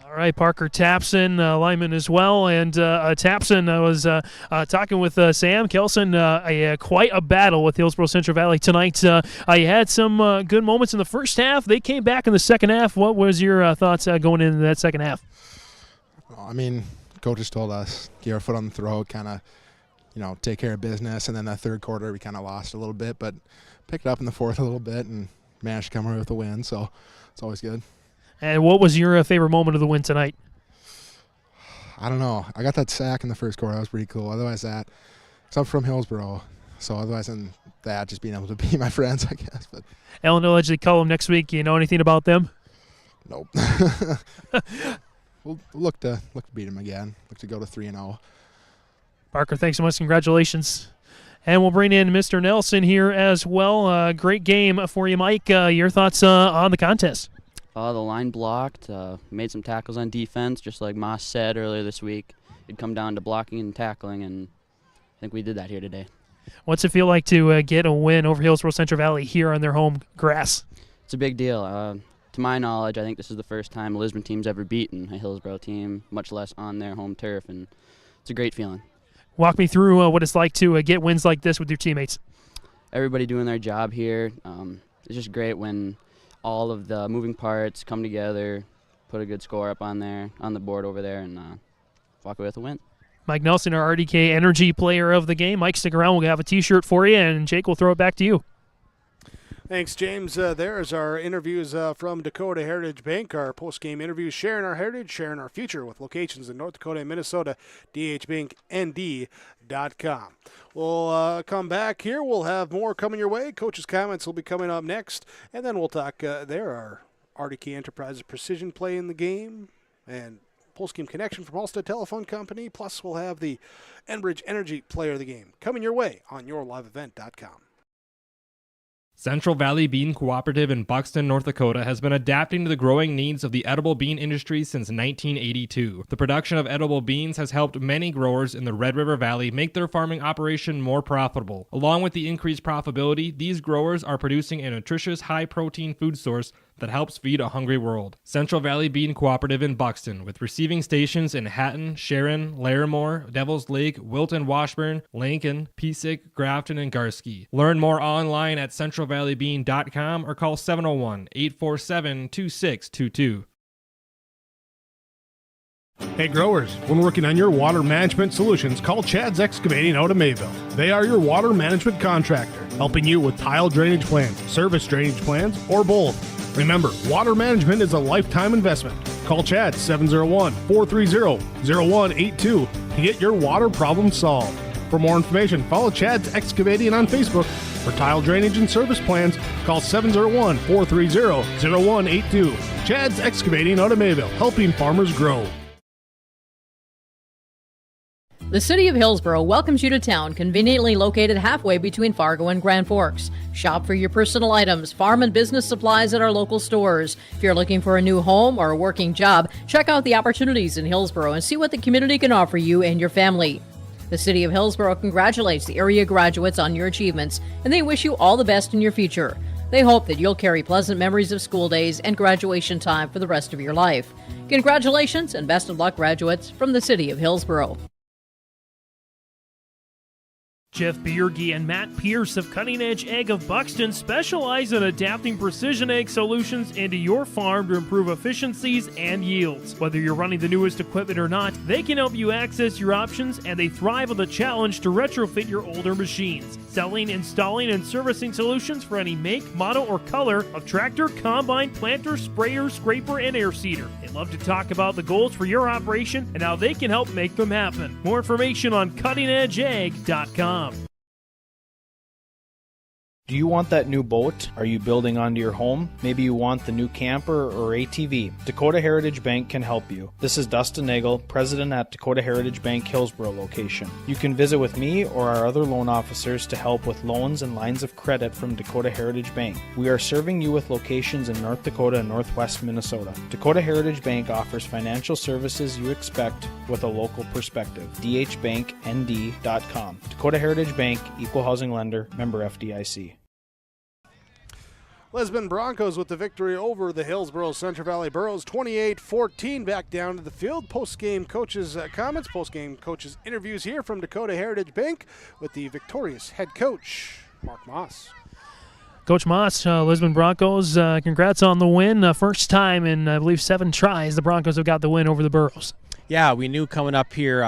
All right, Parker Thompson, lineman as well. And Thompson, I was talking with Sam Kittelson, quite a battle with Hillsboro-Central Valley tonight. You had some good moments in the first half. They came back in the second half. What was your thoughts going into that second half? I mean, coaches told us, get our foot on the throat, kind of, take care of business. And then that third quarter, we kind of lost a little bit, but picked up in the fourth a little bit and managed to come away with a win. So it's always good. And what was your favorite moment of the win tonight? I don't know. I got that sack in the first quarter. That was pretty cool. Otherwise, because I'm from Hillsboro, So otherwise than that, just being able to be my friends, I guess. But Ellen allegedly call them next week. You know anything about them? Nope. We'll look to beat them again. Look to go to 3-0. Parker, thanks so much. Congratulations. And we'll bring in Mr. Nelson here as well. Great game for you, Mike. Your thoughts on the contest? The line blocked, made some tackles on defense, just like Moss said earlier this week. It'd come down to blocking and tackling, and I think we did that here today. What's it feel like to get a win over Hillsboro-Central Valley here on their home grass? It's a big deal. To my knowledge, I think this is the first time a Lisbon team's ever beaten a Hillsboro team, much less on their home turf, and it's a great feeling. Walk me through what it's like to get wins like this with your teammates. Everybody doing their job here. It's just great when all of the moving parts come together, put a good score up on the board over there, and walk away with a win. Mike Nelson, our RDK Energy Player of the Game. Mike, stick around. We'll have a T-shirt for you, and Jake will throw it back to you. Thanks, James. There's our interviews from Dakota Heritage Bank, our post-game interviews, sharing our heritage, sharing our future with locations in North Dakota and Minnesota, dhbanknd.com. We'll come back here. We'll have more coming your way. Coach's comments will be coming up next, and then we'll talk there are RDK Enterprises Precision Play in the game and post-game connection from Allstate Telephone Company, plus we'll have the Enbridge Energy Player of the Game coming your way on yourliveevent.com. Central Valley Bean Cooperative in Buxton, North Dakota has been adapting to the growing needs of the edible bean industry since 1982. The production of edible beans has helped many growers in the Red River Valley make their farming operation more profitable. Along with the increased profitability, these growers are producing a nutritious, high-protein food source that helps feed a hungry world. Central Valley Bean Cooperative in Buxton, with receiving stations in Hatton, Sharon, Larimore, Devils Lake, Wilton, Washburn, Lincoln, Piesick, Grafton, and Garski. Learn more online at centralvalleybean.com or call 701-847-2622. Hey growers, when working on your water management solutions, call Chad's Excavating out of Mayville. They are your water management contractor, helping you with tile drainage plans, service drainage plans, or both. Remember, water management is a lifetime investment. Call Chad 701-430-0182 to get your water problem solved. For more information, follow Chad's Excavating on Facebook. For tile drainage and service plans, call 701-430-0182. Chad's Excavating out of Mayville, helping farmers grow. The City of Hillsboro welcomes you to town, conveniently located halfway between Fargo and Grand Forks. Shop for your personal items, farm and business supplies at our local stores. If you're looking for a new home or a working job, check out the opportunities in Hillsboro and see what the community can offer you and your family. The City of Hillsboro congratulates the area graduates on your achievements, and they wish you all the best in your future. They hope that you'll carry pleasant memories of school days and graduation time for the rest of your life. Congratulations and best of luck, graduates, from the City of Hillsboro. Jeff Bierge and Matt Pierce of Cutting Edge Egg of Buxton specialize in adapting precision egg solutions into your farm to improve efficiencies and yields. Whether you're running the newest equipment or not, they can help you access your options, and they thrive on the challenge to retrofit your older machines. Selling, installing, and servicing solutions for any make, model, or color of tractor, combine, planter, sprayer, scraper, and air seeder. They love to talk about the goals for your operation and how they can help make them happen. More information on cuttingedgeegg.com. Do you want that new boat? Are you building onto your home? Maybe you want the new camper or ATV. Dakota Heritage Bank can help you. This is Dustin Nagel, president at Dakota Heritage Bank Hillsboro location. You can visit with me or our other loan officers to help with loans and lines of credit from Dakota Heritage Bank. We are serving you with locations in North Dakota and Northwest Minnesota. Dakota Heritage Bank offers financial services you expect with a local perspective. dhbanknd.com. Dakota Heritage Bank, Equal Housing Lender, member FDIC. Lisbon Broncos with the victory over the Hillsboro-Central Valley Burros, 28-14. Back down to the field. Post-game coaches' comments, post-game coaches' interviews here from Dakota Heritage Bank with the victorious head coach, Mark Moss. Coach Moss, Lisbon Broncos, congrats on the win. First time in, I believe, 7 tries the Broncos have got the win over the Burros. Yeah, we knew coming up here,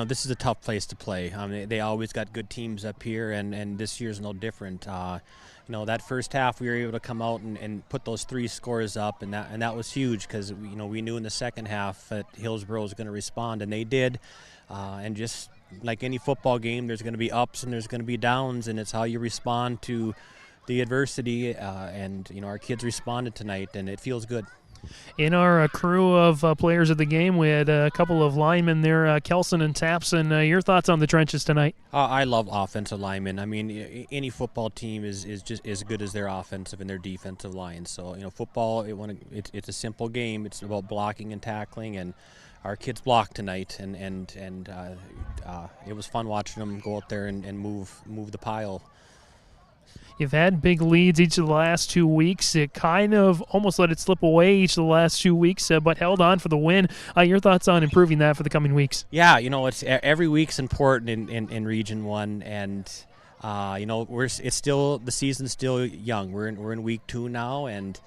this is a tough place to play. They always got good teams up here, and this year's no different. That first half we were able to come out and put those 3 scores up, and that was huge because we knew in the second half that Hillsboro was going to respond, and they did. And just like any football game, there's going to be ups and there's going to be downs, and it's how you respond to the adversity. And our kids responded tonight, and it feels good. In our crew of players of the game, we had a couple of linemen there, Kelson and Thompson. Your thoughts on the trenches tonight? I love offensive linemen. I mean, any football team is just as good as their offensive and their defensive line. So, football, it's a simple game. It's about blocking and tackling, and our kids blocked tonight, and it was fun watching them go out there and move the pile. You've had big leads each of the last 2 weeks. It kind of almost let it slip away each of the last 2 weeks, but held on for the win. Your thoughts on improving that for the coming weeks? Yeah, it's every week's important in Region 1, and it's still, the season's still young. We're in week 2 now, and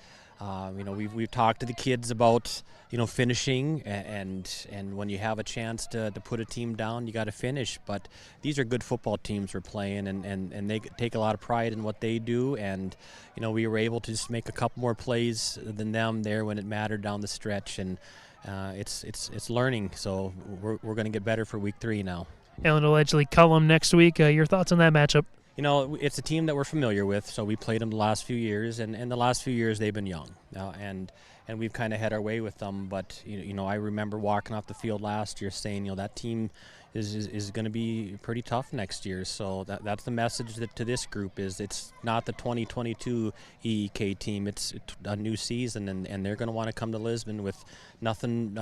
we've talked to the kids about finishing, and when you have a chance to put a team down, you got to finish. But these are good football teams we're playing, and they take a lot of pride in what they do, and we were able to just make a couple more plays than them there when it mattered down the stretch, and it's learning. So we're going to get better for week 3 now. Illinois Ledgely Cullum next week. Your thoughts on that matchup? It's a team that we're familiar with, so we played them the last few years, and the last few years they've been young, and we've kind of had our way with them. But I remember walking off the field last year saying, that team is going to be pretty tough next year. So that's the message to this group is it's not the 2022 EEK team. It's a new season, and they're going to want to come to Lisbon with nothing,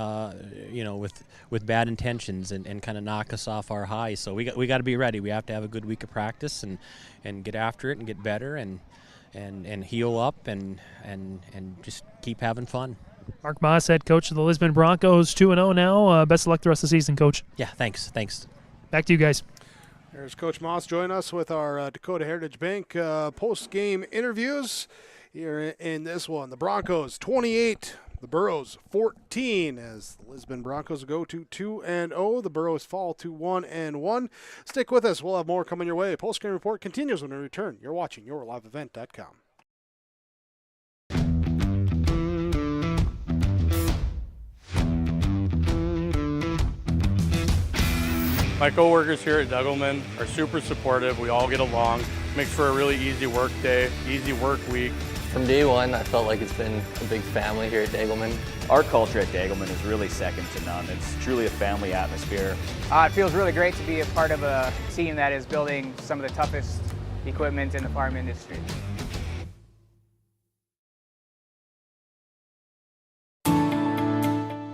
with bad intentions and kind of knock us off our high. So we got to be ready. We have to have a good week of practice and get after it and get better and heal up and just keep having fun. Mark Moss, head coach of the Lisbon Broncos, 2-0 now. Best of luck the rest of the season, Coach. Yeah, thanks. Back to you guys. There's Coach Moss joining us with our Dakota Heritage Bank post-game interviews here in this one. The Broncos 28, the Burros 14, as the Lisbon Broncos go to 2-0. The Burros fall to 1-1. Stick with us. We'll have more coming your way. Post-game report continues when we return. You're watching YourLiveEvent.com. My coworkers here at Degelman are super supportive. We all get along. Makes for a really easy work day, easy work week. From day one, I felt like it's been a big family here at Degelman. Our culture at Degelman is really second to none. It's truly a family atmosphere. It feels really great to be a part of a team that is building some of the toughest equipment in the farm industry.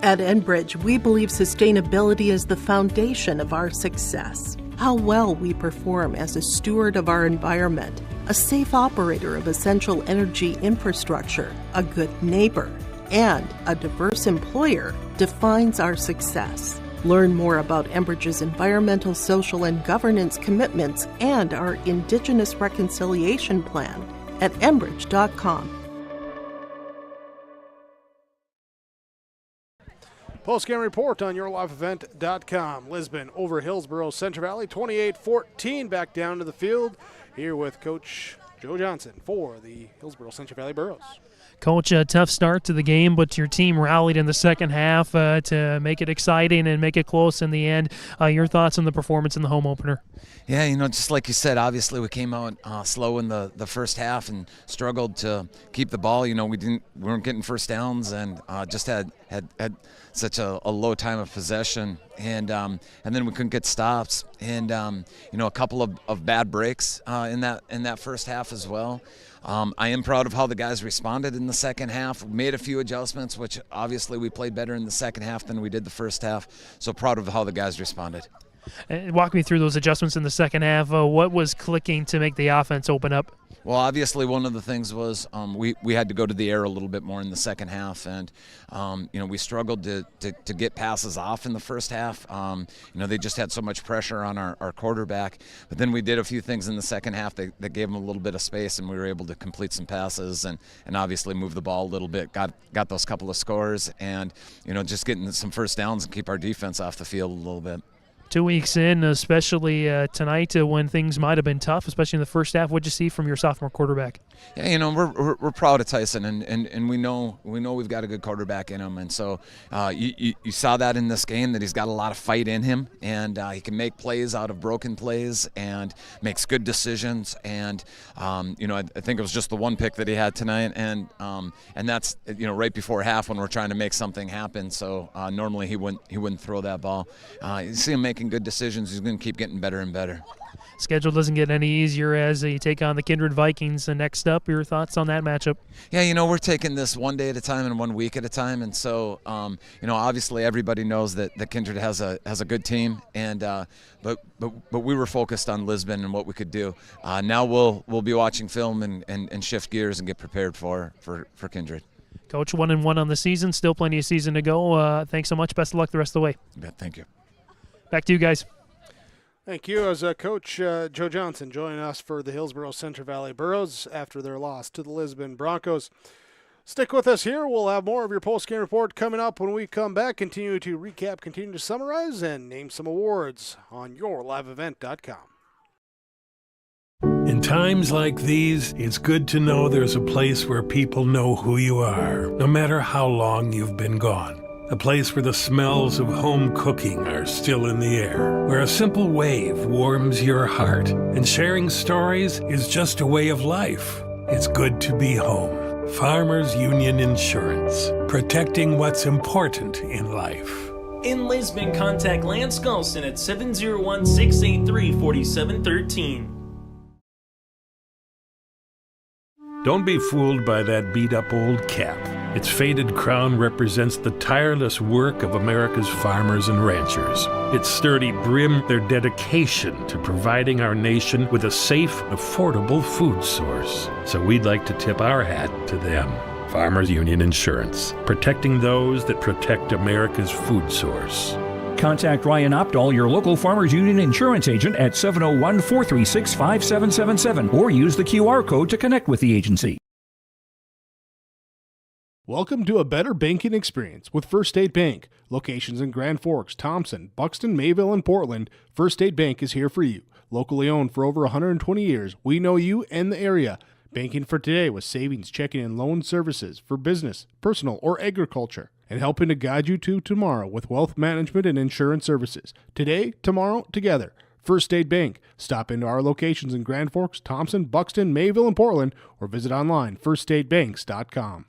At Enbridge, we believe sustainability is the foundation of our success. How well we perform as a steward of our environment, a safe operator of essential energy infrastructure, a good neighbor, and a diverse employer defines our success. Learn more about Enbridge's environmental, social, and governance commitments and our Indigenous Reconciliation Plan at enbridge.com. Post-game report on YourLiveEvent.com. Lisbon over Hillsboro-Central Valley, 28-14. Back down to the field here with Coach Joe Johnson for the Hillsboro-Central Valley Burros. Coach, a tough start to the game, but your team rallied in the second half to make it exciting and make it close in the end. Your thoughts on the performance in the home opener? Yeah, just like you said, obviously we came out slow in the first half and struggled to keep the ball. We weren't getting first downs and just had such a low time of possession, and then we couldn't get stops, and a couple of bad breaks in that first half as well. I am proud of how the guys responded in the second half. We made a few adjustments, which obviously we played better in the second half than we did the first half. So proud of how the guys responded. Walk me through those adjustments in the second half. What was clicking to make the offense open up? Well, obviously one of the things was we had to go to the air a little bit more in the second half, and we struggled to get passes off in the first half. They just had so much pressure on our quarterback, but then we did a few things in the second half that gave them a little bit of space, and we were able to complete some passes and obviously move the ball a little bit. Got those couple of scores, and just getting some first downs and keep our defense off the field a little bit. 2 weeks in, especially tonight when things might have been tough, especially in the first half. What'd you see from your sophomore quarterback? Yeah, we're proud of Tyson, and we know we've got a good quarterback in him, and so you saw that in this game, that he's got a lot of fight in him, and he can make plays out of broken plays and makes good decisions, and I think it was just the one pick that he had tonight, and that's right before half when we're trying to make something happen. So normally he wouldn't throw that ball. You see him making good decisions. He's going to keep getting better and better. Schedule doesn't get any easier as you take on the Kindred Vikings. Next up, your thoughts on that matchup? Yeah, we're taking this one day at a time and 1 week at a time, and so obviously everybody knows that Kindred has a good team, and but we were focused on Lisbon and what we could do. Now we'll be watching film and shift gears and get prepared for Kindred. Coach, 1-1 on the season, still plenty of season to go. Thanks so much. Best of luck the rest of the way. Yeah, thank you. Back to you guys. Thank you. As Coach Joe Johnson joining us for the Hillsboro-Central Valley Burros after their loss to the Lisbon Broncos. Stick with us here. We'll have more of your post-game report coming up when we come back. Continue to recap, continue to summarize, and name some awards on yourliveevent.com. In times like these, it's good to know there's a place where people know who you are, no matter how long you've been gone. A place where the smells of home cooking are still in the air, where a simple wave warms your heart, and sharing stories is just a way of life. It's good to be home. Farmers Union Insurance, protecting what's important in life. In Lisbon, contact Lance Golson at 701-683-4713. Don't be fooled by that beat-up old cap. Its faded crown represents the tireless work of America's farmers and ranchers. Its sturdy brim, their dedication to providing our nation with a safe, affordable food source. So we'd like to tip our hat to them. Farmers Union Insurance, protecting those that protect America's food source. Contact Ryan Opdahl, your local Farmers Union insurance agent, at 701-436-5777 or use the QR code to connect with the agency. Welcome to a better banking experience with First State Bank. Locations in Grand Forks, Thompson, Buxton, Mayville, and Portland, First State Bank is here for you. Locally owned for over 120 years, we know you and the area. Banking for today with savings, checking, and loan services for business, personal, or agriculture. And helping to guide you to tomorrow with wealth management and insurance services. Today, tomorrow, together. First State Bank. Stop into our locations in Grand Forks, Thompson, Buxton, Mayville, and Portland, or visit online, firststatebanks.com.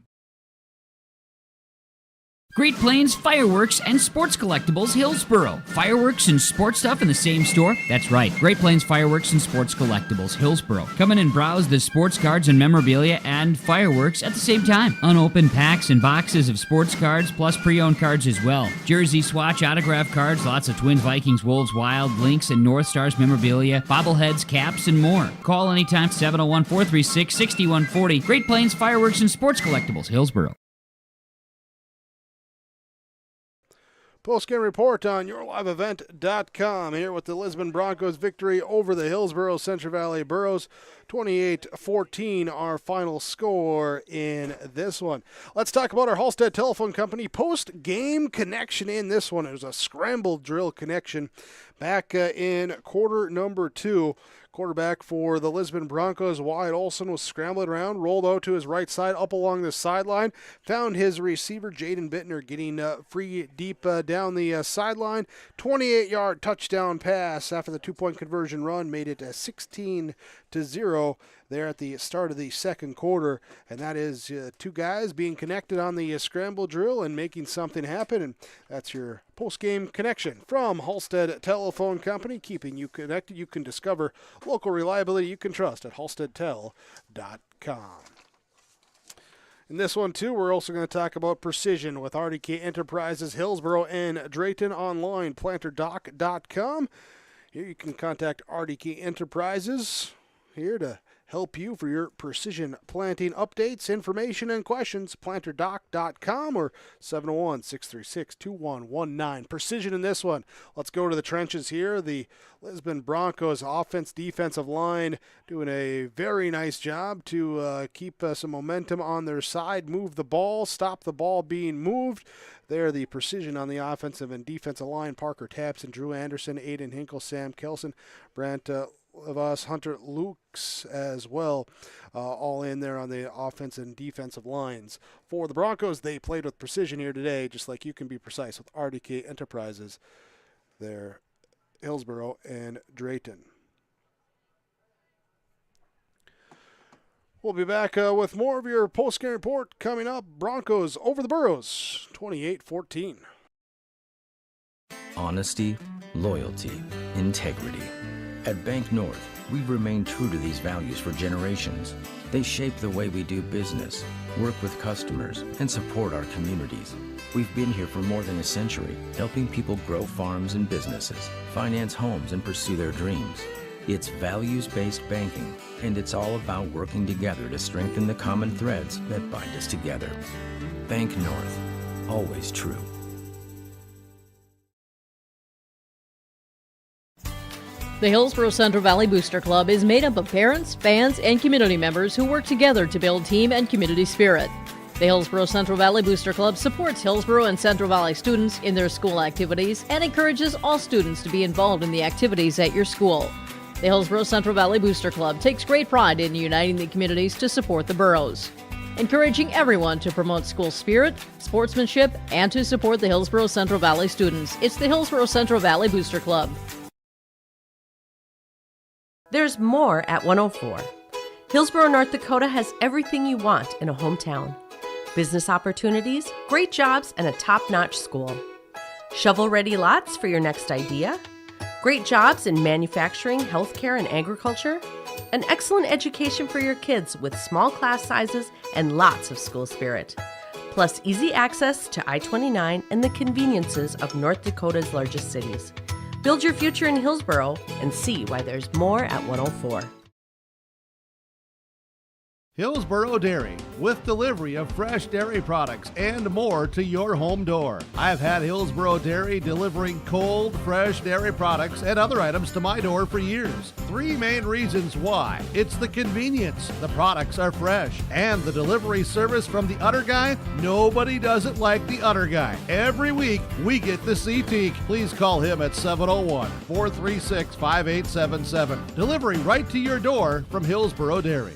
Great Plains Fireworks and Sports Collectibles Hillsboro. Fireworks and sports stuff in the same store? That's right. Great Plains Fireworks and Sports Collectibles Hillsboro. Come in and browse the sports cards and memorabilia and fireworks at the same time. Unopened packs and boxes of sports cards plus pre-owned cards as well. Jersey, swatch, autograph cards, lots of Twins, Vikings, Wolves, Wild, Lynx, and North Stars memorabilia, bobbleheads, caps, and more. Call anytime 701-436-6140. Great Plains Fireworks and Sports Collectibles Hillsboro. Post-game report on yourliveevent.com here with the Lisbon Broncos victory over the Hillsboro-Central Valley Burros. 28-14 our final score in this one. Let's talk about our Halstead Telephone Company post-game connection in this one. It was a scramble drill connection back in quarter number 2. Quarterback for the Lisbon Broncos, Wyatt Olson, was scrambling around, rolled out to his right side, up along the sideline, found his receiver, Jaden Bittner, getting free deep down the sideline. 28-yard touchdown pass after the two-point conversion run made it 16-0 there at the start of the second quarter. And that is two guys being connected on the scramble drill and making something happen. And that's your post-game connection from Halstead Telephone Company, keeping you connected. You can discover local reliability you can trust at halsteadtel.com. In this one, too, we're also going to talk about precision with RDK Enterprises, Hillsboro, and Drayton online, planterdoc.com. Here you can contact RDK Enterprises here to help you for your precision planting updates, information, and questions. PlanterDoc.com or 701-636-2119. Precision in this one. Let's go to the trenches here. The Lisbon Broncos defensive line doing a very nice job to keep some momentum on their side, move the ball, stop the ball being moved. There, the precision on the offensive and defensive line. Parker Tapson, Drew Anderson, Aiden Hinkle, Sam Kelson, Brant Levas, Hunter Lukes as well, all in there on the offensive and defensive lines. For the Broncos, they played with precision here today, just like you can be precise with RDK Enterprises there, Hillsboro and Drayton. We'll be back with more of your post-game report coming up. Broncos over the Burros, 28-14. Honesty, loyalty, integrity. At Bank North, we've remained true to these values for generations. They shape the way we do business, work with customers, and support our communities. We've been here for more than a century, helping people grow farms and businesses, finance homes, and pursue their dreams. It's values-based banking, and it's all about working together to strengthen the common threads that bind us together. Bank North, always true. The Hillsboro-Central Valley Booster Club is made up of parents, fans, and community members who work together to build team and community spirit. The Hillsboro-Central Valley Booster Club supports Hillsboro and Central Valley students in their school activities and encourages all students to be involved in the activities at your school. The Hillsboro-Central Valley Booster Club takes great pride in uniting the communities to support the boroughs, encouraging everyone to promote school spirit, sportsmanship, and to support the Hillsboro-Central Valley students. It's the Hillsboro-Central Valley Booster Club. There's more at 104. Hillsboro, North Dakota has everything you want in a hometown. Business opportunities, great jobs, and a top-notch school. Shovel-ready lots for your next idea. Great jobs in manufacturing, healthcare, and agriculture. An excellent education for your kids with small class sizes and lots of school spirit. Plus easy access to I-29 and the conveniences of North Dakota's largest cities. Build your future in Hillsboro and see why there's more at 104. Hillsboro Dairy, with delivery of fresh dairy products and more to your home door. I've had Hillsboro Dairy delivering cold, fresh dairy products and other items to my door for years. 3 main reasons why. It's the convenience, the products are fresh, and the delivery service from the Udder Guy. Nobody does it like the Udder Guy. Every week, we get the CT. Please call him at 701-436-5877. Delivery right to your door from Hillsboro Dairy.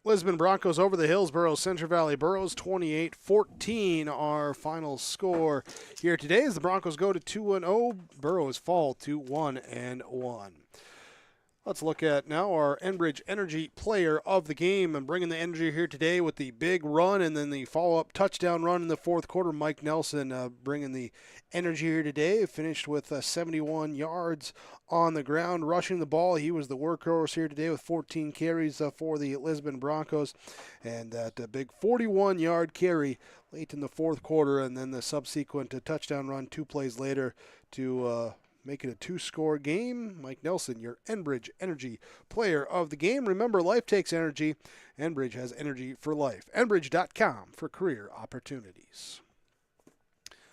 Lisbon Broncos over the Hillsboro-Central Valley Burros, 28-14, our final score here today as the Broncos go to 2-0, Burros fall to 1-1. Let's look at now our Enbridge Energy player of the game, and bringing the energy here today with the big run and then the follow-up touchdown run in the fourth quarter. Mike Nelson bringing the energy here today, finished with 71 yards on the ground, rushing the ball. He was the workhorse here today with 14 carries for the Lisbon Broncos, and that big 41-yard carry late in the fourth quarter, and then the subsequent touchdown run 2 plays later to make it a 2-score game. Mike Nelson, your Enbridge Energy player of the game. Remember, life takes energy. Enbridge has energy for life. Enbridge.com for career opportunities.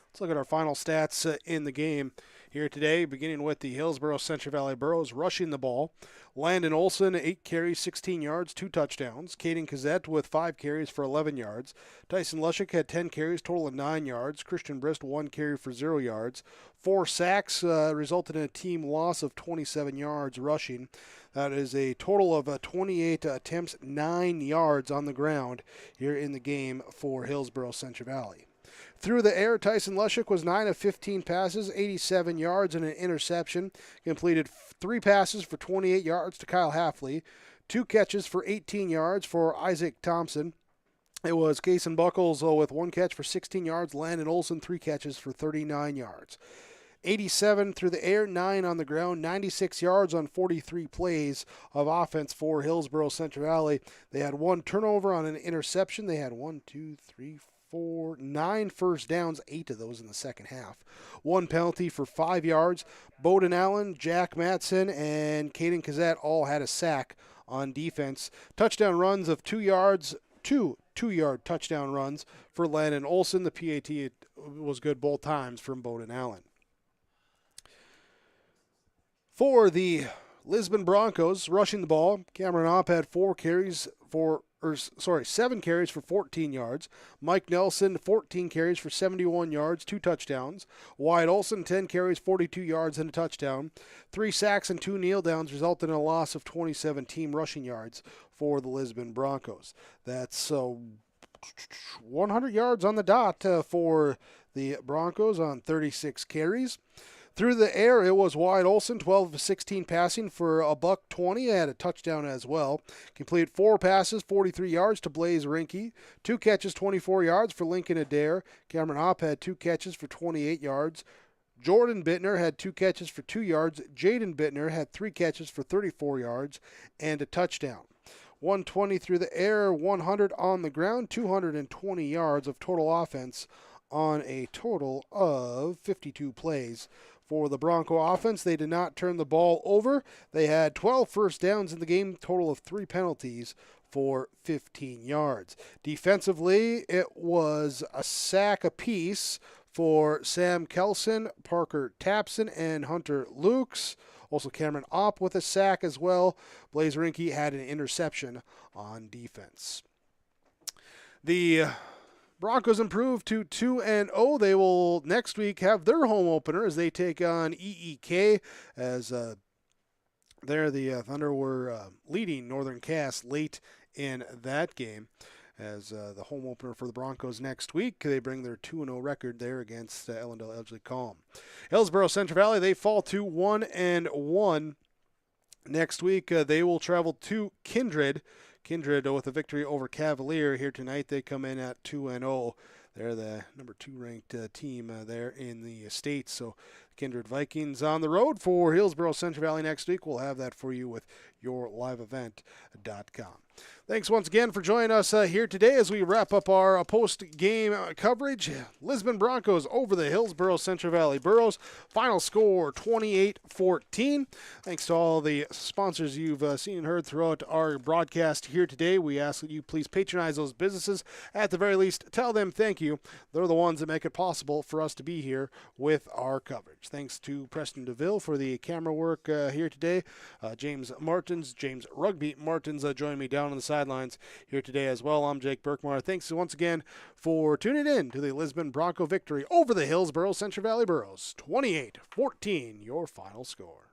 Let's look at our final stats in the game here today, beginning with the Hillsboro-Central Valley Burros rushing the ball. Landon Olson, 8 carries, 16 yards, 2 touchdowns. Kaden Kozojed with 5 carries for 11 yards. Tyson Lushik had 10 carries, total of 9 yards. Christian Brist, 1 carry for 0 yards. 4 sacks resulted in a team loss of 27 yards rushing. That is a total of 28 attempts, 9 yards on the ground here in the game for Hillsboro-Central Valley. Through the air, Tyson Lushik was 9 of 15 passes, 87 yards and an interception. Completed 3 passes for 28 yards to Kyle Haffely, 2 catches for 18 yards for Isaac Thompson. It was Kason Bucholz with 1 catch for 16 yards. Landon Olson, 3 catches for 39 yards. 87 through the air, 9 on the ground, 96 yards on 43 plays of offense for Hillsboro-Central Valley. They had 1 turnover on an interception. They had 1, 2, 3, 9 first downs, 8 of those in the second half. 1 penalty for 5 yards. Boeden Allen, Jack Matson, and Kaden Kozojed all had a sack on defense. Touchdown runs of 2 yards, 2 2-yard touchdown runs for Landon Olson. The PAT was good both times from Boeden Allen. For the Lisbon Broncos, rushing the ball, Cameron Opp had 7 carries for 14 yards. Mike Nelson, 14 carries for 71 yards, 2 touchdowns. Wyatt Olson, 10 carries, 42 yards, and a touchdown. 3 sacks and 2 kneel downs resulted in a loss of 27 team rushing yards for the Lisbon Broncos. That's 100 yards on the dot for the Broncos on 36 carries. Through the air, it was Wyatt Olson, 12 of 16 passing for $120. Had a touchdown as well. Completed 4 passes, 43 yards to Blaze Rinke. 2 catches, 24 yards for Lincoln Adair. Cameron Opp had 2 catches for 28 yards. Jordan Bittner had 2 catches for 2 yards. Jaden Bittner had 3 catches for 34 yards and a touchdown. 120 through the air, 100 on the ground, 220 yards of total offense on a total of 52 plays. For the Bronco offense, they did not turn the ball over. They had 12 first downs in the game, total of 3 penalties for 15 yards. Defensively, it was a sack apiece for Sam Kelson, Parker Tapson, and Hunter Lukes. Also Cameron Opp with a sack as well. Blaze Rinke had an interception on defense. The Broncos improved to 2-0. They will next week have their home opener as they take on EEK, as there the Thunder were leading Northern Cass late in that game. As the home opener for the Broncos next week, they bring their 2-0 record there against Ellendale Edgley Calm. Hillsboro-Central Valley, they fall to 1-1. Next week, they will travel to Kindred. Kindred with a victory over Cavalier here tonight. They come in at 2-0. They're the number 2 ranked team there in the state. So Kindred Vikings on the road for Hillsboro-Central Valley next week. We'll have that for you with yourliveevent.com. Thanks once again for joining us here today as we wrap up our post-game coverage. Lisbon Broncos over the Hillsboro-Central Valley Burros. Final score 28-14. Thanks to all the sponsors you've seen and heard throughout our broadcast here today. We ask that you please patronize those businesses. At the very least, tell them thank you. They're the ones that make it possible for us to be here with our coverage. Thanks to Preston DeVille for the camera work here today. James Rugby Martins joined me down on the sidelines here today as well. I'm Jake Berkmar. Thanks once again for tuning in to the Lisbon Bronco victory over the Hillsboro-Central Valley Burros. 28-14, your final score.